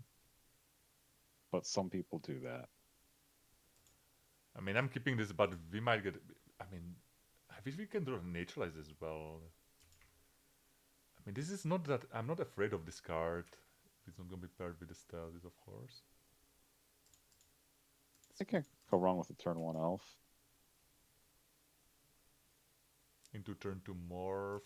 Speaker 2: but some people do that.
Speaker 1: I mean, I'm keeping this, but we might get. I mean, I wish we can draw naturalize as well. I mean, this is not that. I'm not afraid of this card. It's not gonna be paired with the Stasis, of course.
Speaker 2: I can't go wrong with a turn 1 elf.
Speaker 1: Into turn 2 morph.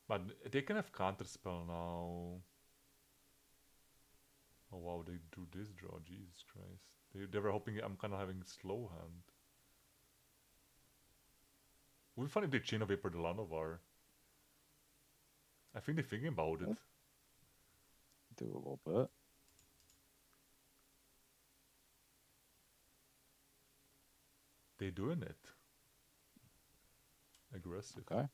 Speaker 1: But they can have counterspell now. Oh wow, they drew this draw. Jesus Christ. They were hoping I'm kind of having slow hand. Would be fun if they chain of vapor the Lanovar. I think they're thinking about it.
Speaker 2: Do a little bit.
Speaker 1: They're doing it. Aggressive.
Speaker 2: Okay.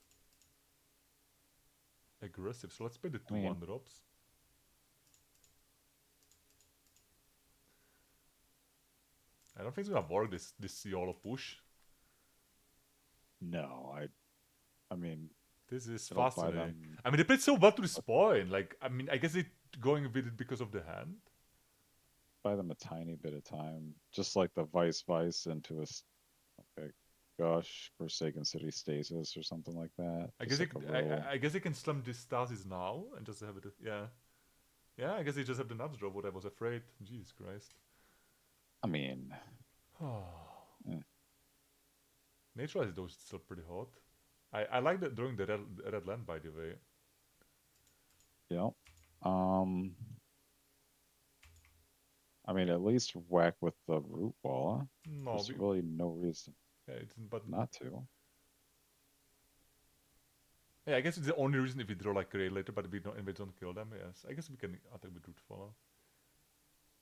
Speaker 1: Aggressive. So let's play the two
Speaker 2: I mean,
Speaker 1: 1-drops. I don't think it's gonna work this YOLO push.
Speaker 2: no, I mean,
Speaker 1: This is
Speaker 2: it'll buy
Speaker 1: fascinating.
Speaker 2: them.
Speaker 1: I mean, they played so well to this point. Like, I mean, I guess they going with it because of the hand.
Speaker 2: Buy them a tiny bit of time, just like the Vice into a okay, gosh, Forsaken City Stasis or something like that.
Speaker 1: I
Speaker 2: Just
Speaker 1: guess
Speaker 2: like a real.
Speaker 1: I guess they can slum this Stasis now and just have it. Yeah, yeah. I guess they just have the nuts drop. What I was afraid. Jesus Christ.
Speaker 2: I mean, eh,
Speaker 1: Naturalize though is still pretty hot. I like that during the red land, by the way.
Speaker 2: yeah. Um, I mean, at least whack with the root wall.
Speaker 1: No,
Speaker 2: There's really no reason
Speaker 1: yeah, but
Speaker 2: not to.
Speaker 1: yeah, I guess it's the only reason if we draw like Grey later, but we don't kill them. Yes, I guess we can attack with root follow.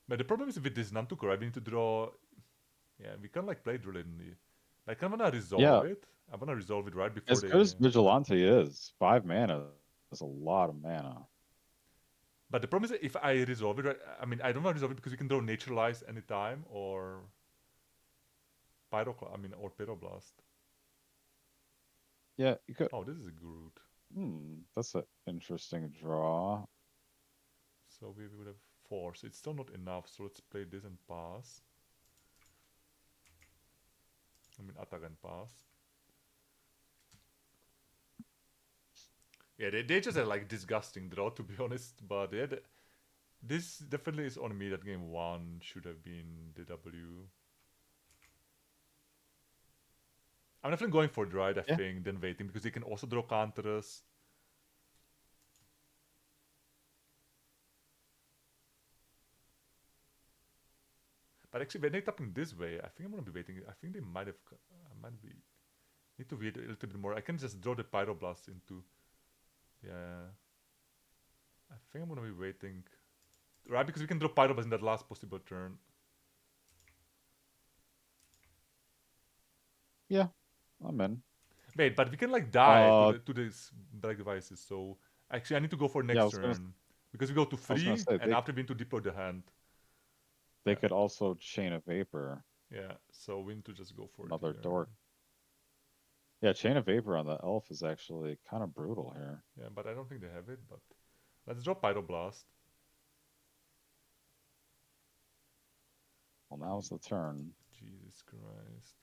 Speaker 1: But the problem is with this Nantuko, right? We need to draw. Yeah, we can like play drill in the. Like I wanna resolve
Speaker 2: Yeah,
Speaker 1: it. I wanna resolve it right before
Speaker 2: as good as
Speaker 1: they.
Speaker 2: Vigilante is, 5 mana is a lot of mana.
Speaker 1: But the problem is that if I resolve it, right? I mean, I don't want to resolve it because we can draw Naturalize anytime or I mean, or Pyroblast.
Speaker 2: Yeah, you could.
Speaker 1: Oh, this is a Groot.
Speaker 2: That's an interesting draw.
Speaker 1: So we would have force. It's still not enough. So let's play this and pass. I mean, attack and pass. Yeah, they just had like disgusting draw to be honest. But yeah, this definitely is on me that game one should have been the W. I'm definitely going for Dried, I
Speaker 2: Yeah,
Speaker 1: think, than waiting because he can also draw counters. But actually, when they're tapping this way, I think I'm gonna be waiting. I think they might have. I might be. Need to wait a little bit more. I can just draw the Pyroblast into. Yeah. I think I'm gonna be waiting. Right, because we can draw Pyroblast in that last possible turn.
Speaker 2: yeah, I'm in.
Speaker 1: Wait, but we can like die
Speaker 2: Uh,
Speaker 1: to these black devices. So actually, I need to go for
Speaker 2: yeah,
Speaker 1: next turn because we go to
Speaker 2: I was gonna
Speaker 1: 3,
Speaker 2: say
Speaker 1: and after we need to deploy the hand.
Speaker 2: they
Speaker 1: Yeah,
Speaker 2: could also Chain of Vapor,
Speaker 1: yeah. So we need to just go for it
Speaker 2: another
Speaker 1: here.
Speaker 2: dork. Yeah, Chain of Vapor on the elf is actually kind of brutal here.
Speaker 1: Yeah, but I don't think they have it. But let's draw Pyroblast.
Speaker 2: Well, now's the turn.
Speaker 1: Jesus Christ.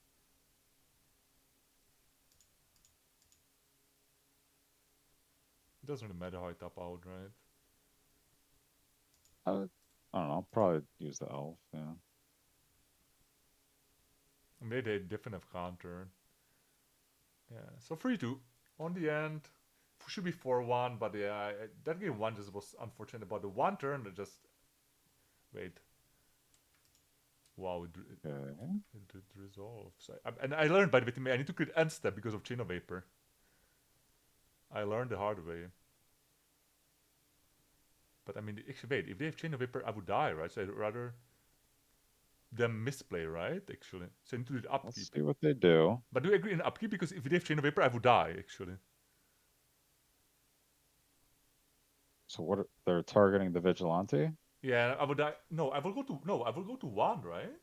Speaker 1: It doesn't really matter how I tap out, right?
Speaker 2: I don't know. Probably use the elf. Yeah.
Speaker 1: Maybe they definitely have counter. Yeah, so 3-2. On the end, should be 4-1, but yeah, that game 1 just was unfortunate about the one turn that just. Wait. Wow,
Speaker 2: Okay.
Speaker 1: it resolves. And I learned, by the way, I need to create end step because of Chain of Vapor. I learned the hard way. But I mean, actually, wait. If they have Chain of Vapor, I would die, right? So I'd rather them misplay, right? Actually, so I need to do the
Speaker 2: Let's
Speaker 1: upkeep.
Speaker 2: see what they do.
Speaker 1: But do you agree in upkeep? Because if they have Chain of Vapor, I would die, actually.
Speaker 2: So they're targeting the Vigilante?
Speaker 1: Yeah, I would die. No, I will go to no. I will go to one, right?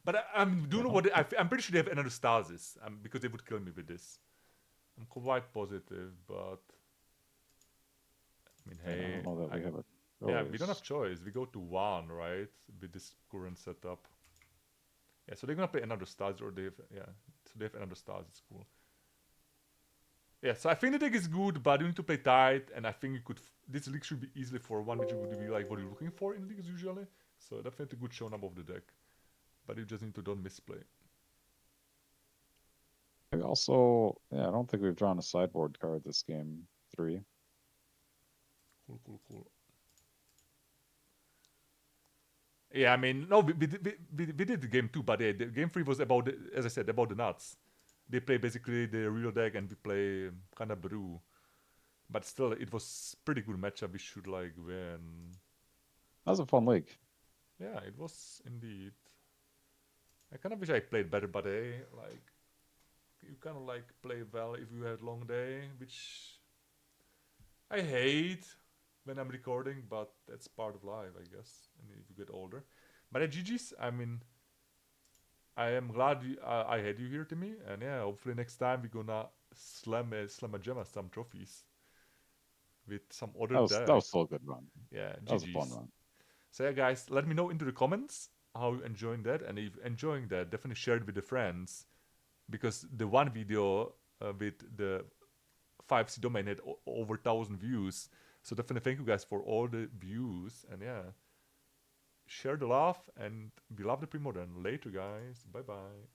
Speaker 1: But do you
Speaker 2: I
Speaker 1: know
Speaker 2: don't
Speaker 1: what?
Speaker 2: think
Speaker 1: I'm pretty sure they have another Stasis. Because they would kill me with this. I'm quite positive, but I mean,
Speaker 2: yeah, I
Speaker 1: hey,
Speaker 2: don't know that we have a
Speaker 1: yeah, we don't have
Speaker 2: choice.
Speaker 1: choice. We go to one, right? With this current setup. Yeah, so they're gonna play another Stasis, or they have so they have another Stasis. Cool. Yeah, so I think the deck is good, but you need to play tight, and I think you could. This league should be easily for one, which would be like what you're looking for in leagues usually. So definitely good shown up of the deck, but you just need to don't misplay.
Speaker 2: We also, yeah, I don't think we've drawn a sideboard card this game 3.
Speaker 1: Cool, cool, cool. Yeah, I mean, no, we did the game too, but the game three was about, as I said, about the nuts. They play basically the real deck, and we play kind of brew. But still, it was pretty good matchup. We should like win.
Speaker 2: That was a fun league.
Speaker 1: Yeah, it was indeed. I kind of wish I played better, but like you kind of like play well if you had long day, which I hate when I'm recording, but that's part of life, I guess. And if you get older, but at GG's, I mean, I am glad I had you here, Timmy, and yeah, hopefully next time we're gonna slam a gem at some trophies with some other
Speaker 2: That
Speaker 1: deck.
Speaker 2: was still a good run.
Speaker 1: Yeah,
Speaker 2: That was a fun
Speaker 1: GG's.
Speaker 2: run.
Speaker 1: So yeah, guys, let me know into the comments how you enjoying that, and if enjoying that, definitely share it with the friends, because the one video with the 5C domain had over 1,000 views. So definitely thank you guys for all the views, and yeah, share the love, and we love the Premodern. Later, guys. Bye bye.